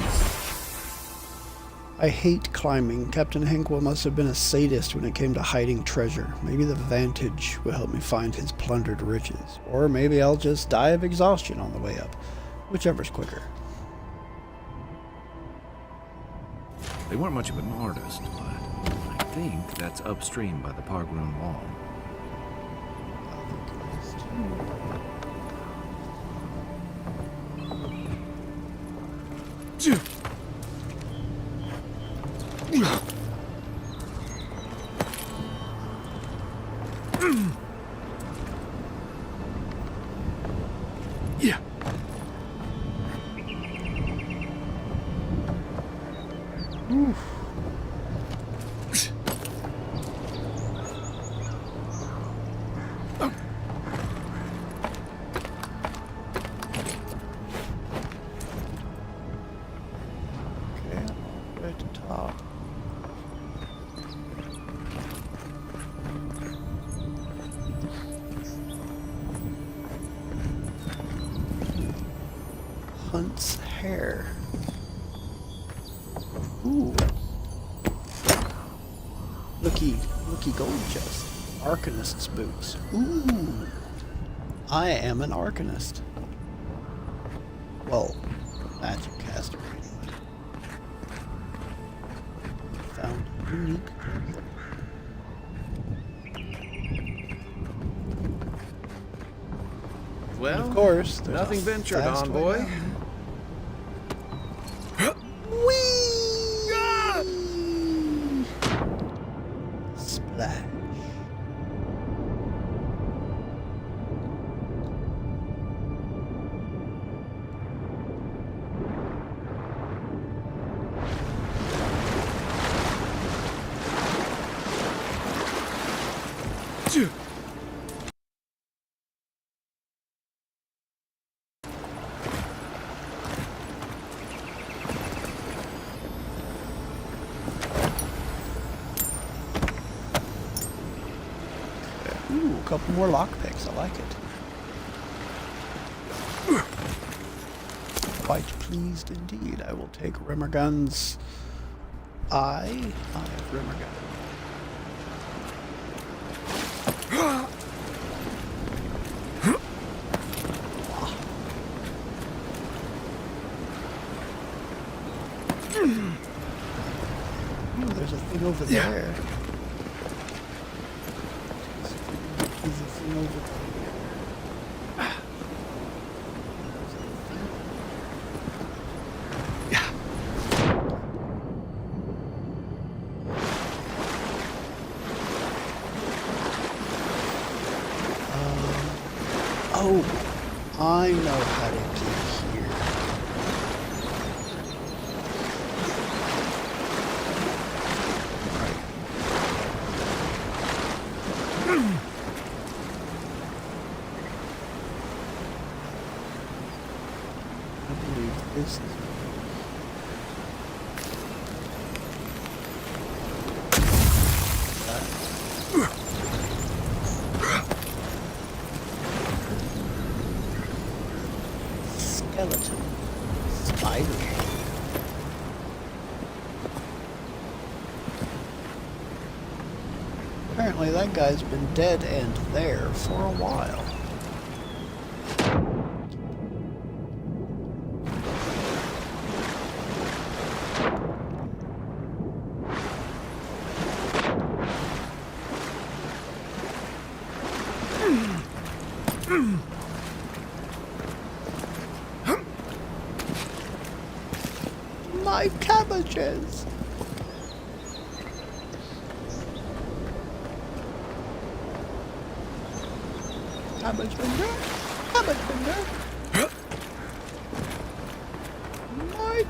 I hate climbing. Captain Hankwell must have been a sadist when it came to hiding treasure. Maybe the Vantage will help me find his plundered riches. Or maybe I'll just die of exhaustion on the way up. Whichever's quicker. They weren't much of an artist, but I think that's upstream by the Pargroon Wall. Yeah. Oof. Hunt's hair. Ooh. Looky gold chest. Arcanist's boots. Ooh. I am an Arcanist. Well, magic caster anyway. Found unique. Well, and of course, nothing ventured, envoy. Splash. Ooh, a couple more lockpicks. I like it. Quite pleased indeed. I will take Remergun's eye. I have Remergun. Ooh, there's a thing over there. There's a thing over there. Oh, I know how to get here. Right. I believe this is. Skeleton. Spider. Apparently that guy's been dead and there for a while. My cabbages! Cabbage finger? Cabbage finger?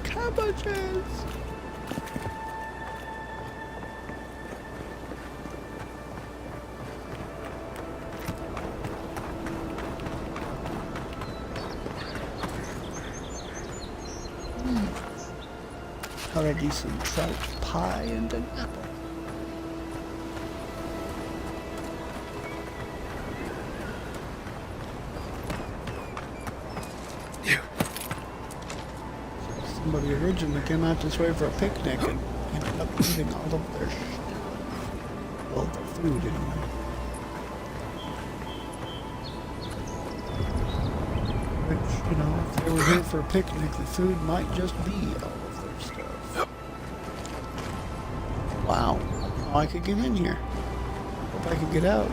cabbages! How a decent trout pie and an apple. Somebody originally came out this way for a picnic and ended up eating all of their well, their food anyway. Which, you know, if they were here for a picnic, the food might just be all of their stuff. Wow. Oh, I could get in here. Hope I could get out.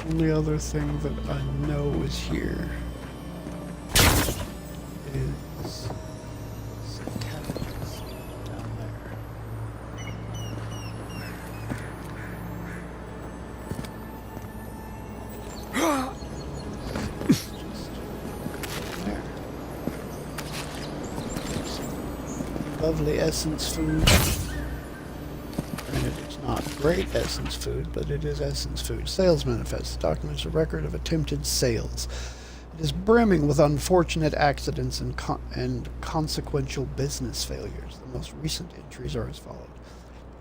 The only other thing that I know is here is some cabbages down there. Just there. Some lovely essence food. Not great essence food, but it is essence food. Sales manifest documents a record of attempted sales. It is brimming with unfortunate accidents and consequential business failures. The most recent entries are as follows.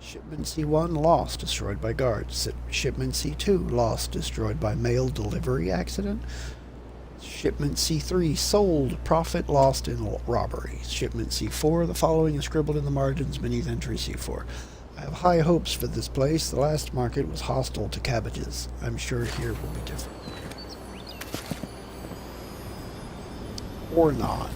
Shipment C1 lost, destroyed by guards. Shipment C2 lost, destroyed by mail delivery accident. Shipment C3 sold, profit lost in robbery. Shipment C4, the following is scribbled in the margins beneath entry C4. I have high hopes for this place. The last market was hostile to cabbages. I'm sure here will be different. Or not.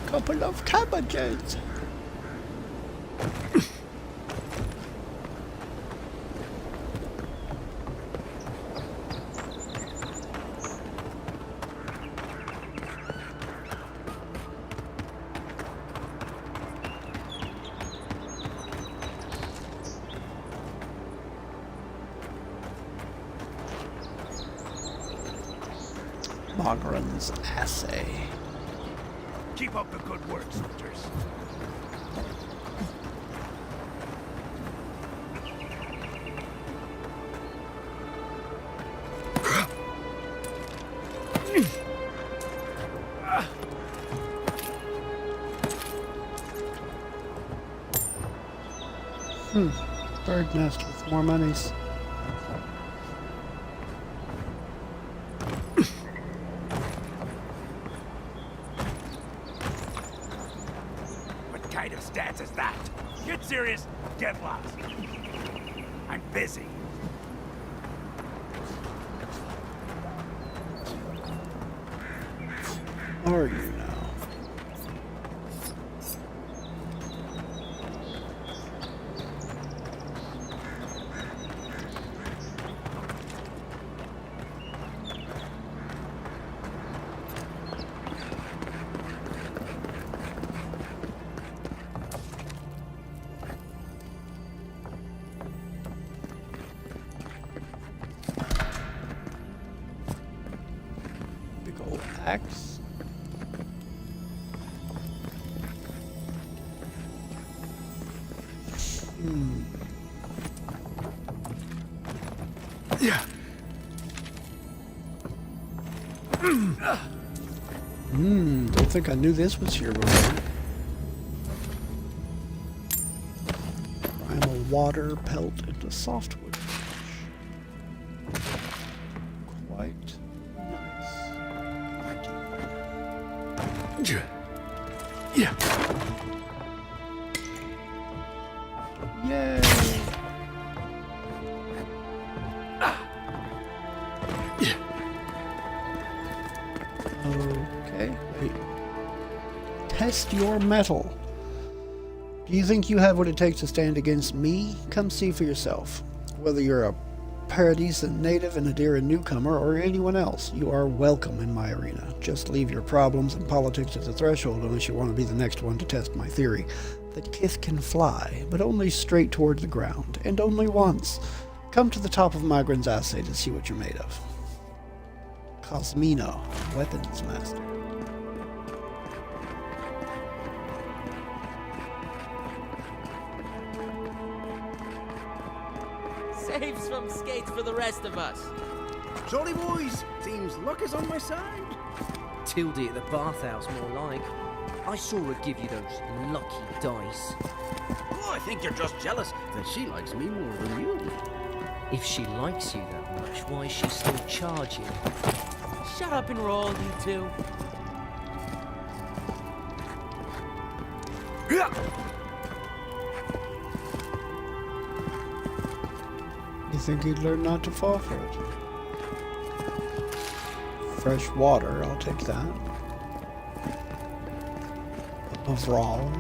Probably couple of cabbages. Mogren's assay. Keep up the good work, soldiers. Bird nest with more monies. What kind of stance is that? Get serious, get lost. I'm busy. Are you now? Gold axe. Yeah. Don't think I knew this was here before. Primal water pelt into softwood. Quite nice. Yeah. Yay! Okay, wait. Test your metal. Do you think you have what it takes to stand against me? Come see for yourself. Whether you're a Paradisan native, an Adira newcomer, or anyone else, you are welcome in my arena. Just leave your problems and politics at the threshold unless you want to be the next one to test my theory. That Kith can fly, but only straight toward the ground, and only once. Come to the top of Magran's assay to see what you're made of. Cosmino, weapons master. Saves some skates for the rest of us. Sorry, boys. Seems luck is on my side. Tildy at the bathhouse, more like. I saw her give you those lucky dice. Oh, I think you're just jealous that she likes me more than you. If she likes you that much, why is she still charging? Shut up and roll, you two. You think he'd learn not to fall for it? Fresh water, I'll take that. Overall.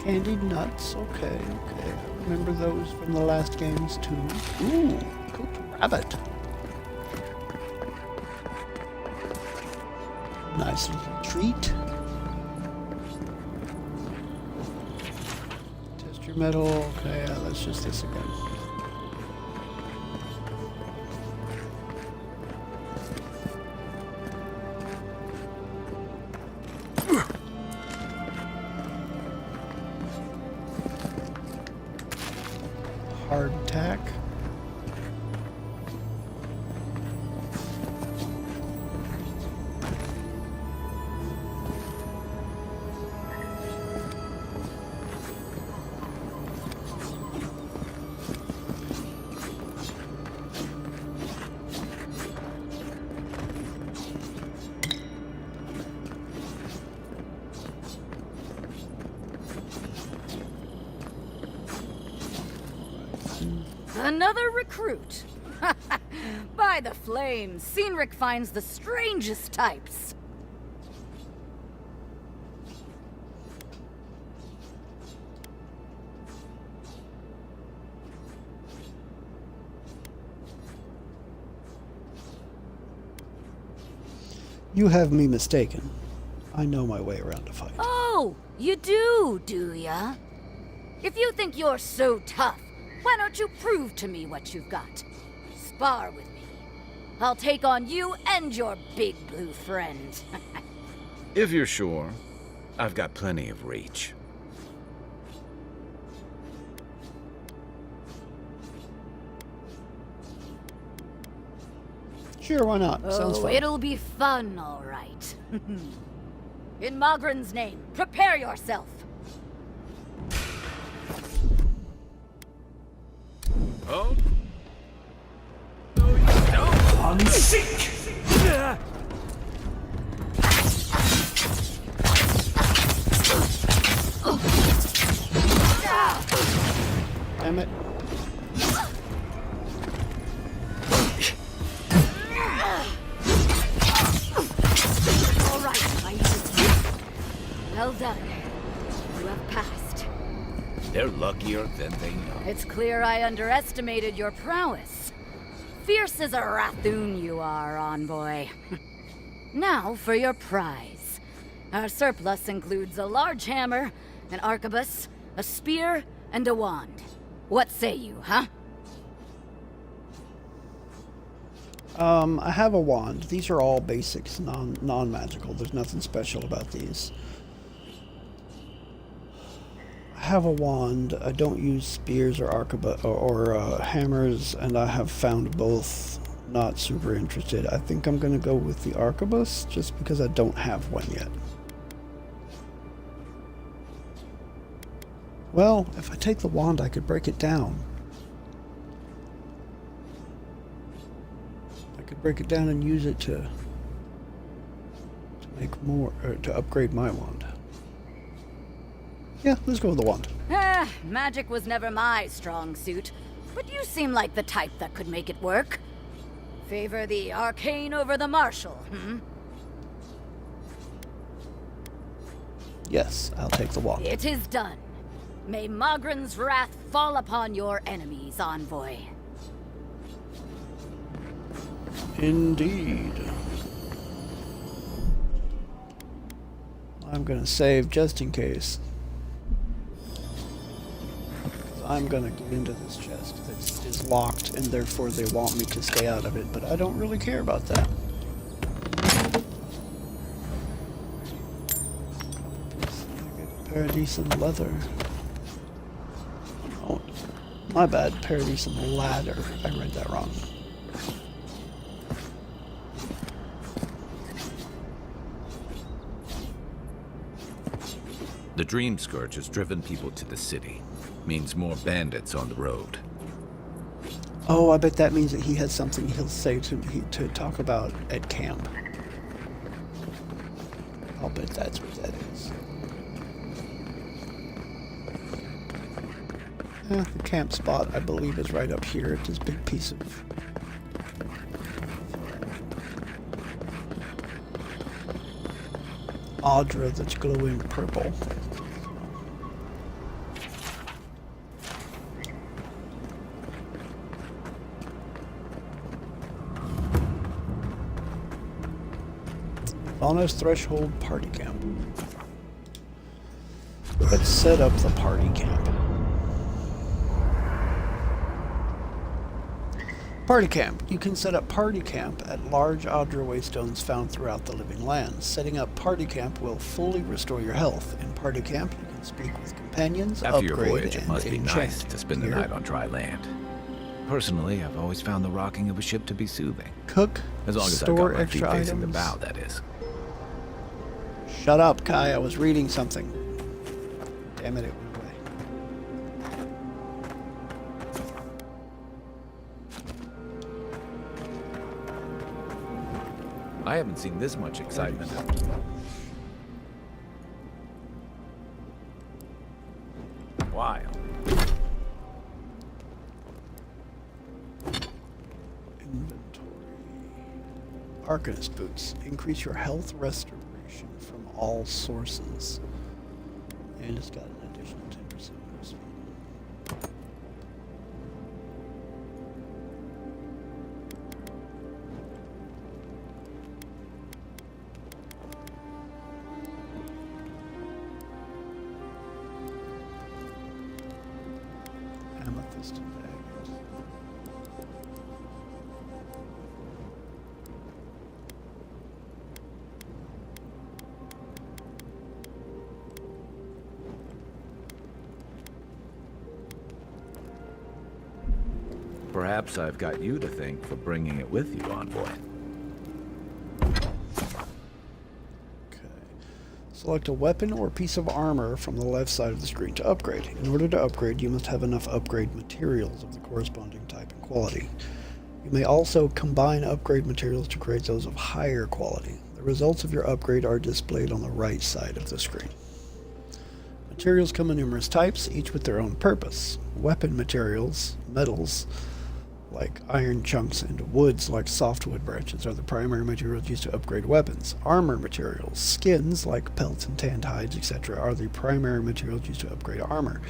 Candied nuts, okay. I remember those from the last games too. Ooh, cooked rabbit. Nice little treat. Test your metal, okay, that's just this again. Hardtack. Another recruit. By the flames, Cynric finds the strangest types. You have me mistaken. I know my way around a fight. Oh, you do ya? If you think you're so tough, why don't you prove to me what you've got? Spar with me. I'll take on you and your big blue friend. If you're sure, I've got plenty of reach. Sure, why not? Sounds fun. It'll be fun, all right. In Magran's name, prepare yourself. Oh? No, you don't! On sick! Damn it. All right, my youth. Well done. You have passed. They're luckier than they know. It's clear I underestimated your prowess. Fierce as a Rathoon you are, envoy. Now for your prize. Our surplus includes a large hammer, an arquebus, a spear, and a wand. What say you, huh? I have a wand. These are all basics, non-magical. There's nothing special about these. I have a wand. I don't use spears or hammers, and I have found both not super interested. I think I'm going to go with the arquebus just because I don't have one yet. Well, if I take the wand, I could break it down. I could break it down and use it to make more, or to upgrade my wand. Yeah, let's go with the wand. Magic was never my strong suit, but you seem like the type that could make it work. Favor the arcane over the martial, hmm? Yes, I'll take the wand. It is done. May Magran's wrath fall upon your enemies, envoy. Indeed. I'm gonna save just in case. I'm gonna get into this chest that is locked, and therefore they want me to stay out of it, but I don't really care about that. Paradisum leather. Oh, my bad. Paradisum ladder. I read that wrong. The Dream Scourge has driven people to the city. Means more bandits on the road. Oh, I bet that means that he has something he'll say to me to talk about at camp. I'll bet that's what that is. The camp spot, I believe, is right up here at this big piece of... Audra that's glowing purple. Faunus Threshold Party Camp. Let's set up the party camp. Party camp. You can set up party camp at large Audra waystones found throughout the living lands. Setting up party camp will fully restore your health. In party camp, you can speak with companions, After your upgrade, voyage, it and must be enchant nice to spend the gear. night on dry land. Personally, I've always found the rocking of a ship to be soothing. Cook, as long as I've store got my feet extra facing the items. bow, that is. Shut up, Kai. I was reading something. Damn it, it went away. I haven't seen this much excitement. Wild. Inventory. Arcanist boots. Increase your health restoration from all sources. And it's got an additional 10% boost. Amethyst and agate. Perhaps I've got you to thank for bringing it with you, envoy. Select a weapon or piece of armor from the left side of the screen to upgrade. In order to upgrade, you must have enough upgrade materials of the corresponding type and quality. You may also combine upgrade materials to create those of higher quality. The results of your upgrade are displayed on the right side of the screen. Materials come in numerous types, each with their own purpose. Weapon materials, metals, like iron chunks, and woods like softwood branches are the primary materials used to upgrade weapons. Armor materials, skins like pelts and tanned hides, etc. are the primary materials used to upgrade armor.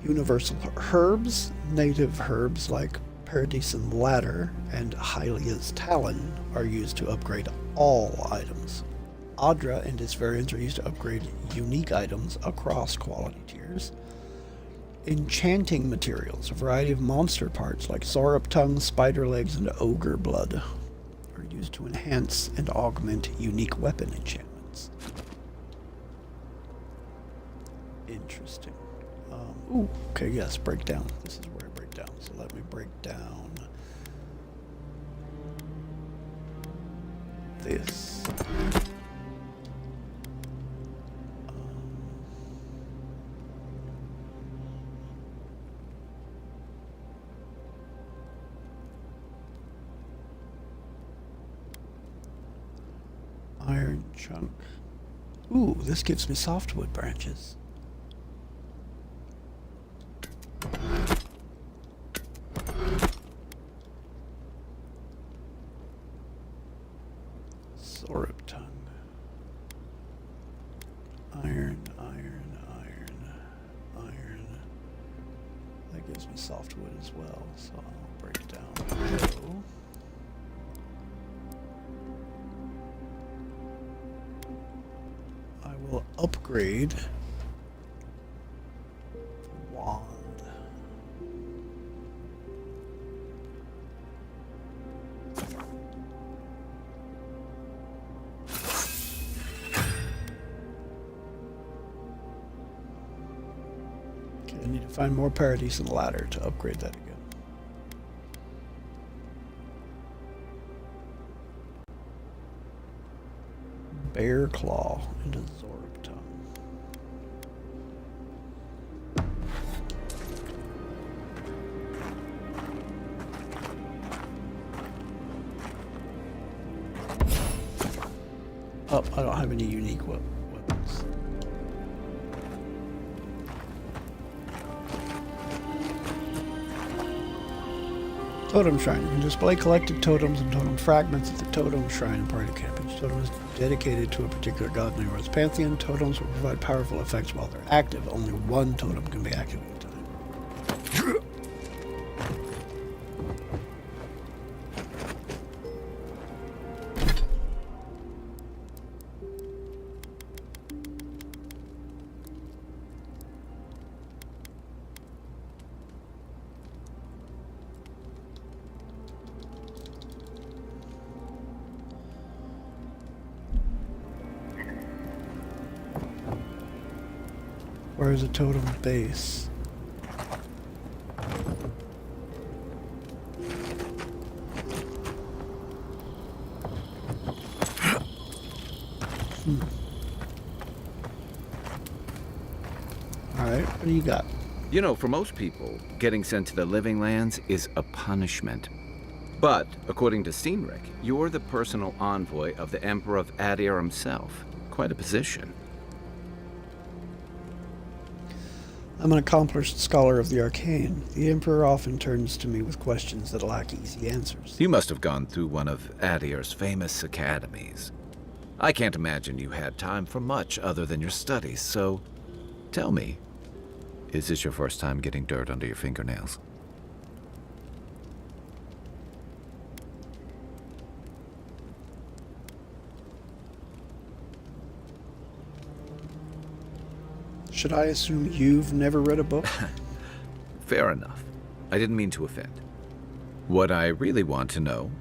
Universal herbs, native herbs like Paradisum ladder and Hylia's talon are used to upgrade all items. Audra and its variants are used to upgrade unique items across quality tiers. Enchanting materials, a variety of monster parts like saurup tongue, spider legs, and ogre blood used to enhance and augment unique weapon enchantments. Interesting. Ooh, okay, yes, breakdown. This is where I break down. So let me break down this. Iron chunk. Ooh, this gives me softwood branches. Sorb tongue. Iron. That gives me softwood as well, so I'll break down low. I will upgrade wand. Okay, I need to find more Paradise and ladder to upgrade that again. Bear claw and a Zorb tongue. Oh, I don't have any unique weapons. Totem Shrine. You can display collected totems and totem fragments at the Totem Shrine in party camp. Each totem is dedicated to a particular god in the Norse pantheon. Totems will provide powerful effects while they're active. Only one totem can be active at a time. Where's the totem base? Alright, what do you got? You know, for most people, getting sent to the Living Lands is a punishment. But, according to Steenrick, you're the personal envoy of the Emperor of Adir himself. Quite a position. I'm an accomplished scholar of the arcane. The Emperor often turns to me with questions that lack easy answers. You must have gone through one of Adir's famous academies. I can't imagine you had time for much other than your studies, so tell me, is this your first time getting dirt under your fingernails? Should I assume you've never read a book? Fair enough. I didn't mean to offend. What I really want to know,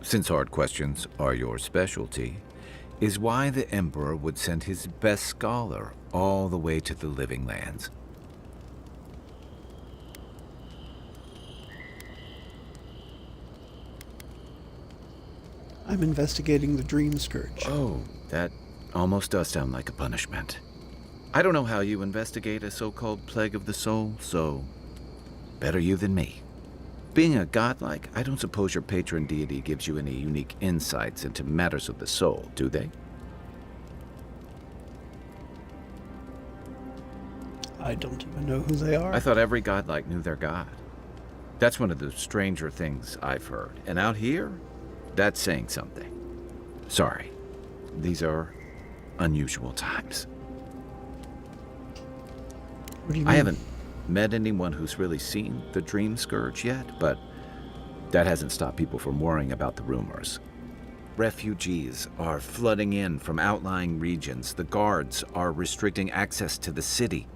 since hard questions are your specialty, is why the Emperor would send his best scholar all the way to the Living Lands. I'm investigating the Dream Scourge. Oh, that almost does sound like a punishment. I don't know how you investigate a so-called plague of the soul, so better you than me. Being a godlike, I don't suppose your patron deity gives you any unique insights into matters of the soul, do they? I don't even know who they are. I thought every godlike knew their god. That's one of the stranger things I've heard. And out here, that's saying something. Sorry, these are unusual times. What do you mean? I haven't met anyone who's really seen the Dream Scourge yet, but that hasn't stopped people from worrying about the rumors. Refugees are flooding in from outlying regions. The guards are restricting access to the city.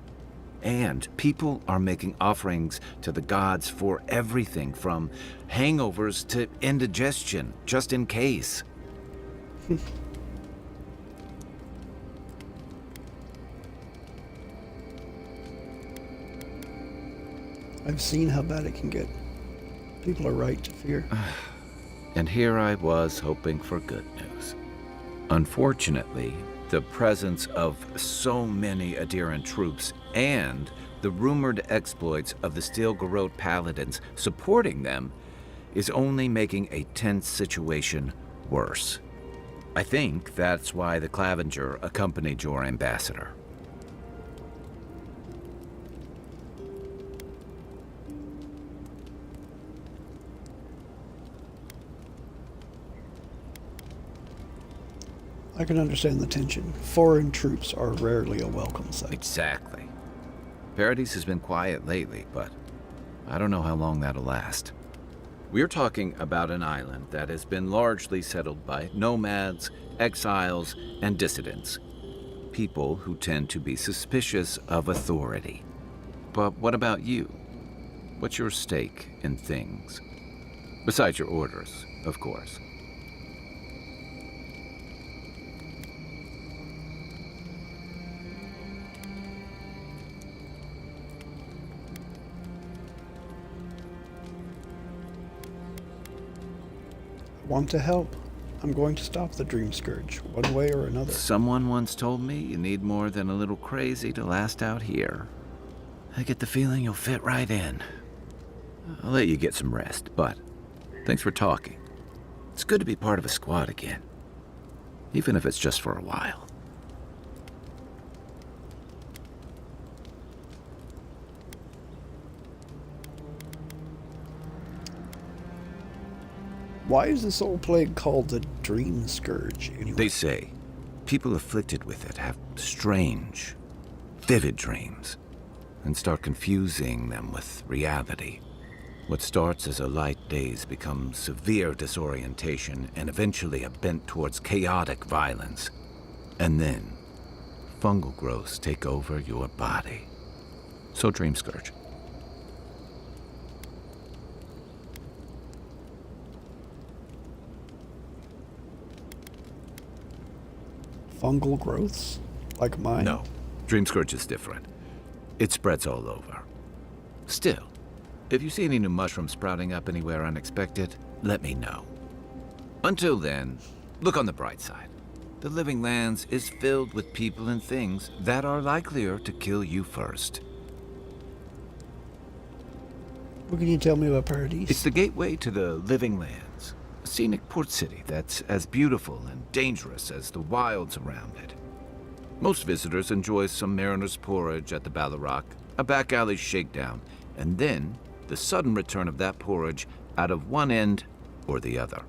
And people are making offerings to the gods for everything from hangovers to indigestion, just in case. I've seen how bad it can get. People are right to fear. And here I was hoping for good news. Unfortunately, the presence of so many adherent troops and the rumored exploits of the Steel Garrote paladins supporting them is only making a tense situation worse. I think that's why the Clavenger accompanied your ambassador. I can understand the tension. Foreign troops are rarely a welcome sight. Exactly. Paradise has been quiet lately, but I don't know how long that'll last. We're talking about an island that has been largely settled by nomads, exiles, and dissidents. People who tend to be suspicious of authority. But what about you? What's your stake in things? Besides your orders, of course. Want to help. I'm going to stop the Dream Scourge, one way or another. Someone once told me you need more than a little crazy to last out here. I get the feeling you'll fit right in. I'll let you get some rest, but thanks for talking. It's good to be part of a squad again, even if it's just for a while. Why is this old plague called the Dream Scourge, anyway? They say people afflicted with it have strange, vivid dreams and start confusing them with reality. What starts as a light daze becomes severe disorientation and eventually a bent towards chaotic violence. And then, fungal growths take over your body. So Dream Scourge. Fungal growths? Like mine? No. Dream Scourge is different. It spreads all over. Still, if you see any new mushrooms sprouting up anywhere unexpected, let me know. Until then, look on the bright side. The Living Lands is filled with people and things that are likelier to kill you first. What can you tell me about Paradise? It's the gateway to the Living Lands. A scenic port city that's as beautiful and dangerous as the wilds around it. Most visitors enjoy some mariner's porridge at the Ballarrock, a back alley shakedown, and then the sudden return of that porridge out of one end or the other.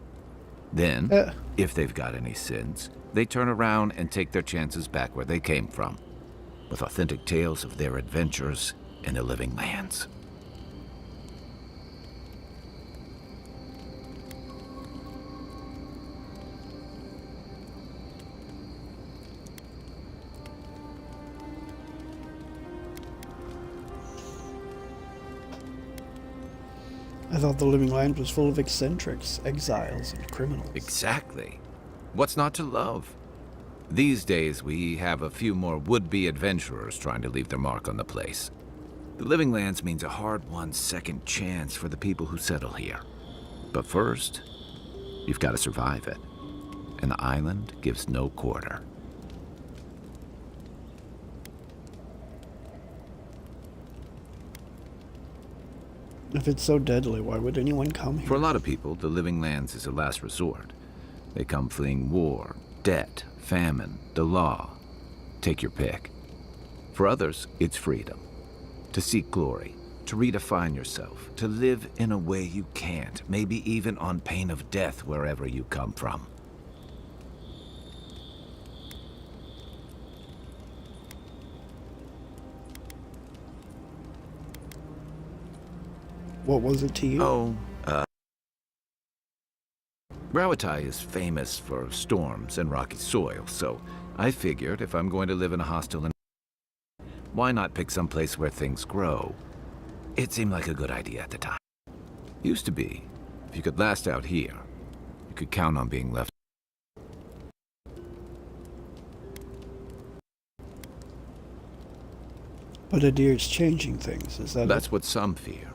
Then, if they've got any sins, they turn around and take their chances back where they came from, with authentic tales of their adventures in the Living Lands. I thought the Living Land was full of eccentrics, exiles, and criminals. Exactly. What's not to love? These days, we have a few more would-be adventurers trying to leave their mark on the place. The Living Lands means a hard-won second chance for the people who settle here. But first, you've got to survive it. And the island gives no quarter. If it's so deadly, why would anyone come here? For a lot of people, the Living Lands is a last resort. They come fleeing war, debt, famine, the law. Take your pick. For others, it's freedom. To seek glory, to redefine yourself, to live in a way you can't, maybe even on pain of death wherever you come from. What was it to you? Rawatai is famous for storms and rocky soil, so I figured if I'm going to live in a hostile environment, why not pick some place where things grow? It seemed like a good idea at the time. Used to be, if you could last out here, you could count on being left. But Adir's changing things, is that That's what some fear.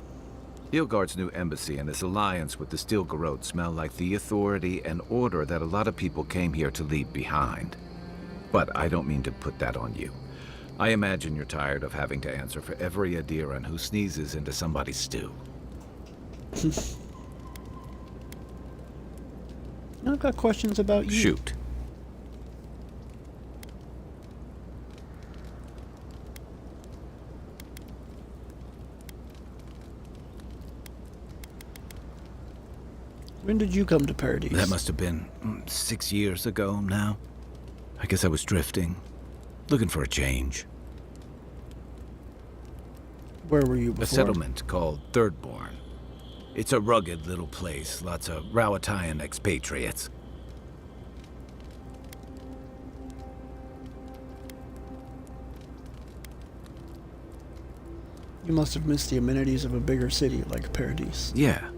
Ilgard's new embassy and his alliance with the Stilgarode smell like the authority and order that a lot of people came here to leave behind. But I don't mean to put that on you. I imagine you're tired of having to answer for every Adiran who sneezes into somebody's stew. I've got questions about you. Shoot. When did you come to Paradise? That must have been 6 years ago now. I guess I was drifting, looking for a change. Where were you before? A settlement called Thirdborn. It's a rugged little place, lots of Rowatayan expatriates. You must have missed the amenities of a bigger city like Paradise. Yeah,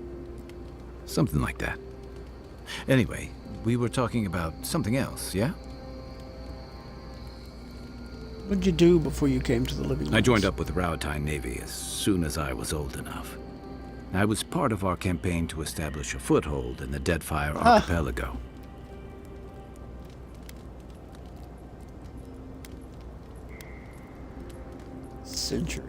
something like that. Anyway, we were talking about something else, yeah? What'd you do before you came to the Living Lands? I joined up with the Rowatayan Navy as soon as I was old enough. I was part of our campaign to establish a foothold in the Deadfire archipelago. Century.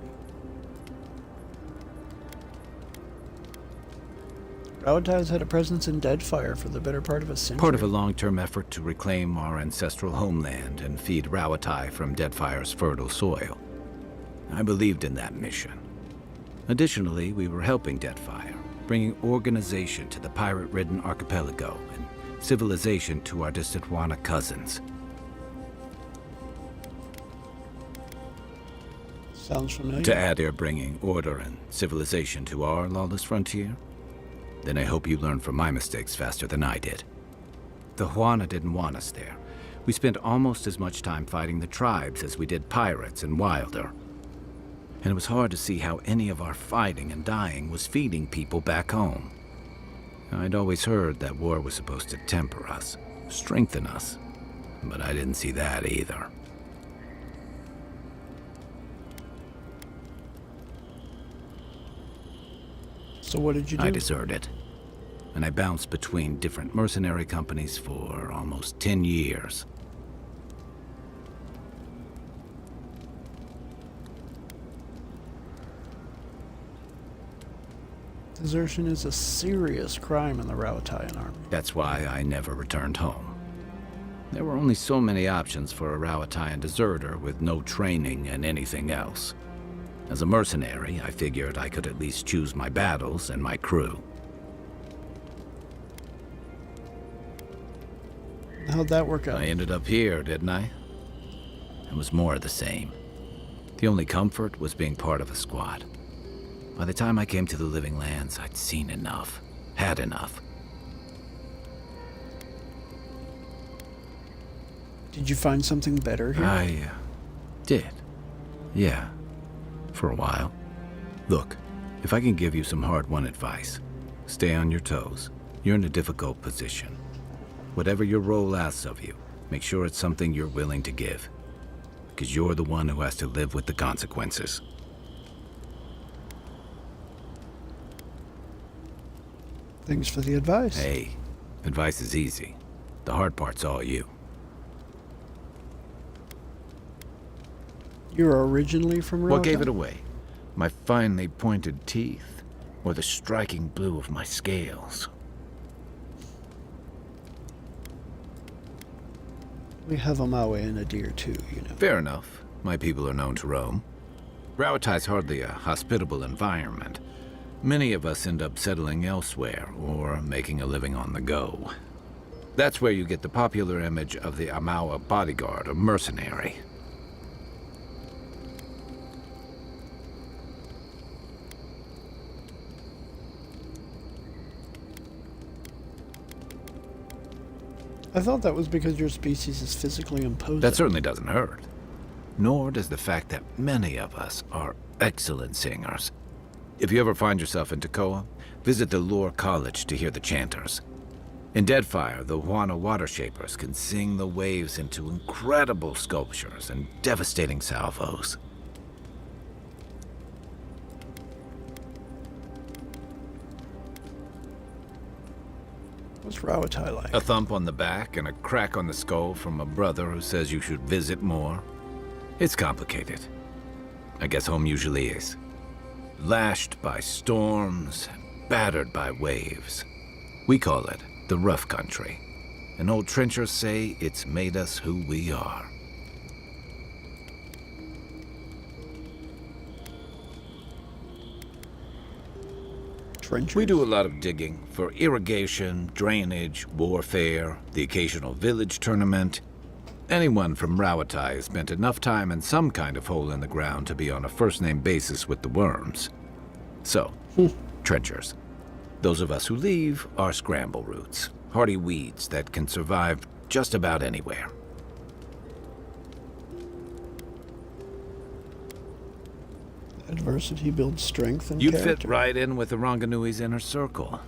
Rowatayan's had a presence in Deadfire for the better part of a century. Part of a long-term effort to reclaim our ancestral homeland and feed Rawatai from Deadfire's fertile soil. I believed in that mission. Additionally, we were helping Deadfire, bringing organization to the pirate-ridden archipelago and civilization to our distant Wana cousins. Sounds familiar. To Adir bringing order and civilization to our lawless frontier? Then I hope you learn from my mistakes faster than I did. The Huana didn't want us there. We spent almost as much time fighting the tribes as we did pirates and Wilder. And it was hard to see how any of our fighting and dying was feeding people back home. I'd always heard that war was supposed to temper us, strengthen us, but I didn't see that either. So what did you do? I deserted. And I bounced between different mercenary companies for almost 10 years. Desertion is a serious crime in the Rowatayan army. That's why I never returned home. There were only so many options for a Rowatayan deserter with no training and anything else. As a mercenary, I figured I could at least choose my battles and my crew. How'd that work out? I ended up here, didn't I? It was more of the same. The only comfort was being part of a squad. By the time I came to the Living Lands, I'd seen enough, had enough. Did you find something better here? I did. Yeah. For a while. Look, if I can give you some hard-won advice, stay on your toes. You're in a difficult position. Whatever your role asks of you, make sure it's something you're willing to give. Because you're the one who has to live with the consequences. Thanks for the advice. Hey, advice is easy. The hard part's all you. You're originally from Rowatayan? What gave it away? My finely pointed teeth, or the striking blue of my scales? We have a Maui and a deer too, you know. Fair enough. My people are known to roam. Rowatai's hardly a hospitable environment. Many of us end up settling elsewhere, or making a living on the go. That's where you get the popular image of the Amawa bodyguard or mercenary. I thought that was because your species is physically imposing. That certainly doesn't hurt. nor does the fact that many of us are excellent singers. If you ever find yourself in Tekoa, visit the Lore College to hear the chanters. In Deadfire, the Huana water shapers can sing the waves into incredible sculptures and devastating salvos. What's Rawatai like? A thump on the back and a crack on the skull from a brother who says you should visit more. It's complicated. I guess home usually is. Lashed by storms, battered by waves. We call it the rough country. And old trenchers say it's made us who we are. Trenchers? We do a lot of digging for irrigation, drainage, warfare, the occasional village tournament. Anyone from Rawatai has spent enough time in some kind of hole in the ground to be on a first-name basis with the worms. So, trenchers. Those of us who leave are scramble roots, hardy weeds that can survive just about anywhere. Adversity builds strength and You'd character. fit right in with the Ronganui's inner circle.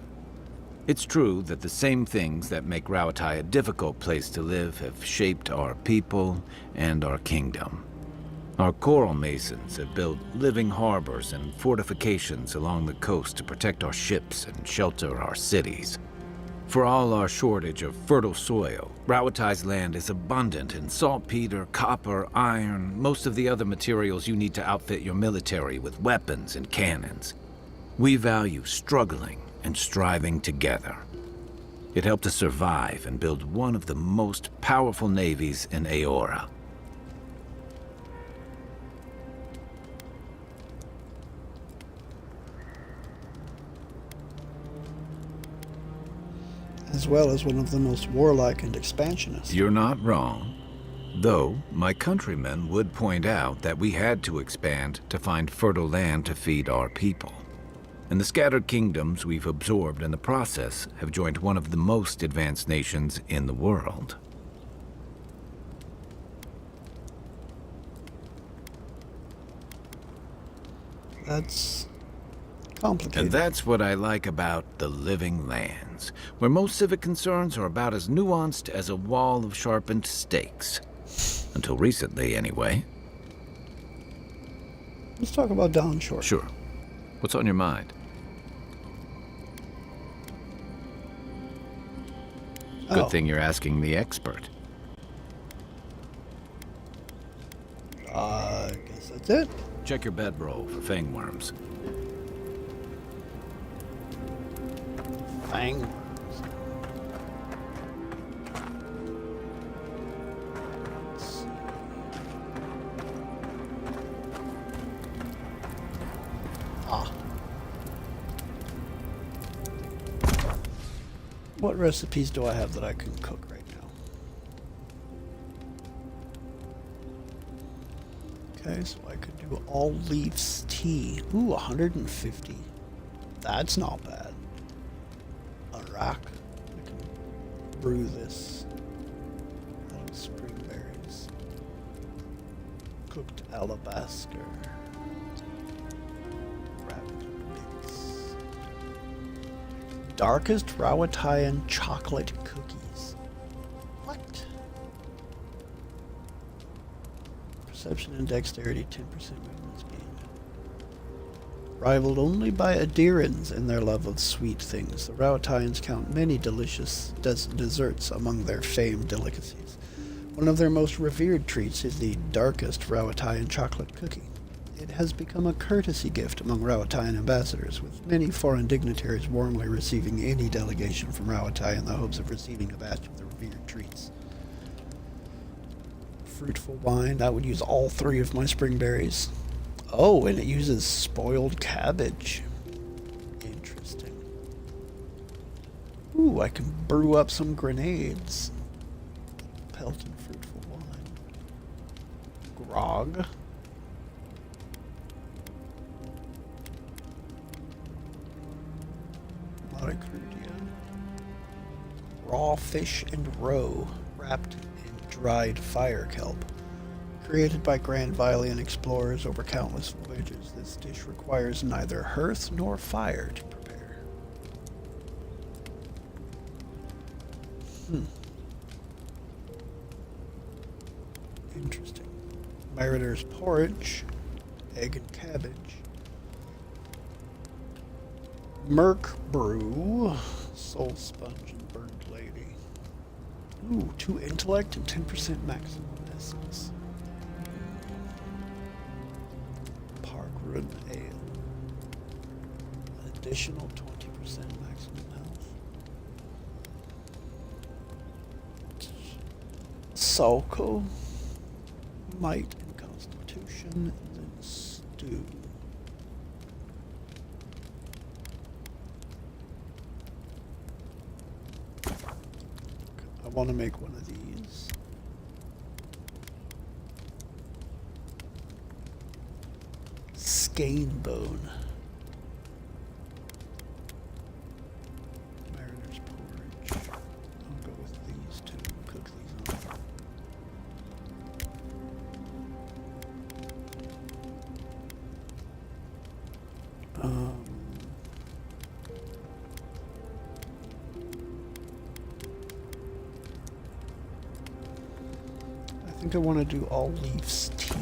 It's true that the same things that make Rawatai a difficult place to live have shaped our people and our kingdom. Our coral masons have built living harbors and fortifications along the coast to protect our ships and shelter our cities. For all our shortage of fertile soil, Rawatai's land is abundant in saltpeter, copper, iron, most of the other materials you need to outfit your military with weapons and cannons. We value struggling and striving together. It helped us survive and build one of the most powerful navies in Aora. As well as one of the most warlike and expansionist. You're not wrong. Though, my countrymen would point out that we had to expand to find fertile land to feed our people. And the scattered kingdoms we've absorbed in the process have joined one of the most advanced nations in the world. That's complicated. And that's what I like about the Living Lands, where most civic concerns are about as nuanced as a wall of sharpened stakes. Until recently, anyway. Let's talk about Downshore. Sure. What's on your mind? Good thing you're asking the expert. I guess that's it. Check your bedroll for fangworms. Fang. What recipes do I have that I can cook right now? Okay, so I could do all leaves tea. Ooh, 150. That's not bad. A rack. I can brew this out of spring berries. Cooked alabaster. Darkest Rawataian chocolate cookies. What? Perception and dexterity, 10% movement speed. Rivaled only by Adirans in their love of sweet things, the Rawataians count many delicious desserts among their famed delicacies. One of their most revered treats is the darkest Rawataian chocolate cookie. It has become a courtesy gift among Rawataian ambassadors, with many foreign dignitaries warmly receiving any delegation from Rawatai in the hopes of receiving a batch of the revered treats. Fruitful wine, that would use all 3 of my spring berries. Oh, and it uses spoiled cabbage. Interesting. Ooh, I can brew up some grenades. Pelton fruitful wine. Grog. Raw fish and roe wrapped in dried fire kelp. Created by Grand Valiant explorers over countless voyages, this dish requires neither hearth nor fire to prepare. Interesting. Mariner's porridge, egg and cabbage. Merc brew, soul sponge and burned lady. Ooh, 2 intellect and 10% maximum essence. Parkrun ale. Additional 20% maximum health. Salco. Might and constitution, and then stew. I want to make one of these. Skein bone. Mariner's porridge. I'll go with these two. Cook these on. I think I want to do all leaves tea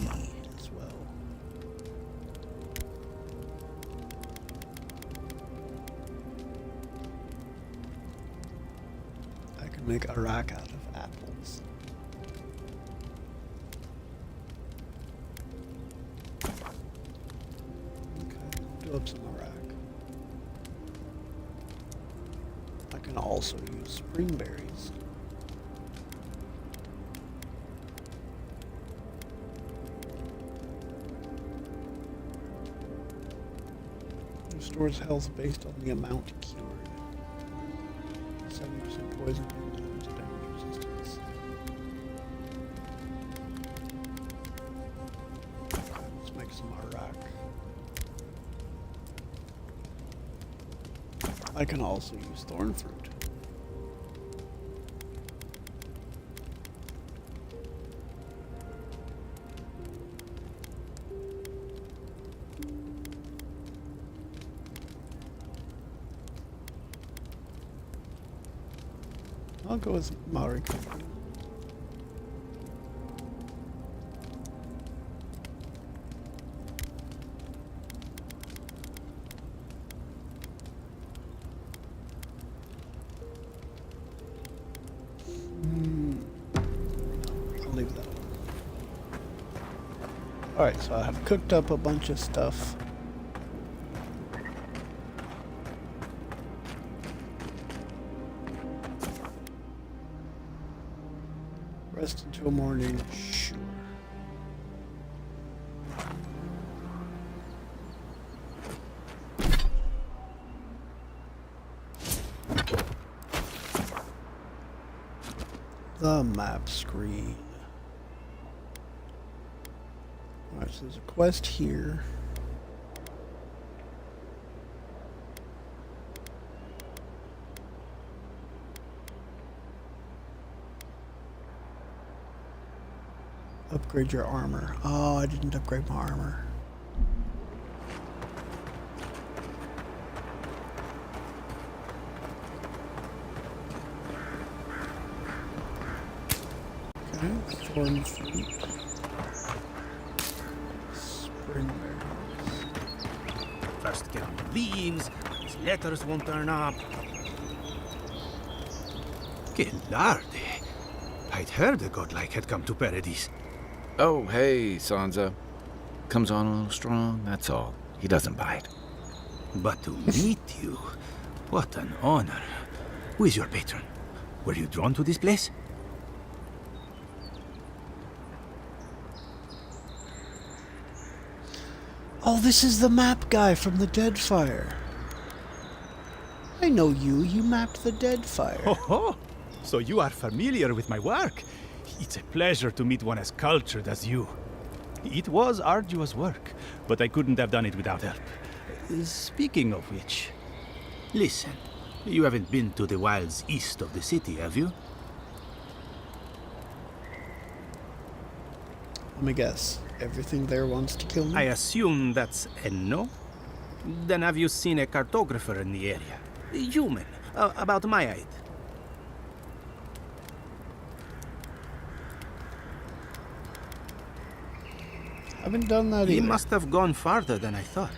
as well. I can make arak out of apples. Okay, do up some arak. I can also use spring berries. Restores health based on the amount cured. 70% poison and damage resistance. Let's make some arak. I can also use thorn fruit. I'll go with Mariko. I'll leave that one. Alright, so I have cooked up a bunch of stuff. Rest until morning, sure. The map screen. Alright, so there's a quest here. Upgrade your armor. Oh, I didn't upgrade my armor. Okay, thorn fruit. Spring berries. First get on the leaves, these letters won't turn up. Que larde! I'd heard a godlike had come to Paradise. Oh, hey, Sansa. Comes on a little strong, that's all. He doesn't bite. But to meet you, what an honor. Who is your patron? Were you drawn to this place? Oh, this is the map guy from the Deadfire. I know you. You mapped the Deadfire. Oh, so you are familiar with my work. It's a pleasure to meet one as cultured as you. It was arduous work, but I couldn't have done it without help. Speaking of which... Listen, you haven't been to the wilds east of the city, have you? Let me guess. Everything there wants to kill me? I assume that's a no? Then have you seen a cartographer in the area? Human, about my height. Haven't done that He either. must have gone farther than I thought.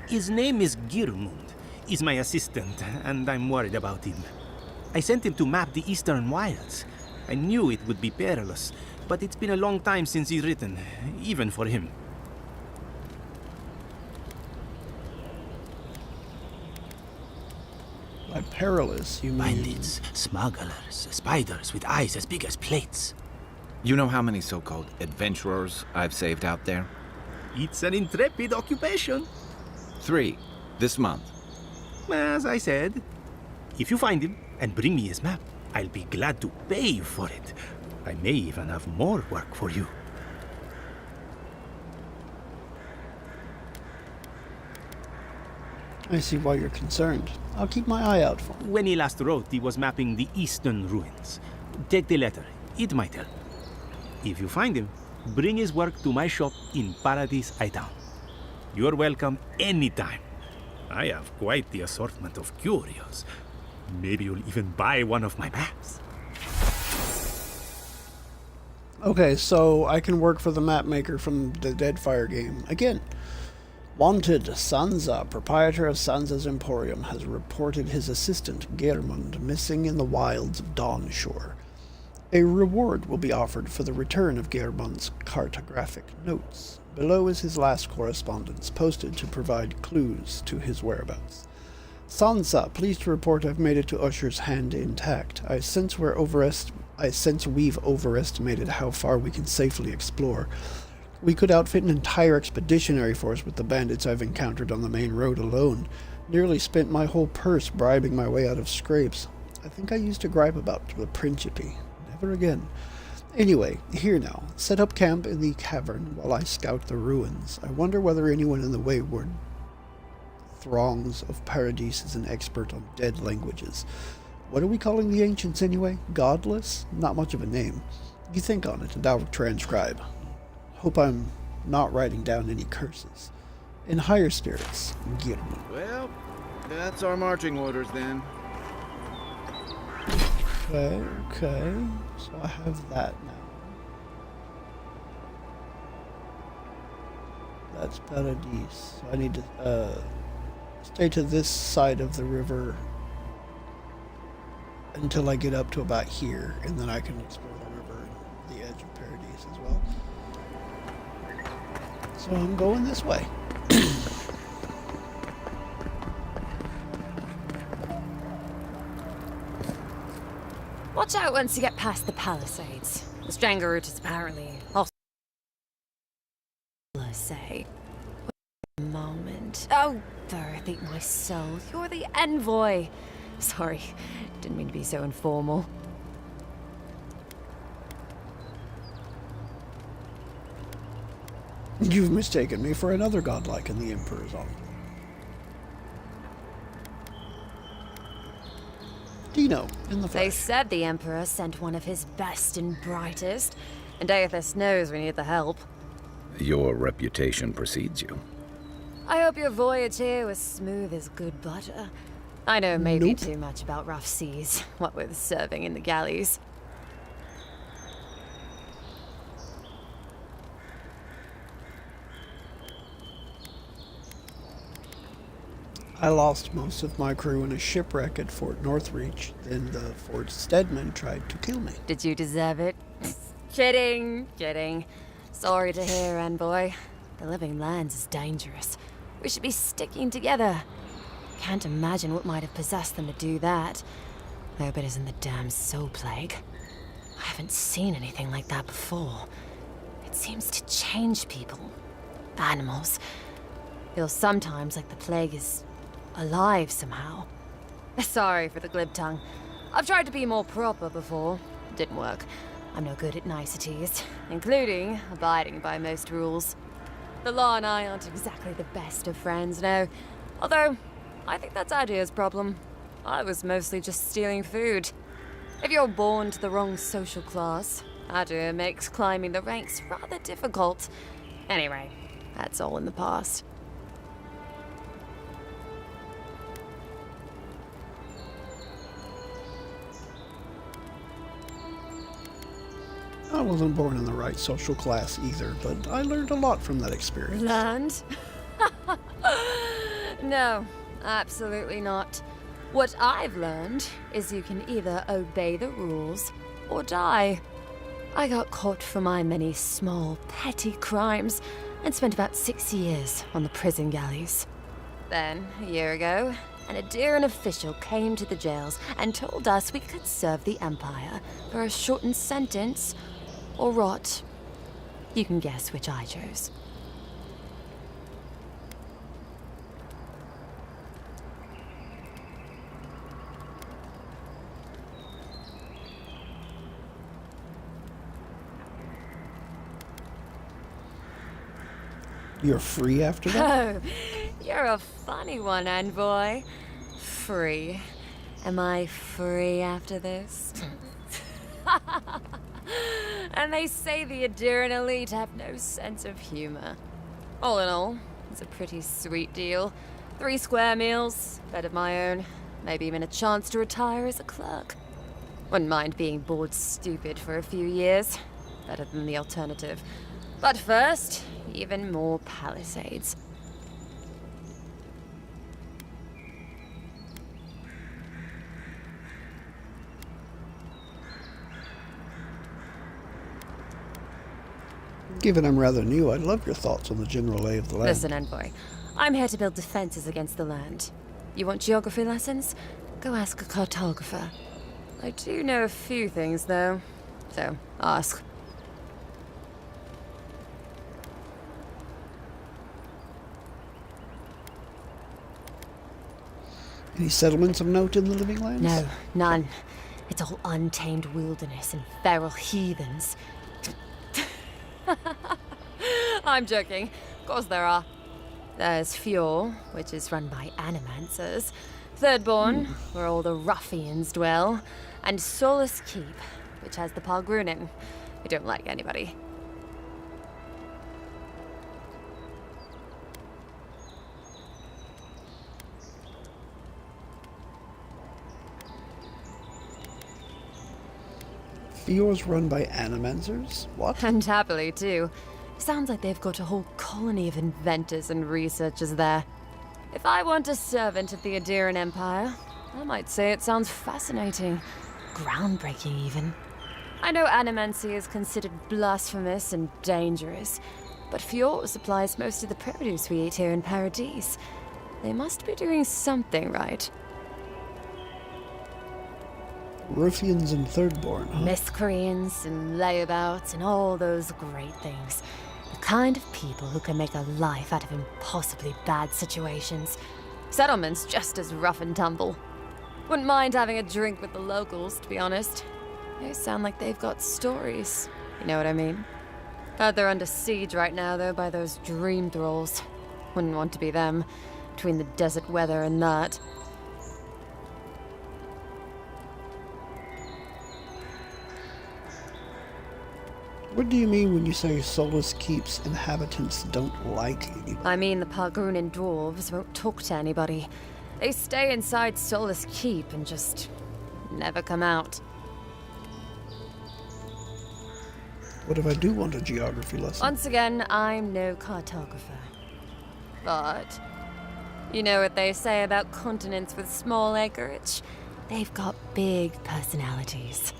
His name is Girmund. He's my assistant, and I'm worried about him. I sent him to map the eastern wilds. I knew it would be perilous, but it's been a long time since he's written, even for him. By perilous, you mean? Bandits, smugglers, spiders with eyes as big as plates. You know how many so-called adventurers I've saved out there? It's an intrepid occupation. 3, this month. As I said, if you find him and bring me his map, I'll be glad to pay you for it. I may even have more work for you. I see why you're concerned. I'll keep my eye out for him. When he last wrote, he was mapping the eastern ruins. Take the letter. It might help. If you find him, bring his work to my shop in Paradise Town. You're welcome anytime. I have quite the assortment of curios. Maybe you'll even buy one of my maps. Okay, so I can work for the map maker from the Deadfire game. Again, wanted, Sansa, proprietor of Sansa's Emporium, has reported his assistant, Geirmund, missing in the wilds of Dawnshore. A reward will be offered for the return of Geirmund's cartographic notes. Below is his last correspondence, posted to provide clues to his whereabouts. Sansa, pleased to report I've made it to Usher's hand intact. I sense we've overestimated how far we can safely explore. We could outfit an entire expeditionary force with the bandits I've encountered on the main road alone. Nearly spent my whole purse bribing my way out of scrapes. I think I used to gripe about the Principe. Never again. Anyway, here now. Set up camp in the cavern while I scout the ruins. I wonder whether anyone in the wayward throngs of Paradise is an expert on dead languages. What are we calling the ancients anyway? Godless? Not much of a name. You think on it and I'll transcribe. Hope I'm not writing down any curses. In higher spirits, Geirmund. Well, that's our marching orders then. Okay. So I have that now. That's Paradise. So I need to stay to this side of the river until I get up to about here, and then I can explore the river and the edge of Paradise as well. So I'm going this way. Watch out once you get past the palisades. The Strangle route is apparently hostile. Say. Wait a moment. Oh, Birth, eat my soul. You're the envoy. Sorry, didn't mean to be so informal. You've mistaken me for another godlike in the Emperor's army. Dino, in the flesh. They said the Emperor sent one of his best and brightest, and Aethys knows we need the help. Your reputation precedes you. I hope your voyage here was smooth as good butter. I know maybe too much about rough seas, what with serving in the galleys. I lost most of my crew in a shipwreck at Fort Northreach. Then the Fort Stedman tried to kill me. Did you deserve it? Kidding. Sorry to hear, envoy. The living lands is dangerous. We should be sticking together. Can't imagine what might have possessed them to do that. I hope it isn't the damn soul plague. I haven't seen anything like that before. It seems to change people. Animals. Feels sometimes like the plague is alive somehow. Sorry for the glib tongue. I've tried to be more proper before. Didn't work. I'm no good at niceties, including abiding by most rules. The law and I aren't exactly the best of friends, no. Although, I think that's Adia's problem. I was mostly just stealing food. If you're born to the wrong social class, Adu makes climbing the ranks rather difficult. Anyway, that's all in the past. I wasn't born in the right social class either, but I learned a lot from that experience. Learned? No, absolutely not. What I've learned is you can either obey the rules or die. I got caught for my many small, petty crimes and spent about 6 years on the prison galleys. Then, a year ago, an Adiran official came to the jails and told us we could serve the Empire for a shortened sentence or rot. You can guess which I chose. You're free after that? Oh, you're a funny one, Envoy. Free. Am I free after this? And they say the Adiran elite have no sense of humor. All in all, it's a pretty sweet deal. 3 square meals, bed of my own, maybe even a chance to retire as a clerk. Wouldn't mind being bored stupid for a few years. Better than the alternative. But first, even more palisades. Given I'm rather new, I'd love your thoughts on the general lay of the land. Listen, Envoy. I'm here to build defenses against the land. You want geography lessons? Go ask a cartographer. I do know a few things, though. So, ask. Any settlements of note in the Living Lands? No, none. It's all untamed wilderness and feral heathens. I'm joking. Of course there are. There's Fjord, which is run by animancers. Thirdborn, where all the ruffians dwell. And Solus Keep, which has the Pargrunin, who don't like anybody. Fjord's run by animancers? What? And happily, too. Sounds like they've got a whole colony of inventors and researchers there. If I want a servant of the Adiran Empire, I might say it sounds fascinating. Groundbreaking, even. I know animancy is considered blasphemous and dangerous, but Fjord supplies most of the produce we eat here in Paradise. They must be doing something right. Ruffians and Thirdborn, huh? Miscreants and layabouts and all those great things. The kind of people who can make a life out of impossibly bad situations. Settlements just as rough and tumble. Wouldn't mind having a drink with the locals, to be honest. They sound like they've got stories. You know what I mean? Heard they're under siege right now, though, by those dream thralls. Wouldn't want to be them, between the desert weather and that. What do you mean when you say Solus Keep's inhabitants don't like you? I mean the Pargrunin dwarves won't talk to anybody. They stay inside Solus Keep and just never come out. What if I do want a geography lesson? Once again, I'm no cartographer. But you know what they say about continents with small acreage? They've got big personalities.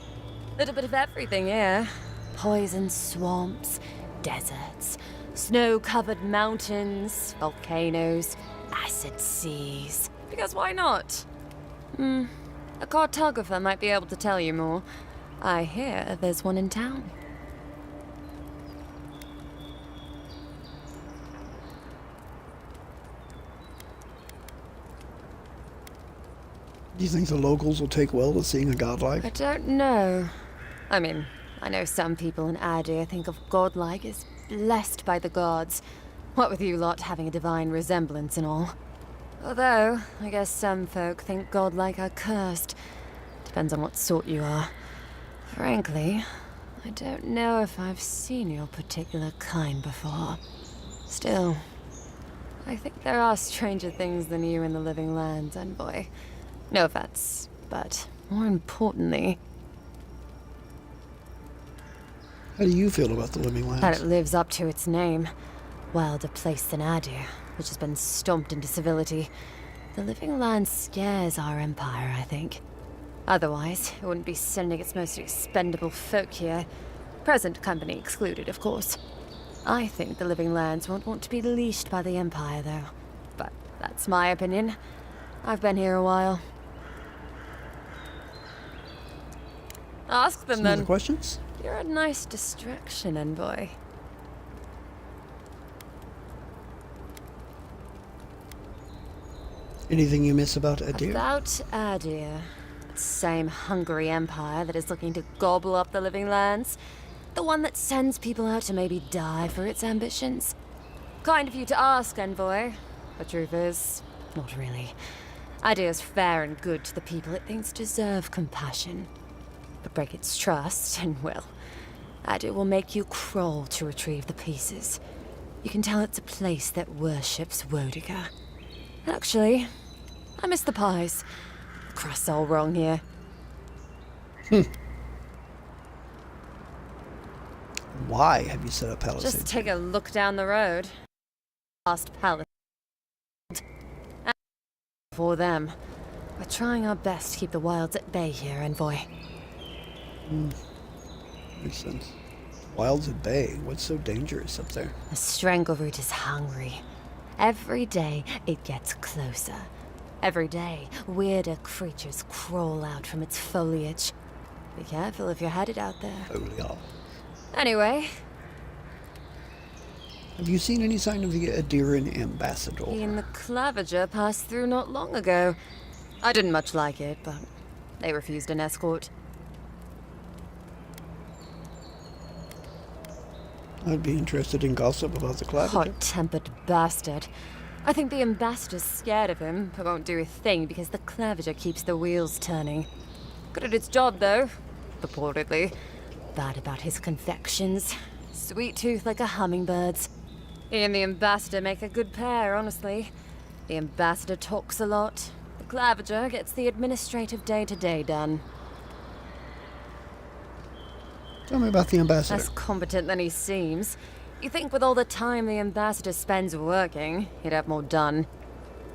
Little bit of everything here. Poison swamps, deserts, snow-covered mountains, volcanoes, acid seas. Because why not? A cartographer might be able to tell you more. I hear there's one in town. Do you think the locals will take well to seeing a godlike? I don't know. I mean, I know some people in Adi think of godlike as blessed by the gods. What with you lot having a divine resemblance and all. Although, I guess some folk think godlike are cursed. Depends on what sort you are. Frankly, I don't know if I've seen your particular kind before. Still, I think there are stranger things than you in the living lands, envoy. No offense, but more importantly... How do you feel about the living lands? That it lives up to its name. Wilder place than Adu, which has been stomped into civility. The living land scares our empire, I think. Otherwise, it wouldn't be sending its most expendable folk here. Present company excluded, of course. I think the living lands won't want to be leashed by the empire, though. But that's my opinion. I've been here a while. Ask them, Some then. other questions? You're a nice distraction, envoy. Anything you miss about Adir? About Adir. Same hungry empire that is looking to gobble up the living lands. The one that sends people out to maybe die for its ambitions. Kind of you to ask, envoy. The truth is, not really. Adir's fair and good to the people it thinks deserve compassion. But break its trust, and well, Adir will make you crawl to retrieve the pieces. You can tell it's a place that worships Wodica. Actually, I miss the pies. The crust's all wrong here. Why have you set up palisades? Just take a look down the road. Past palace. And for them. We're trying our best to keep the wilds at bay here, envoy. Makes sense. Wilds at bay. What's so dangerous up there? The strangleroot is hungry. Every day, it gets closer. Every day, weirder creatures crawl out from its foliage. Be careful if you're headed out there. Anyway. Have you seen any sign of the Adiran ambassador? He and the Clavager passed through not long ago. I didn't much like it, but they refused an escort. I'd be interested in gossip about the Clavager. Hot-tempered bastard. I think the ambassador's scared of him, but won't do a thing because the Clavager keeps the wheels turning. Good at its job, though. Purportedly. Bad about his confections. Sweet tooth like a hummingbird's. He and the ambassador make a good pair, honestly. The ambassador talks a lot. The Clavager gets the administrative day-to-day done. Tell me about the ambassador. Less competent than he seems. You think with all the time the ambassador spends working, he'd have more done.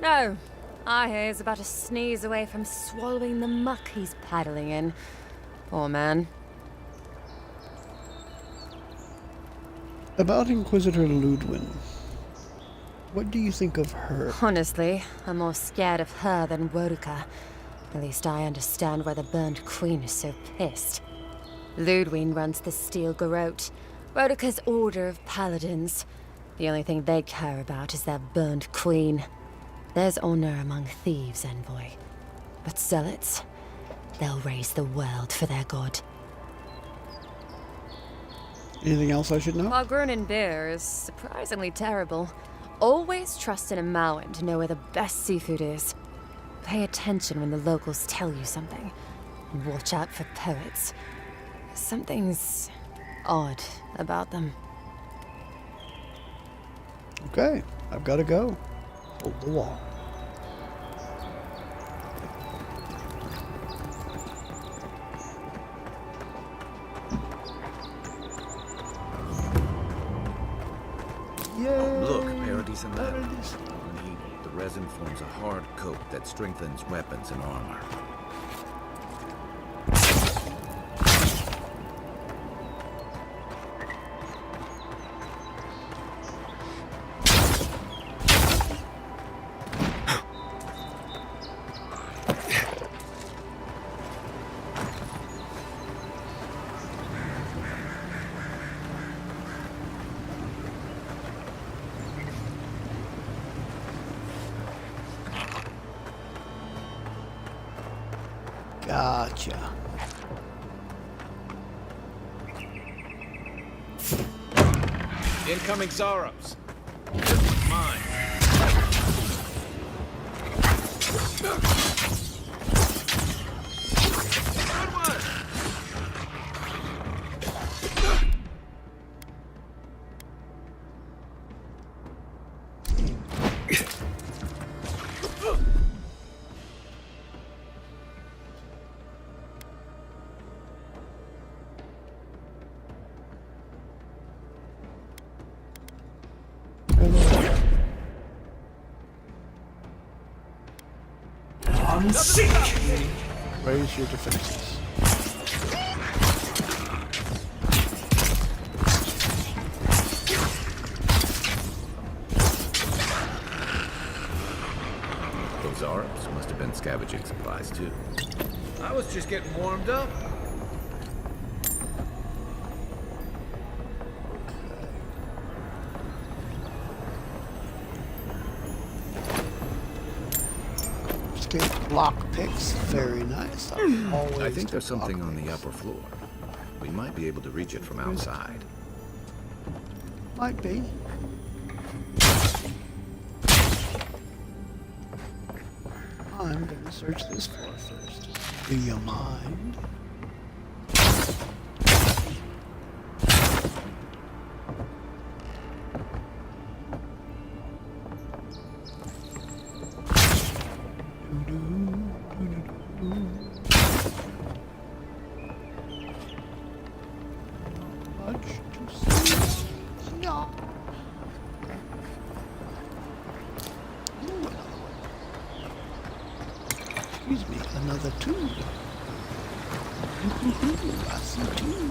No. I hear he's about a sneeze away from swallowing the muck he's paddling in. Poor man. About Inquisitor Ludwin. What do you think of her? Honestly, I'm more scared of her than Wodica. At least I understand why the Burnt Queen is so pissed. Ludwin runs the Steel Garrote, Wodica's order of paladins. The only thing they care about is their Burnt Queen. There's honor among thieves, envoy. But zealots, they'll raise the world for their god. Anything else I should know? Pargrunin beer is surprisingly terrible. Always trust in a Mauen to know where the best seafood is. Pay attention when the locals tell you something. And watch out for poets. Something's odd about them. Okay, I've got to go. Hold the wall. Look, Paradise and leather. The resin forms a hard coat that strengthens weapons and armor. Gotcha. Incoming Zaros. This one's mine. Good one. sick! Raise your defenses. Those Arabs must have been scavenging supplies too. I was just getting warmed up. Lock picks, very nice. I think there's something on the upper floor. We might be able to reach it from outside. Might be. I'm gonna search this floor first. Do you mind? Excuse me, another two. I see two.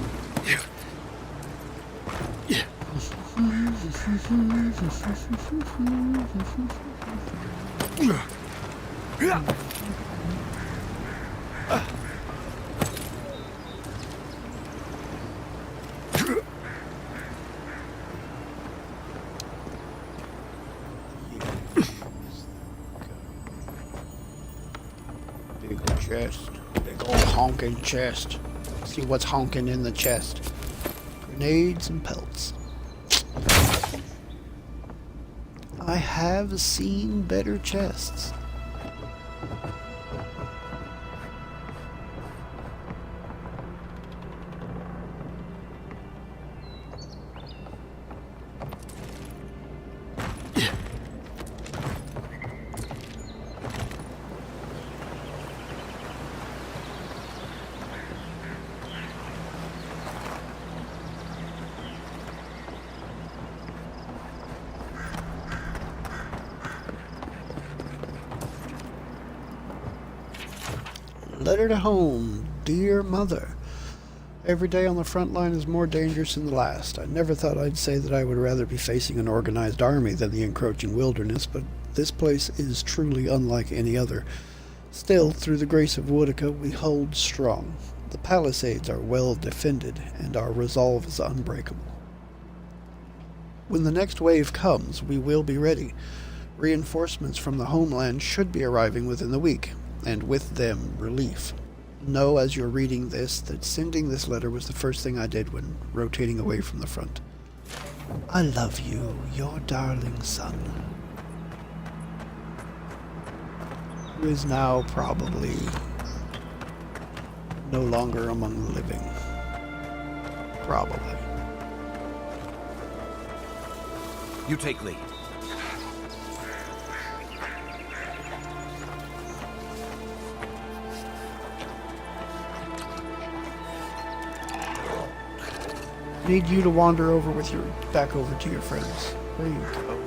Big old chest. Big old honking chest. See what's honking in the chest. Grenades and pelts. I have seen better chests. Letter to home, dear mother. Every day on the front line is more dangerous than the last. I never thought I'd say that I would rather be facing an organized army than the encroaching wilderness, but this place is truly unlike any other. Still, through the grace of Woodica, we hold strong. The palisades are well defended, and our resolve is unbreakable. When the next wave comes, we will be ready. Reinforcements from the homeland should be arriving within the week, and with them, relief. Know as you're reading this that sending this letter was the first thing I did when rotating away from the front. I love you, your darling son. Who is now probably no longer among the living. Probably. You take lead. Need you to wander over with your back over to your friends. There you go.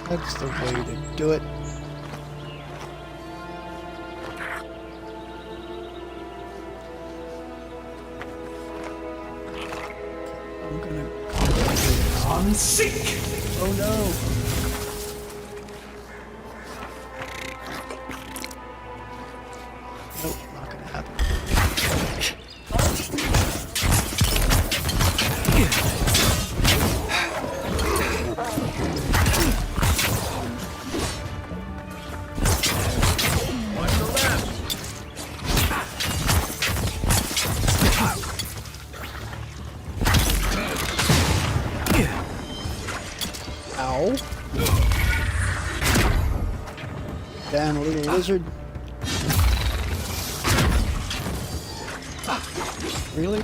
That's the way to do it. I'm gonna I'm sick. Oh no. Nope, not gonna happen. Ow. Down, little lizard. Really?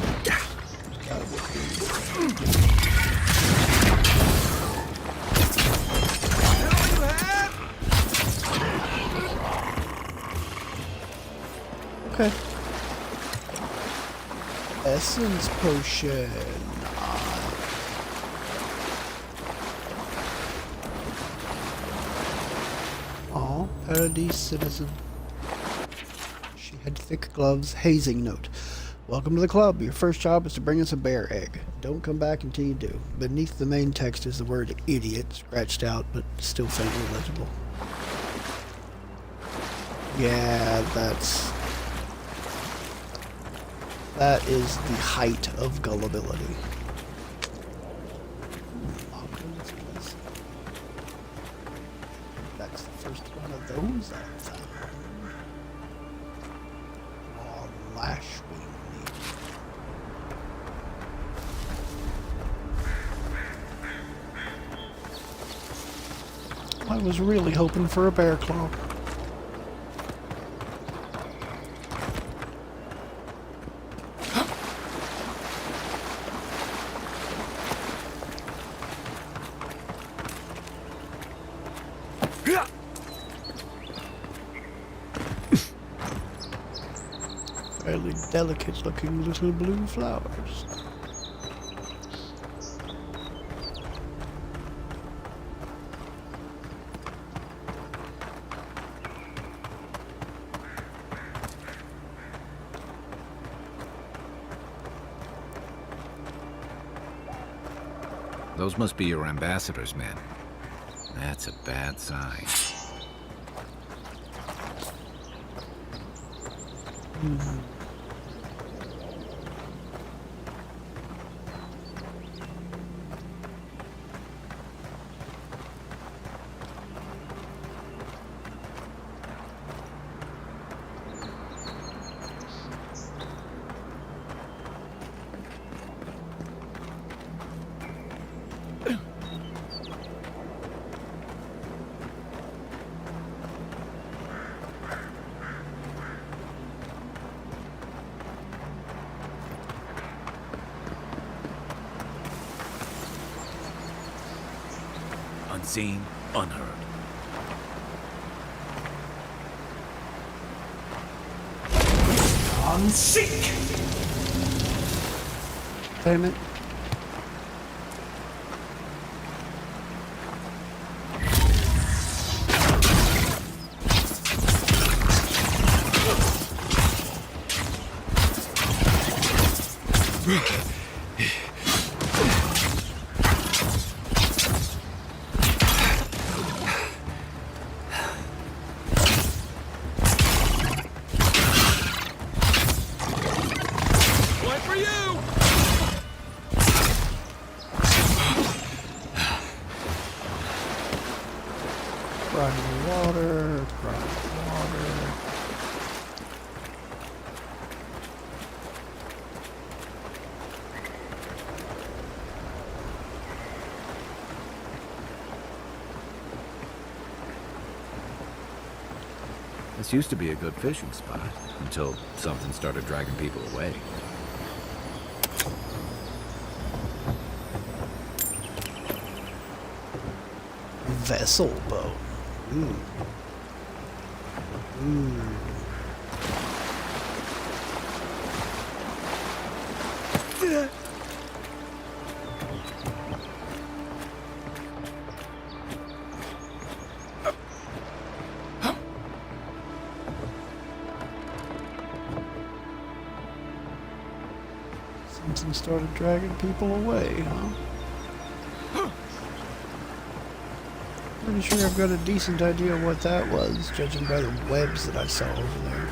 Okay. Essence potion. Oh, Paradise citizen. She had thick gloves. Hazing note. Welcome to the club. Your first job is to bring us a bear egg. Don't come back until you do. Beneath the main text is the word idiot, scratched out, but still faintly legible. Yeah, that is the height of gullibility. That's the first one of those I've found. Oh, lash wing. I was really hoping for a bear claw. Fairly delicate looking little blue flowers. Those must be your ambassador's men. That's a bad sign. Unseen, unheard. Unseek! Damn it. One for you! Running water, running water. This used to be a good fishing spot until something started dragging people away. Vessel boat. Ooh. Ooh. Something started dragging people away, huh? Pretty sure I've got a decent idea of what that was, judging by the webs that I saw over there.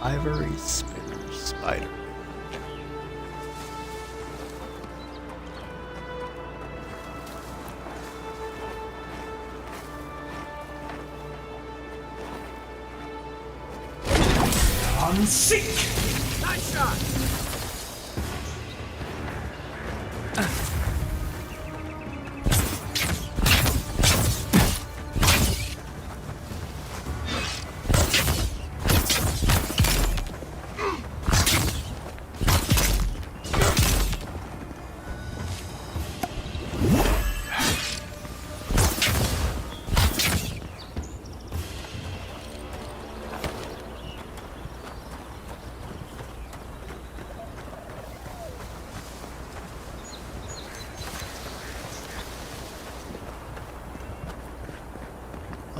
Ivory spinner spider. Unseek! Nice shot!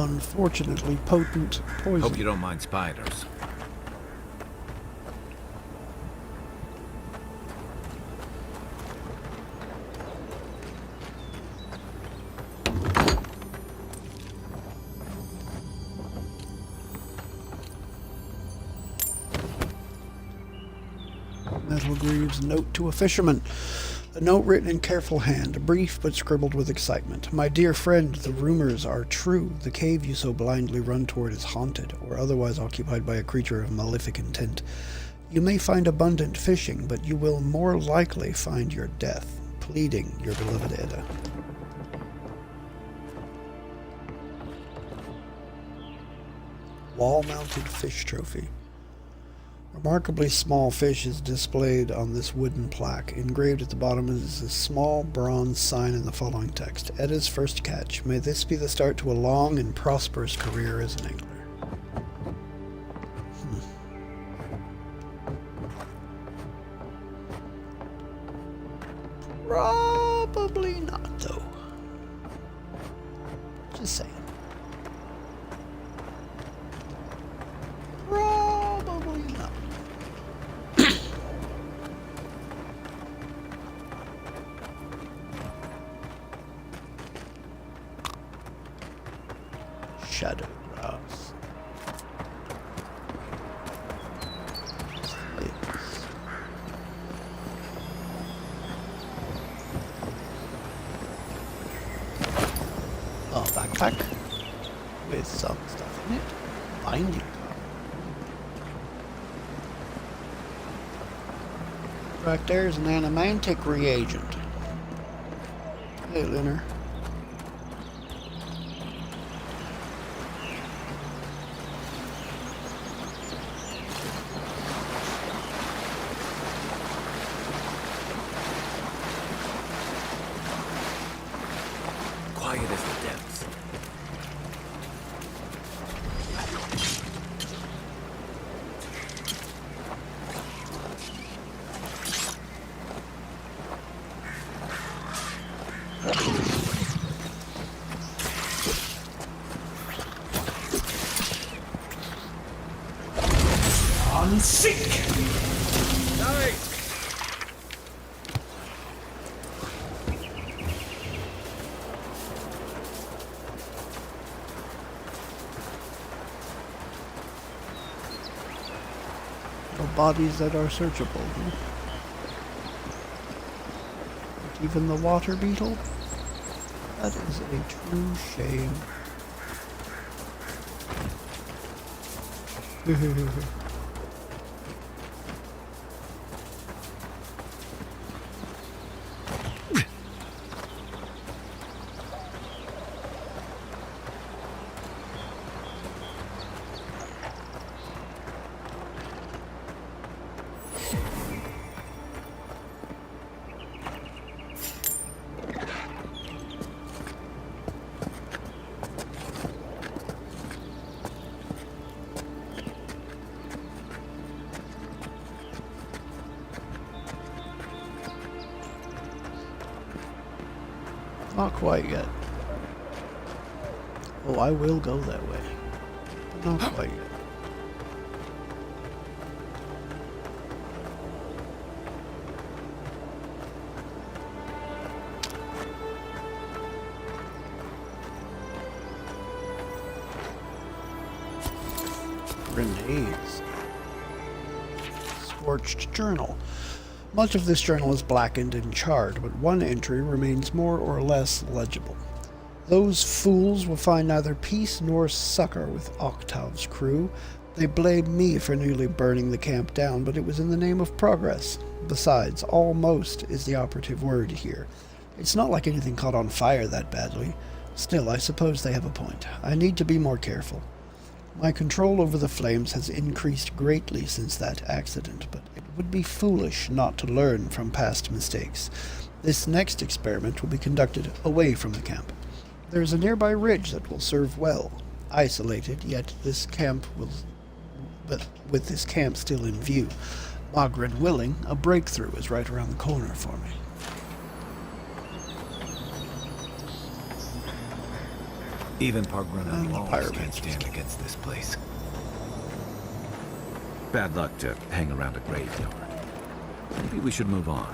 unfortunately potent poison. Hope you don't mind spiders. Metalgreaves' note to a fisherman. A note written in careful hand, brief but scribbled with excitement. My dear friend, the rumors are true. The cave you so blindly run toward is haunted, or otherwise occupied by a creature of malefic intent. You may find abundant fishing, but you will more likely find your death. Pleading, your beloved Edda. Wall-mounted fish trophy. Remarkably small fish is displayed on this wooden plaque. Engraved at the bottom is a small bronze sign in the following text. Edda's first catch. May this be the start to a long and prosperous career as an angler. Probably not, though. Just saying. Probably not. Shadow grass. Oh, backpack with some stuff in it. Binding. Right there's an animantic reagent. Hey, Linner. Quiet as the depths. On sick! No bodies that are searchable. But even the water beetle? That is a true shame. Not quite yet. Oh, I will go that way. But not quite yet. Grenades. Scorched journal. Much of this journal is blackened and charred, but one entry remains more or less legible. Those fools will find neither peace nor succor with Octave's crew. They blame me for nearly burning the camp down, but it was in the name of progress. Besides, almost is the operative word here. It's not like anything caught on fire that badly. Still, I suppose they have a point. I need to be more careful. My control over the flames has increased greatly since that accident, but it would be foolish not to learn from past mistakes. This next experiment will be conducted away from the camp. There is a nearby ridge that will serve well. Isolated, yet this camp will... but with this camp still in view, Magred willing, a breakthrough is right around the corner for me. Even Pargrunna And the walls pirate can't mansion. stand against this place. Bad luck to hang around a graveyard. Maybe we should move on.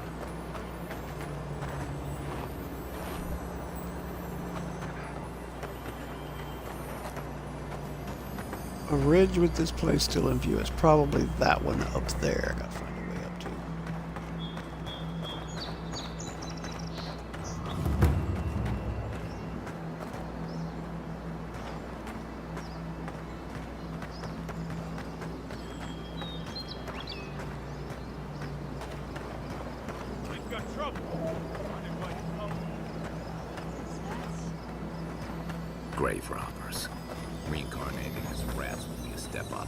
A ridge with this place still in view is probably that one up there. I gotta find a way up to. Grave robbers. Reincarnating as rats would be a step up.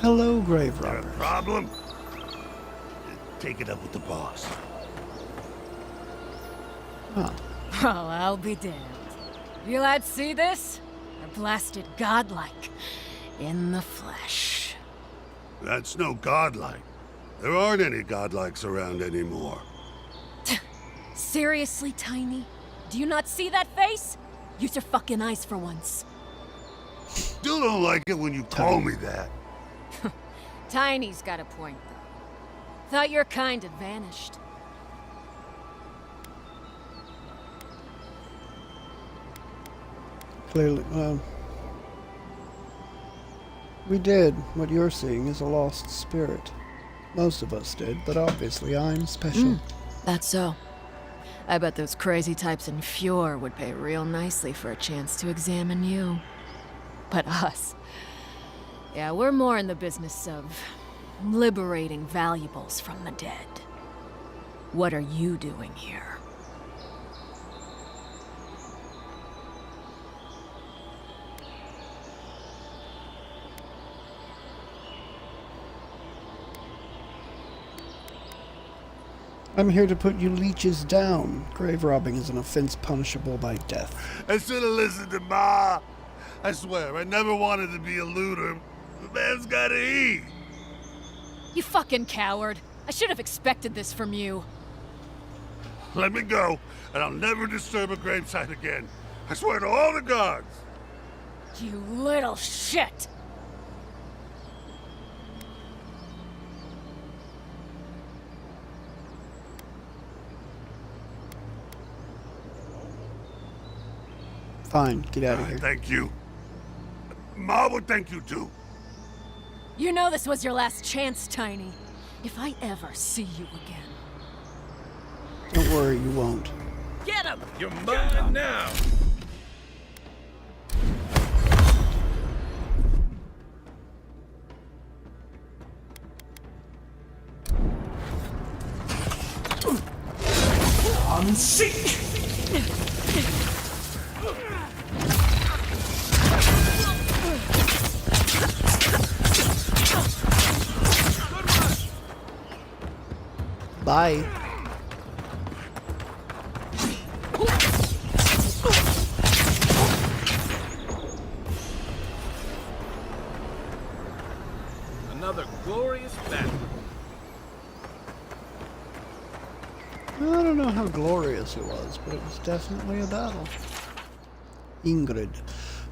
Hello, grave robbers. Problem? Take it up with the boss. Huh. Oh, I'll be damned. You lads see this? A blasted godlike. In the flesh. That's no godlike. There aren't any godlikes around anymore. Seriously, Tiny? Do you not see that face? Use your fucking eyes for once. Still don't like it when you call me that. Tiny's got a point, though. Thought your kind had vanished. Clearly, we did. What you're seeing is a lost spirit. Most of us did, but obviously I'm special. That's so. I bet those crazy types in Fjord would pay real nicely for a chance to examine you. But us... yeah, we're more in the business of liberating valuables from the dead. What are you doing here? I'm here to put you leeches down. Grave robbing is an offense punishable by death. I should have listened to Ma. I swear, I never wanted to be a looter. The man's gotta eat. You fucking coward. I should have expected this from you. Let me go, and I'll never disturb a gravesite again. I swear to all the gods. You little shit! Fine, get out of here. Thank you. Ma would thank you too. You know this was your last chance, Tiny. If I ever see you again. Don't worry, you won't. Get him! You're mine now! Unseek! Bye. Another glorious battle. I don't know how glorious it was, but it was definitely a battle. Ingrid.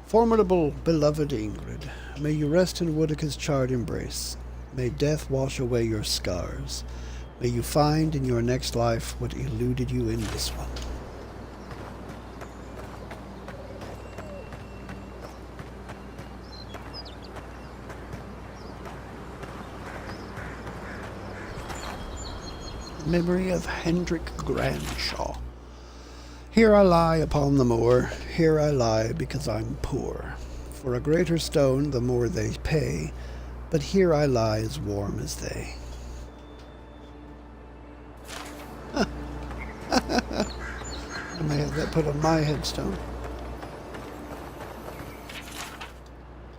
Formidable, beloved Ingrid. May you rest in Woodica's charred embrace. May death wash away your scars. May you find in your next life what eluded you in this one. Memory of Hendrik Granshaw. Here I lie upon the moor, here I lie because I'm poor. For a greater stone the more they pay, but here I lie as warm as they. I may have that put on my headstone.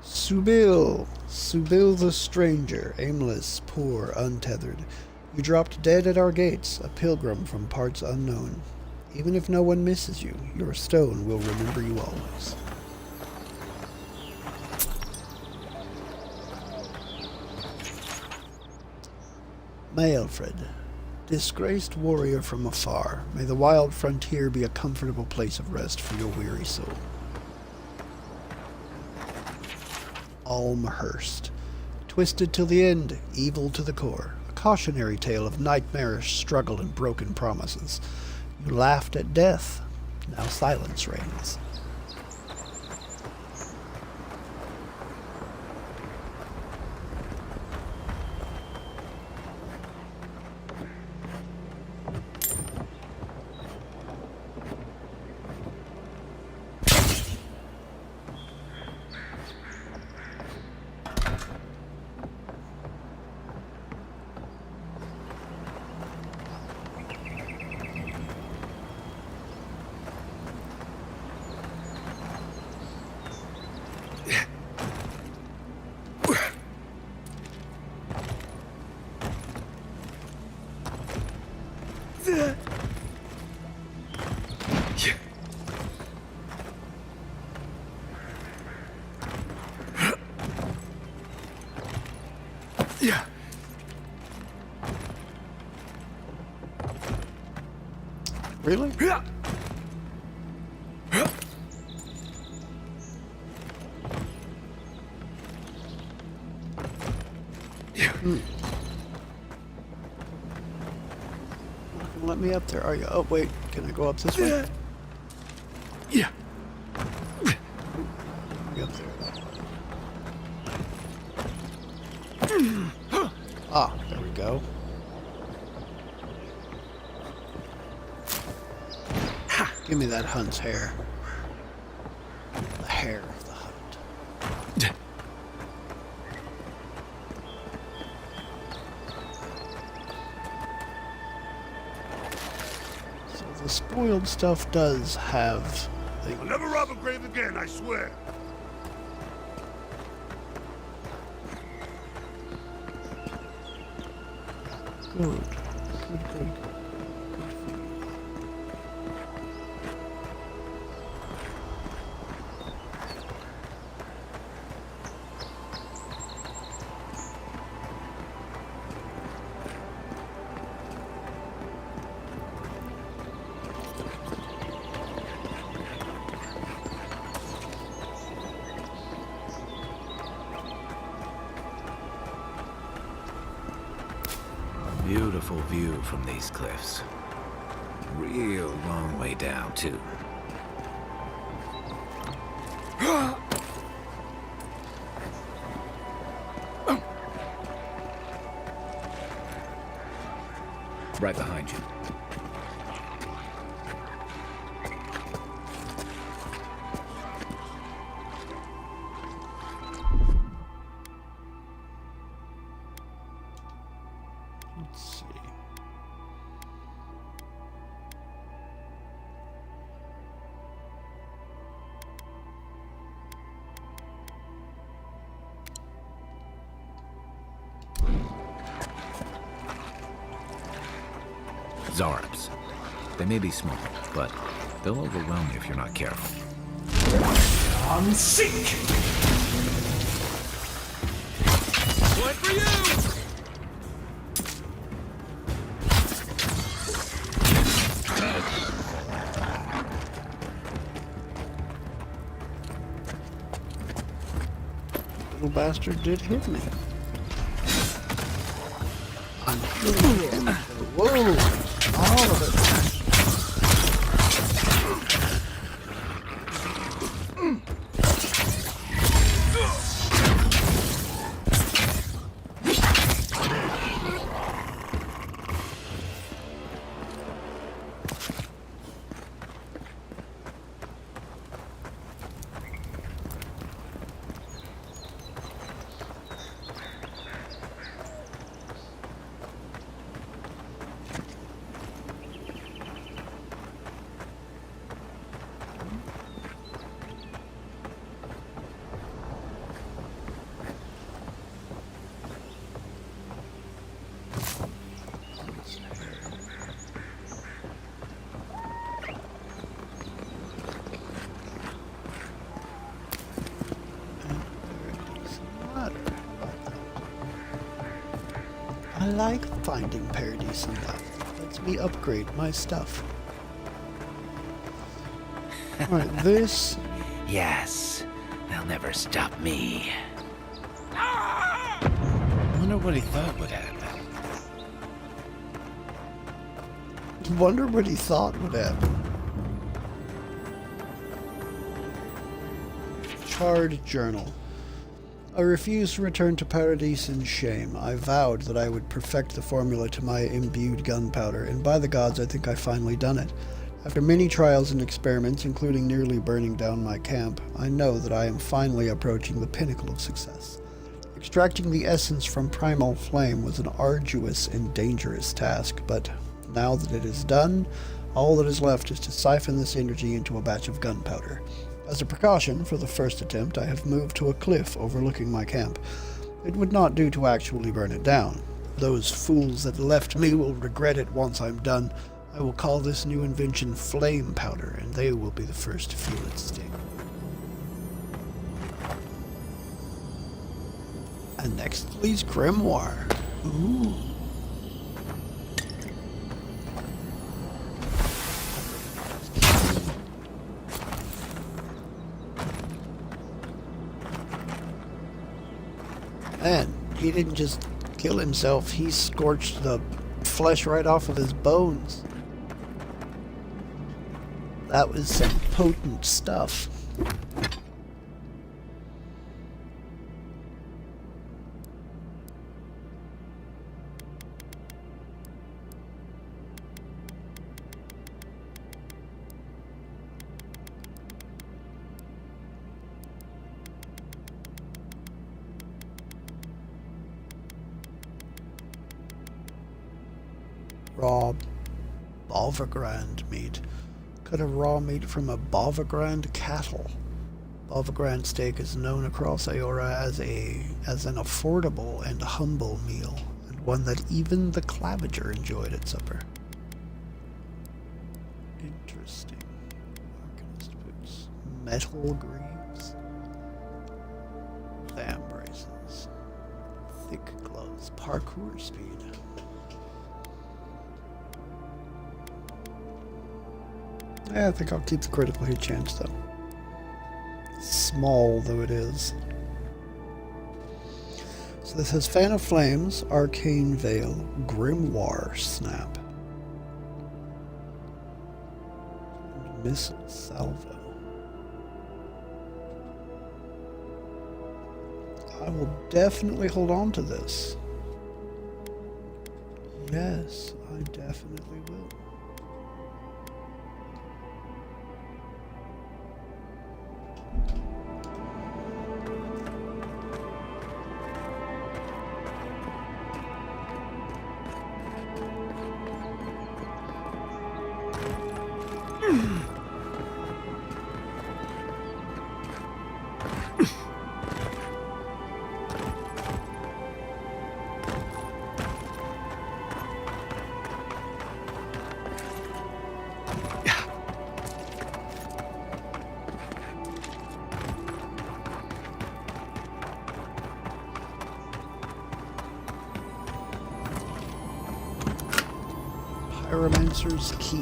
Subil the stranger, aimless, poor, untethered. You dropped dead at our gates, a pilgrim from parts unknown. Even if no one misses you, your stone will remember you always. Maelfred, disgraced warrior from afar, may the wild frontier be a comfortable place of rest for your weary soul. Almhurst, twisted till the end, evil to the core, a cautionary tale of nightmarish struggle and broken promises. You laughed at death, now silence reigns. Really? Not gonna let me up there, are you? Oh wait, can I go up this way? Yeah. Be up there. Ah, there we go. Give me that hunt's hair. The hair of the hunt. So the spoiled stuff does have... I'll never rob a grave again, I swear. Good. Good. Beautiful view from these cliffs. Real long way down, too. Right behind you. Let's see. Zarbs. They may be small, but they'll overwhelm you if you're not careful. I'm sick! One for you! Little bastard did hit me. I'm killing him. Whoa! All of it. I like finding paradise life. Lets me upgrade my stuff. Alright, this... Yes, they'll never stop me. Wonder what he thought would happen. Wonder what he thought would happen. Charred Journal. I refused to return to Paradise in shame. I vowed that I would perfect the formula to my imbued gunpowder, and by the gods, I think I've finally done it. After many trials and experiments, including nearly burning down my camp, I know that I am finally approaching the pinnacle of success. Extracting the essence from primal flame was an arduous and dangerous task, but now that it is done, all that is left is to siphon this energy into a batch of gunpowder. As a precaution for the first attempt, I have moved to a cliff overlooking my camp. It would not do to actually burn it down. Those fools that left me will regret it once I'm done. I will call this new invention Flame Powder, and they will be the first to feel its sting. And next, please, Grimoire. Ooh. Man, he didn't just kill himself, he scorched the flesh right off of his bones. That was some potent stuff. Raw Bovagrand meat. Cut a raw meat from a Bovagrand cattle. Bovagrand steak is known across Aora as an affordable and humble meal, and one that even the Claviger enjoyed at supper. Interesting. Arcanist boots. Metal greaves. Lamb braces. Thick gloves. Parkour speed. Yeah, I think I'll keep the critical hit chance, though. Small though it is. So this has Fan of Flames, Arcane Veil, Grimoire Snap, and Missile Salvo. I will definitely hold on to this. Yes, I definitely will. Pyromancer's Key.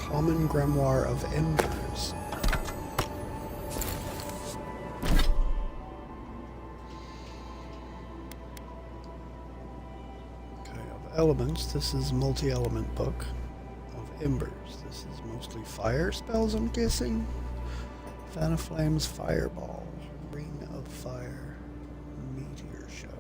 Common Grimoire of Embers. Okay, of Elements, this is multi-element book. Of Embers, this is mostly fire spells, I'm guessing. Fan of Flames, Fireball, Ring of Fire, Meteor Shower.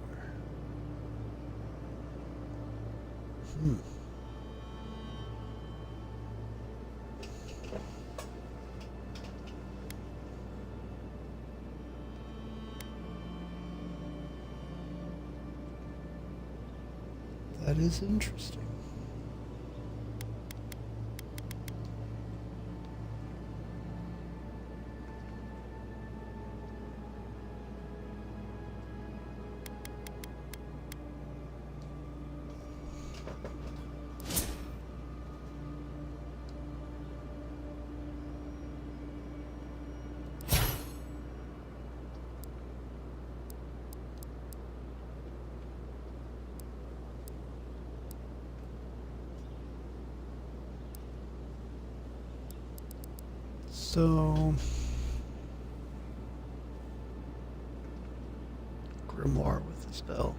That is interesting. So, grimoire with the spell.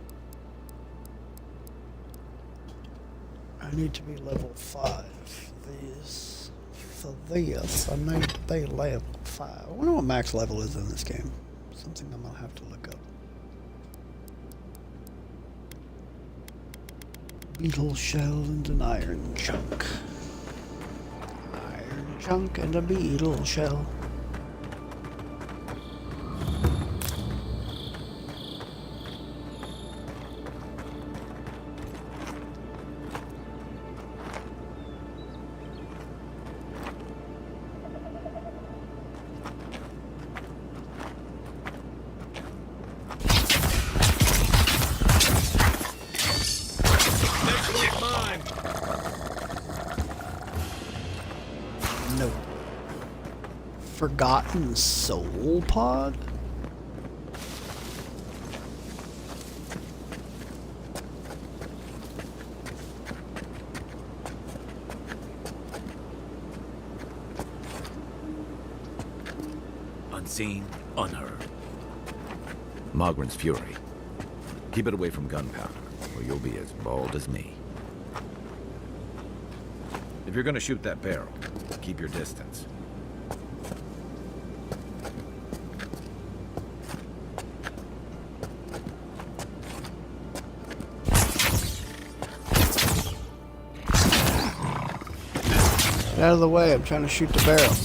I need to be level 5 for these. For this, I need to be level 5. I wonder what max level is in this game. Something I'm gonna have to look up. Beetle shell and an iron chunk. Iron chunk and a beetle shell. No. Forgotten soul pod? Unseen, unheard. Mogren's fury. Keep it away from gunpowder, or you'll be as bald as me. If you're gonna shoot that barrel, keep your distance. Get out of the way, I'm trying to shoot the barrel.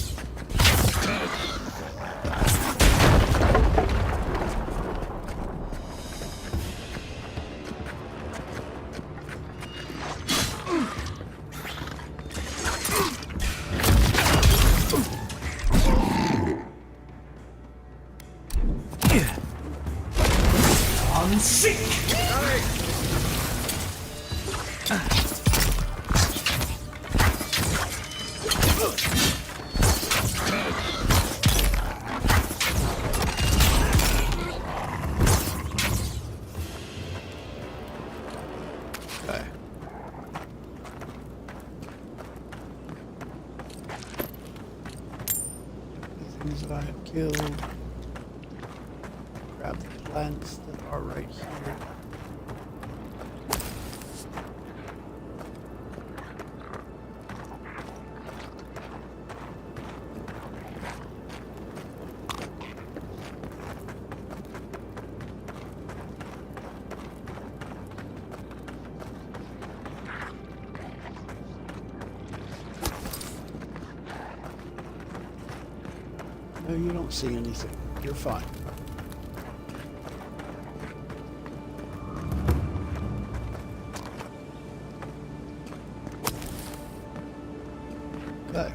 That I have killed. Grab the plants that are right here. No, you don't see anything. You're fine. Okay.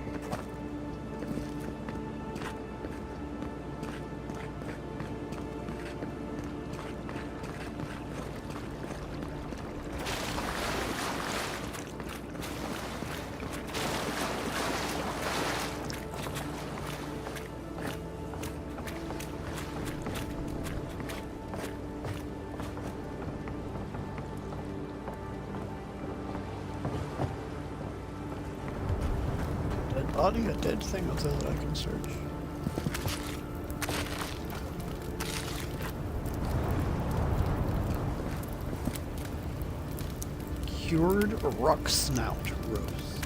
Body, a dead thing of that I can search. Cured rock snout roast.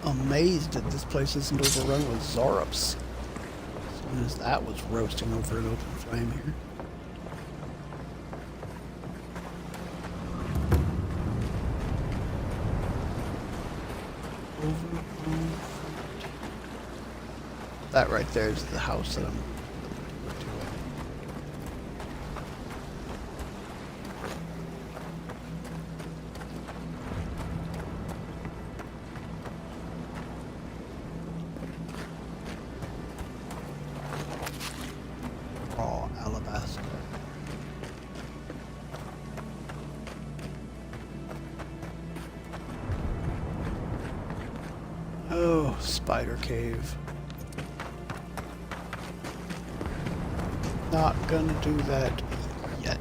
Amazed that this place isn't overrun with Zorups. As soon as that was roasting over an open flame here. That right there is the house that I'm looking to. Raw alabaster. Oh, spider cave. Not gonna do that yet.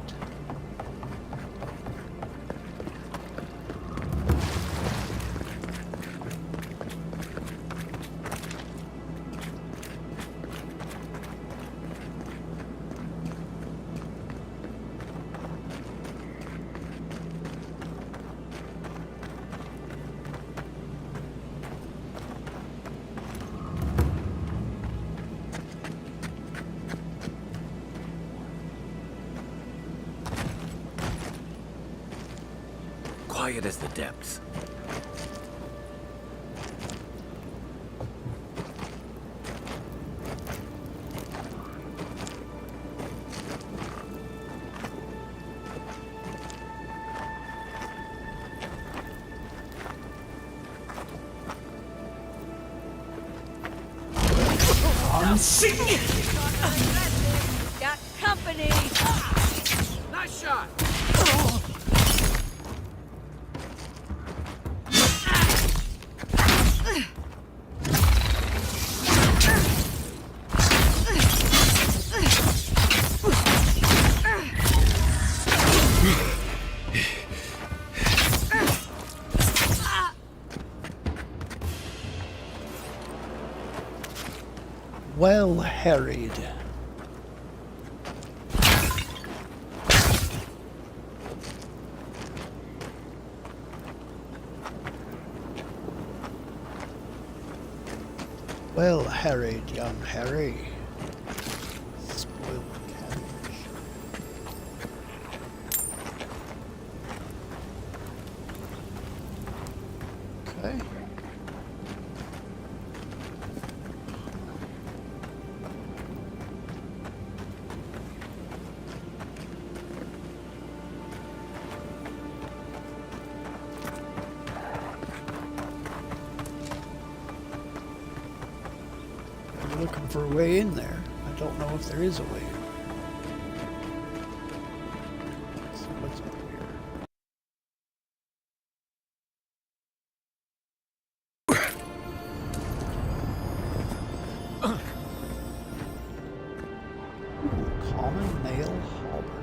quiet as the depths. I'm sick! Got company! Nice shot! Well harried. Well harried, young Harry. Spoiled cabbage. Okay. Looking for a way in there. I don't know if there is a way in there. Let's see what's up here. Common nail halberd.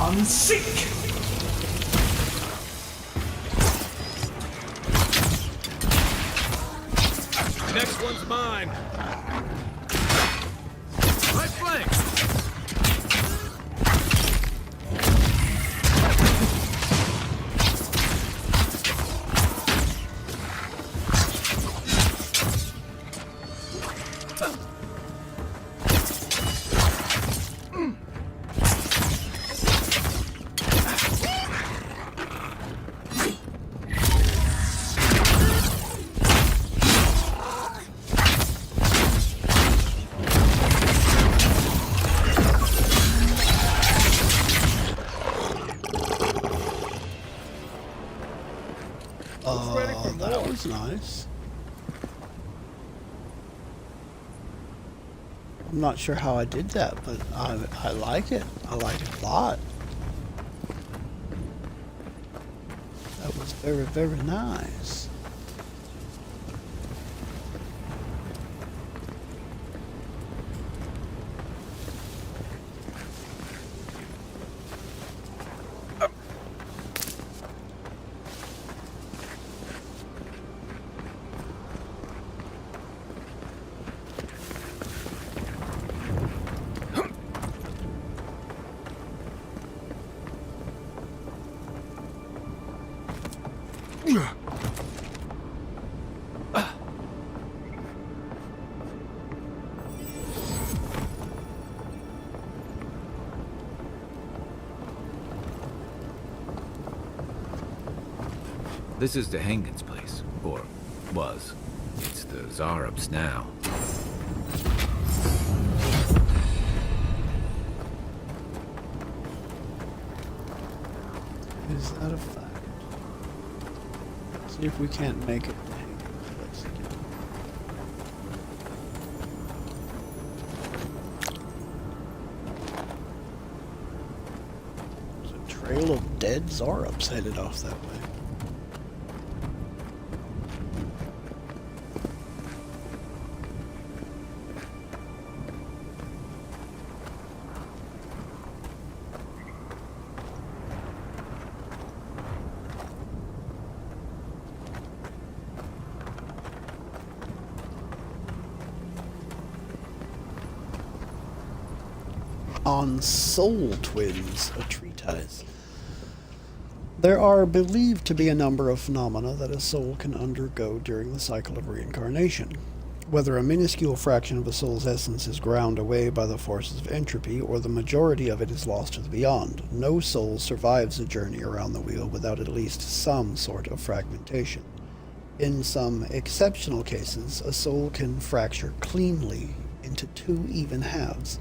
I'm sick! Next one's mine. Right flank! That was nice. I'm not sure how I did that, but I like it. I like it a lot. That was very, very nice. This is the Hengen's place, or was. It's the Zarub's now. Is that a fact? See if we can't make it. Let's do it. There's a trail of dead Zarubs headed off that way. on Soul Twins, a treatise. There are believed to be a number of phenomena that a soul can undergo during the cycle of reincarnation. Whether a minuscule fraction of a soul's essence is ground away by the forces of entropy, or the majority of it is lost to the beyond, no soul survives a journey around the wheel without at least some sort of fragmentation. In some exceptional cases, a soul can fracture cleanly into two even halves,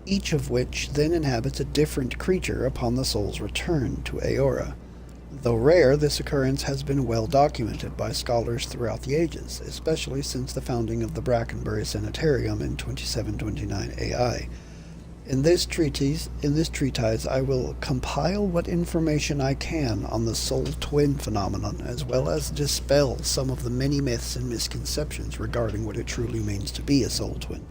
each of which then inhabits a different creature upon the soul's return to Aora. Though rare, this occurrence has been well documented by scholars throughout the ages, especially since the founding of the Brackenbury Sanitarium in 2729 AI. In this treatise, I will compile what information I can on the soul twin phenomenon, as well as dispel some of the many myths and misconceptions regarding what it truly means to be a soul twin.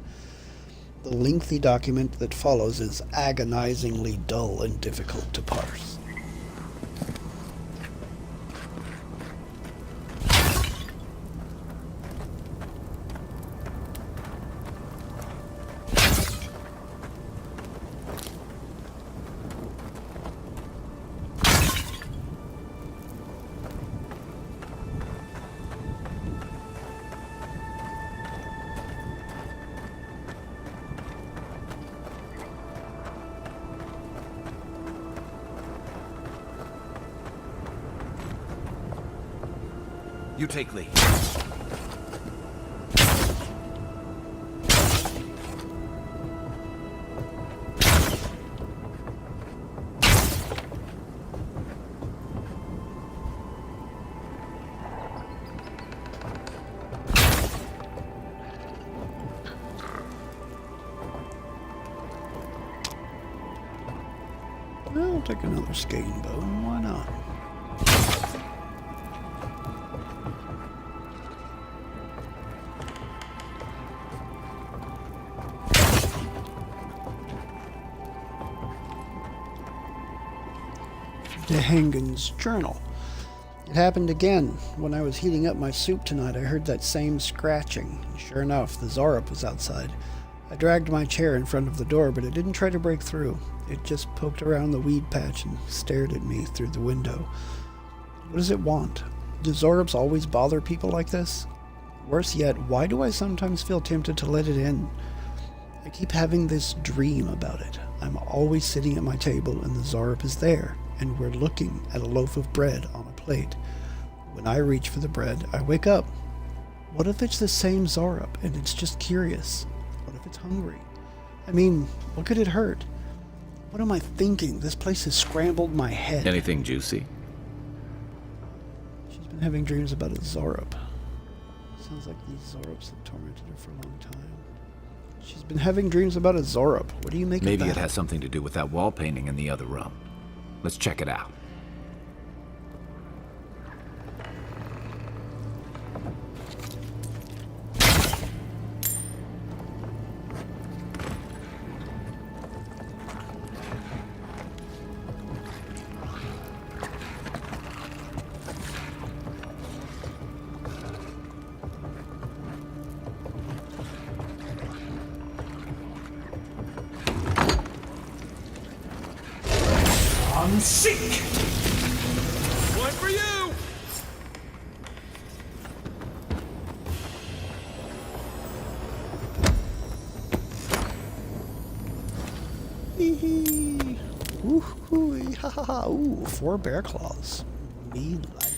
The lengthy document that follows is agonizingly dull and difficult to parse. You take lead. I'll take another skating bow, why not? Dehangen's journal. It happened again. When I was heating up my soup tonight, I heard that same scratching. Sure enough, the Zarup was outside. I dragged my chair in front of the door, but it didn't try to break through. It just poked around the weed patch and stared at me through the window. What does it want? Do Zarups always bother people like this? Worse yet, why do I sometimes feel tempted to let it in? I keep having this dream about it. I'm always sitting at my table and the Zarup is there, and we're looking at a loaf of bread on a plate. When I reach for the bread, I wake up. What if it's the same Zarup and it's just curious? What if it's hungry? I mean, what could it hurt? What am I thinking? This place has scrambled my head. Anything juicy? She's been having dreams about a Zarup. Sounds like these Zarups have tormented her for a long time. She's been having dreams about a Zarup. What do you make of that? Maybe it has something to do with that wall painting in the other room. Let's check it out. Seek! One for you! Hee hee! Ooh hoo! Ha ha ha! Ooh, 4 bear claws. Me like.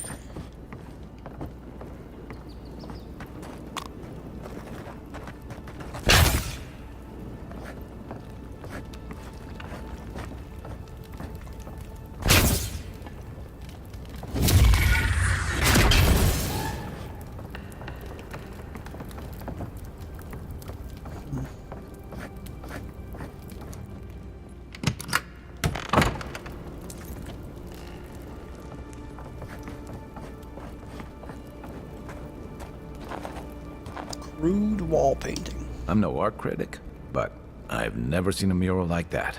Crude wall painting. I'm no art critic, but I've never seen a mural like that.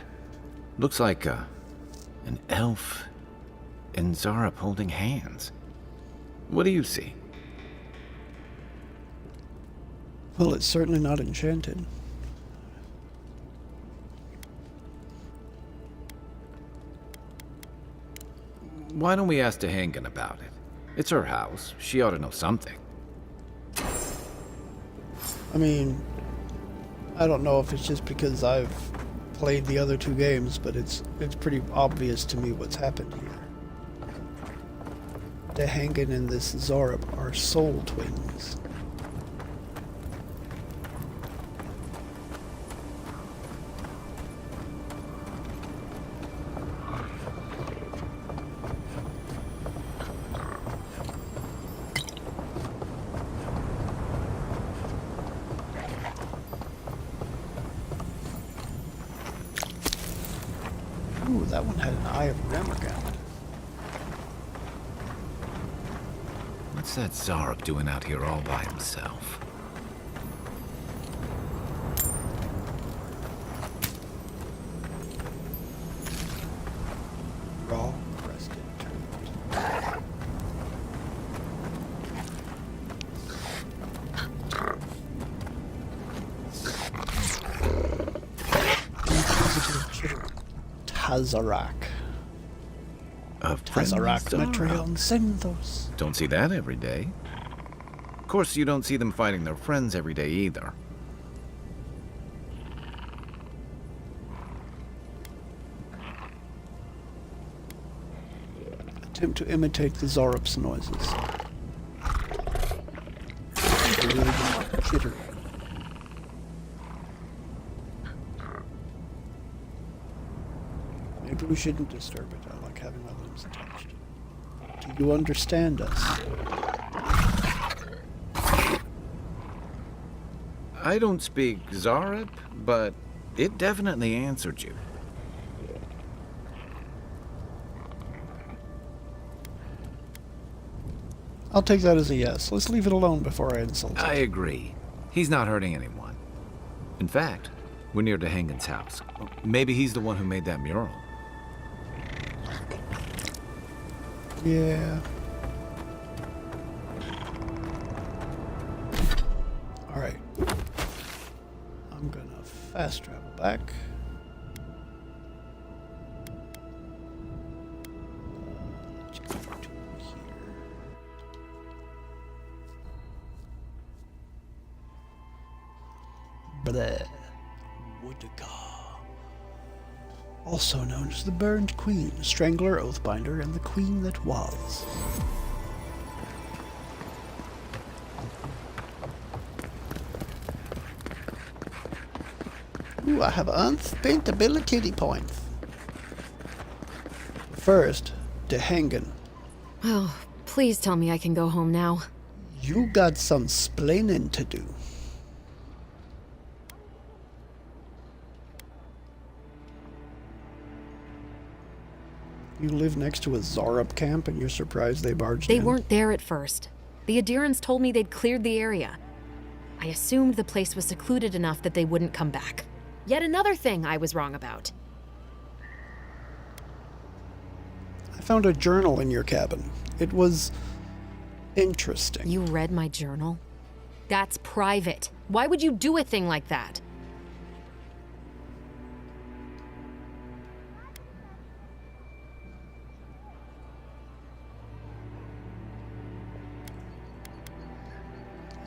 Looks like an elf and Zarup holding hands. What do you see? Well, it's certainly not enchanted. Why don't we ask Dehangan about it? It's her house. She ought to know something. I mean, I don't know if it's just because I've played the other 2 games, but it's pretty obvious to me what's happened here. Dehangan and this Zorup are soul twins. Ooh, that one had an Eye of Remergand. What's that Zorup doing out here all by himself? Raw, rested, turned. Tazarak. Tazarak Metreon Synthos. Don't see that every day. Of course, you don't see them fighting their friends every day either. Attempt to imitate the Zorup's noises. A really good chitter. Maybe we shouldn't disturb it. I like having my limbs touched. Do you understand us? I don't speak Zorup, but it definitely answered you. I'll take that as a yes. Let's leave it alone before I insult it. I agree. He's not hurting anyone. In fact, we're near Dehangan's house. Maybe he's the one who made that mural. Yeah. Alright. I'm gonna fast travel back. Let's go to here. Bleh. Woodaka. Also known as the Burned Queen, Strangler, Oathbinder, and the Queen that was. Ooh, I have unspent ability points. First, Dehangan. Oh, please tell me I can go home now. You got some splaining to do. You live next to a Zorup camp and you're surprised they barged in? They weren't there at first. The Adirans told me they'd cleared the area. I assumed the place was secluded enough that they wouldn't come back. Yet another thing I was wrong about. I found a journal in your cabin. It was interesting. You read my journal? That's private. Why would you do a thing like that?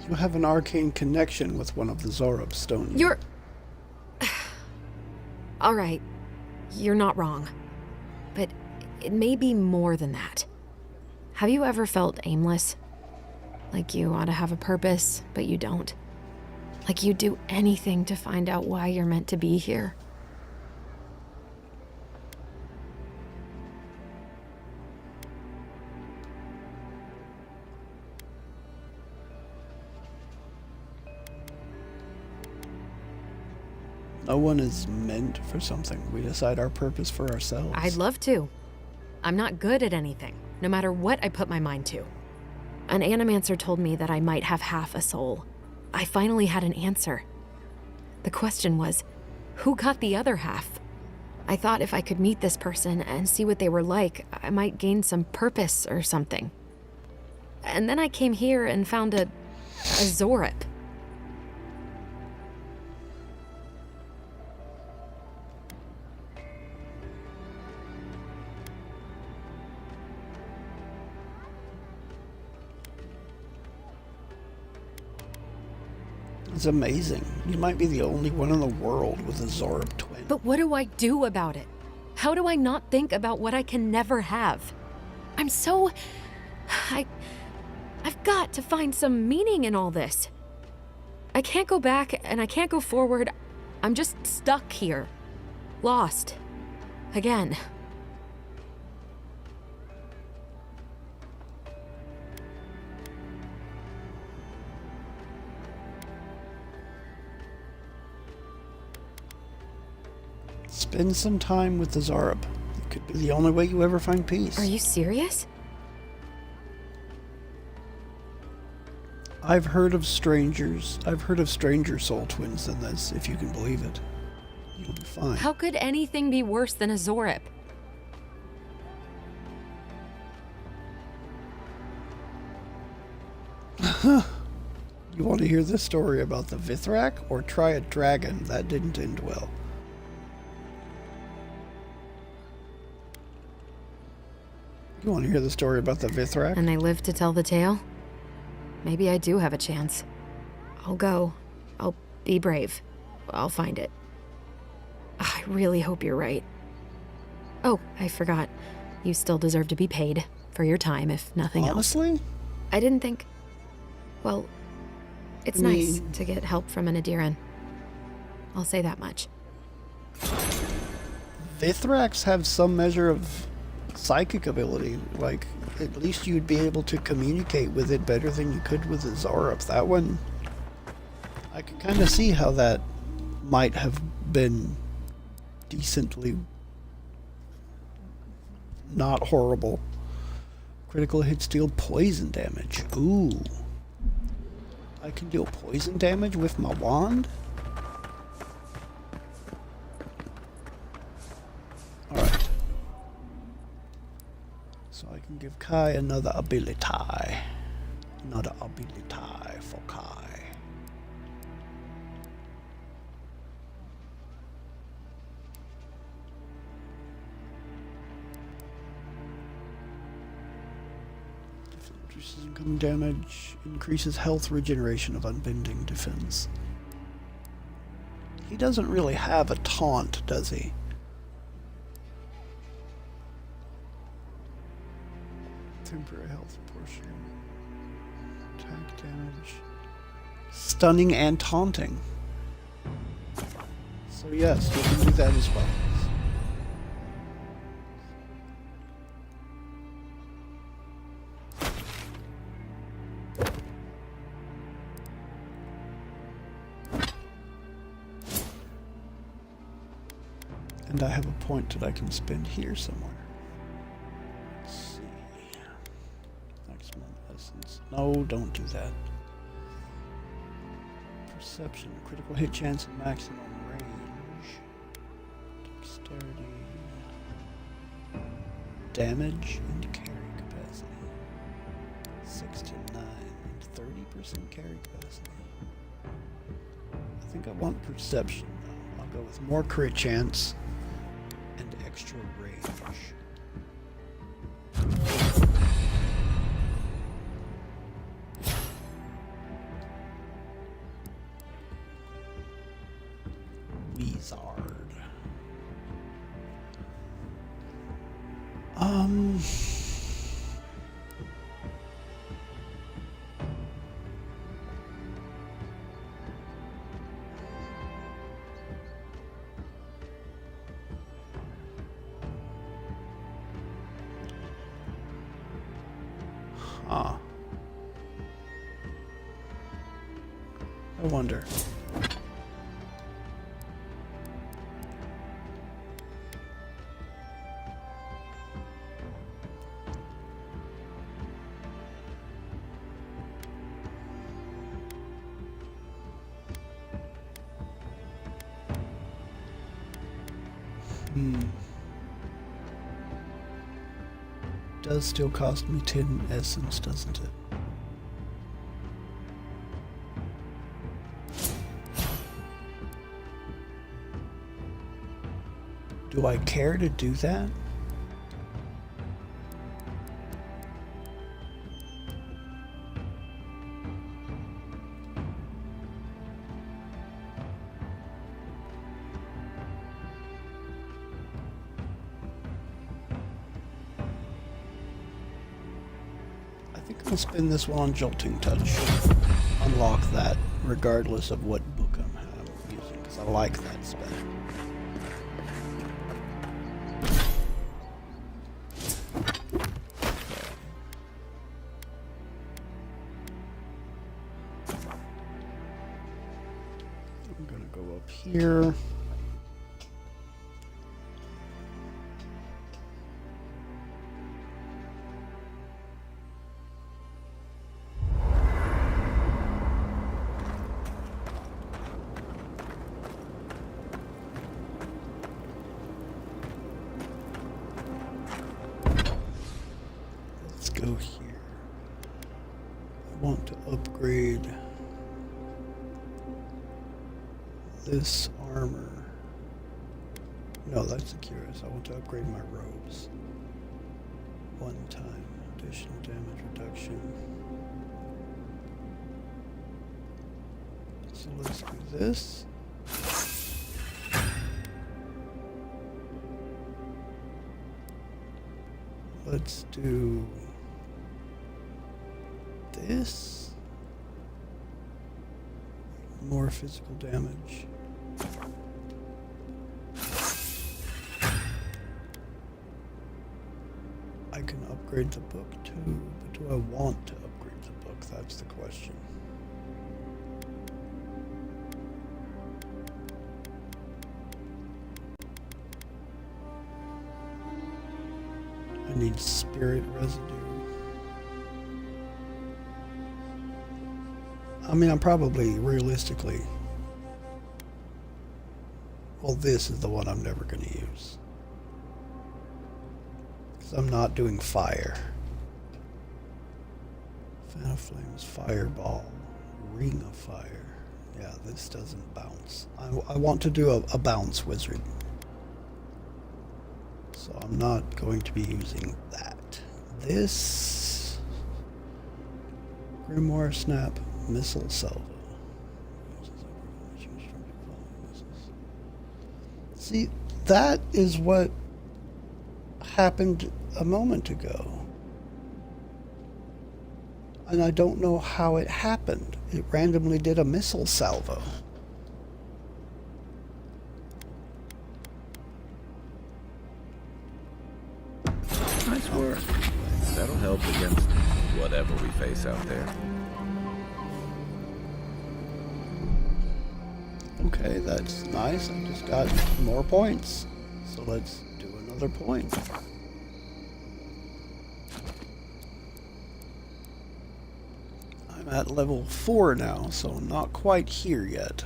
You have an arcane connection with one of the Zorups, don't you? You're... All right. You're not wrong. But it may be more than that. Have you ever felt aimless? Like you ought to have a purpose, but you don't? Like you'd do anything to find out why you're meant to be here? No one is meant for something. We decide our purpose for ourselves. I'd love to. I'm not good at anything, no matter what I put my mind to. An animancer told me that I might have half a soul. I finally had an answer. The question was, who got the other half? I thought if I could meet this person and see what they were like, I might gain some purpose or something. And then I came here and found a Zorup. It's amazing. You might be the only one in the world with a Zorb twin. But what do I do about it? How do I not think about what I can never have? I'm so... I've got to find some meaning in all this. I can't go back and I can't go forward. I'm just stuck here. Lost. Again. Spend some time with the Zorb. It could be the only way you ever find peace. Are you serious? I've heard of stranger soul twins than this, if you can believe it. You'll be fine. How could anything be worse than a Zorip? You want to hear this story about the Vithrak, or try a dragon? That didn't end well. You want to hear the story about the Vithrak? And they live to tell the tale? Maybe I do have a chance. I'll go. I'll be brave. I'll find it. I really hope you're right. Oh, I forgot. You still deserve to be paid for your time, if nothing else. Honestly? I didn't think... Well, it's nice to get help from an Adiran. I'll say that much. Vithraks have some measure of psychic ability. Like, at least you'd be able to communicate with it better than you could with the Zorup. That one, I could kind of see how that might have been decently not horrible. Critical hits deal poison damage. Ooh. I can deal poison damage with my wand? Alright. So I can give Kai another ability. Another ability for Kai. Reduces incoming damage, increases health regeneration of unbending defense. He doesn't really have a taunt, does he? Temporary health portion. Attack damage. Stunning and taunting. So yes, you can do that as well. And I have a point that I can spend here somewhere. Let's see. Maximum essence. No, don't do that. Perception. Critical hit chance and maximum range. Dexterity. Damage and carry capacity. 6 to 9 and 30% carry capacity. I think I want perception though. I'll go with more crit chance and extra range. Wizard. I wonder. Does still cost me 10 essence, doesn't it? Do I care to do that? I'll spin this one on Jolting Touch. Unlock that regardless of what book I'm using, because I like that spell. I'm gonna go up here. Go here. I want to upgrade this armor. No, that's the curious. I want to upgrade my robes. One time additional damage reduction. So let's do this. Let's do this. More physical damage. I can upgrade the book too, but do I want to upgrade the book? That's the question. I need spirit residue. I mean, I'm probably realistically. Well, this is the one I'm never going to use. Because I'm not doing fire. Fan of Flames, Fireball, Ring of Fire. Yeah, this doesn't bounce. I want to do a bounce wizard. So I'm not going to be using that. This Grimoire Snap. Missile Salvo. See, that is what happened a moment ago. And I don't know how it happened. It randomly did a missile salvo. Nice work. That'll help against whatever we face out there. Okay, that's nice. I just got more points. So let's do another point. I'm at level 4 now, so I'm not quite here yet.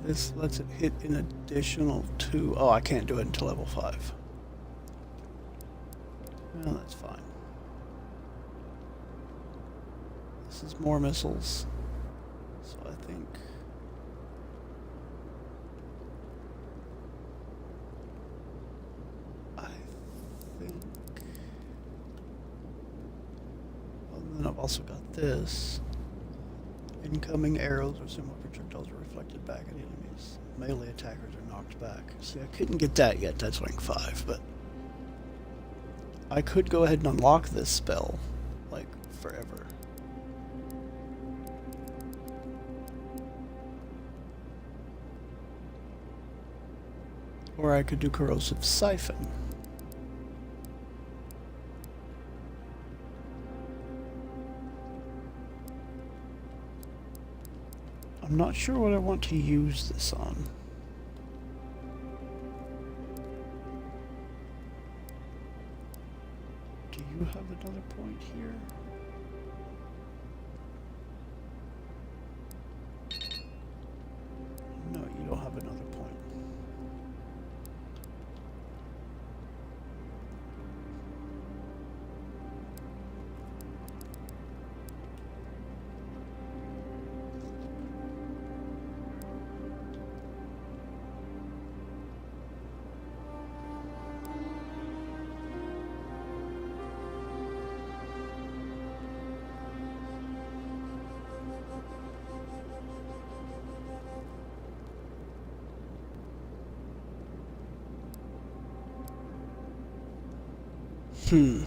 This lets it hit an additional 2. Oh, I can't do it until level 5. Well, that's fine. This is more missiles. So I think... Well, then I've also got this. Incoming arrows or similar projectiles are reflected back at enemies. Melee attackers are knocked back. See, I couldn't get that yet. That's rank 5, but I could go ahead and unlock this spell, like, forever. Or I could do Corrosive Siphon. I'm not sure what I want to use this on. Do you have another point here? No, you don't have another point. Is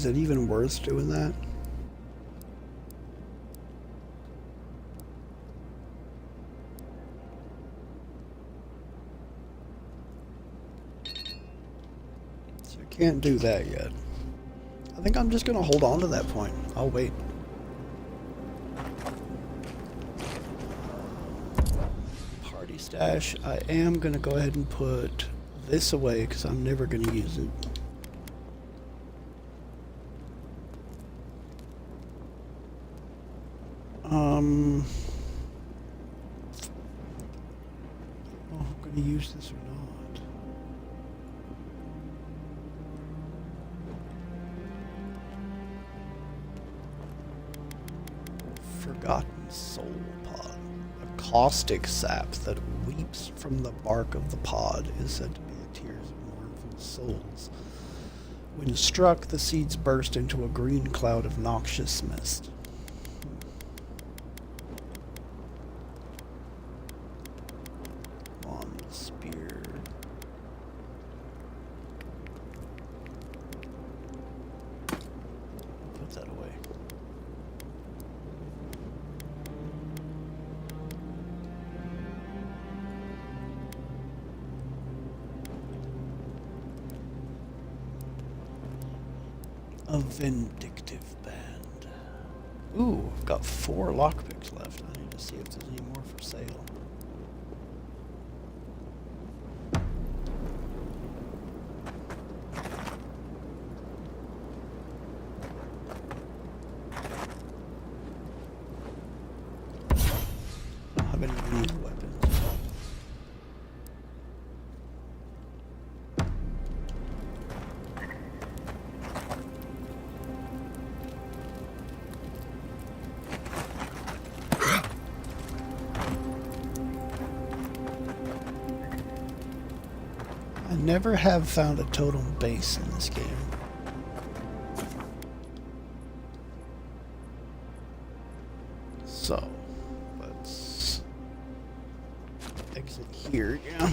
it even worth doing that? So I can't do that yet. I think I'm just going to hold on to that point. I'll wait. Party stash. I am going to go ahead and put this away because I'm never going to use it. Oh, I'm going to use this or not. Forgotten Soul Pod. A caustic sap that weeps from the bark of the pod is said to be the tears of mournful souls. When struck, the seeds burst into a green cloud of noxious mist. Spear. Put that away. A vindictive band. Ooh, I've got 4 lockpicks left. I need to see if there's any more for sale. I never have found a totem base in this game. So, let's exit here, yeah.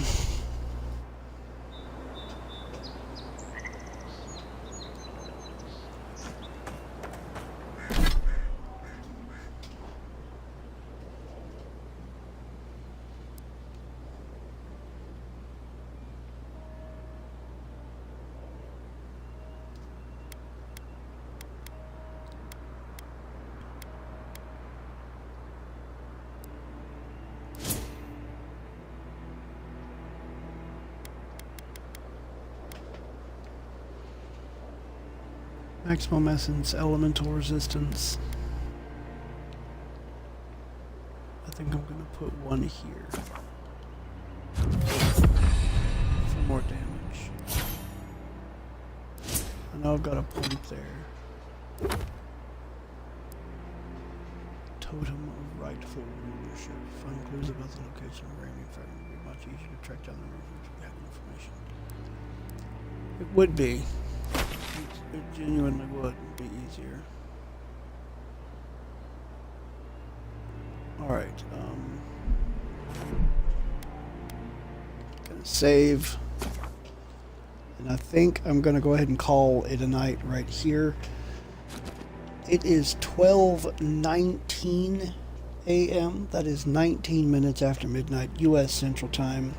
Maximum essence, elemental resistance. I think I'm going to put one here for more damage. I know I've got a point there. Totem of rightful rulership. Find clues about the location of reigning fire. It would be much easier to track down the rulers if we have information. It would be. It genuinely would be easier. Alright, gonna save. And I think I'm gonna go ahead and call it a night right here. It is 12:19 a.m. That is 19 minutes after midnight, U.S. Central Time.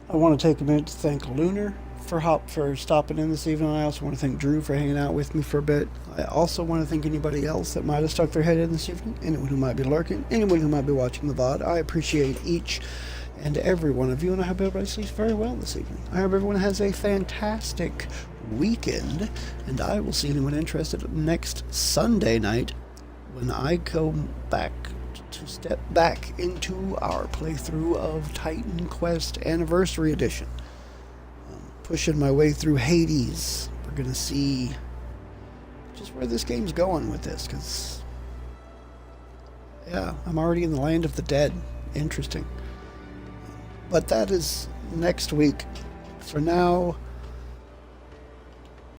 I want to take a minute to thank Lunar for stopping in this evening. I also want to thank Drew for hanging out with me for a bit. I also want to thank anybody else that might have stuck their head in this evening, anyone who might be lurking, anyone who might be watching the VOD. I appreciate each and every one of you, and I hope everybody sleeps very well this evening. I hope everyone has a fantastic weekend, and I will see anyone interested next Sunday night when I go back to step back into our playthrough of Titan Quest Anniversary Edition. Pushing my way through Hades. We're gonna see just where this game's going with this, because yeah, I'm already in the land of the dead. Interesting. But that is next week. For now,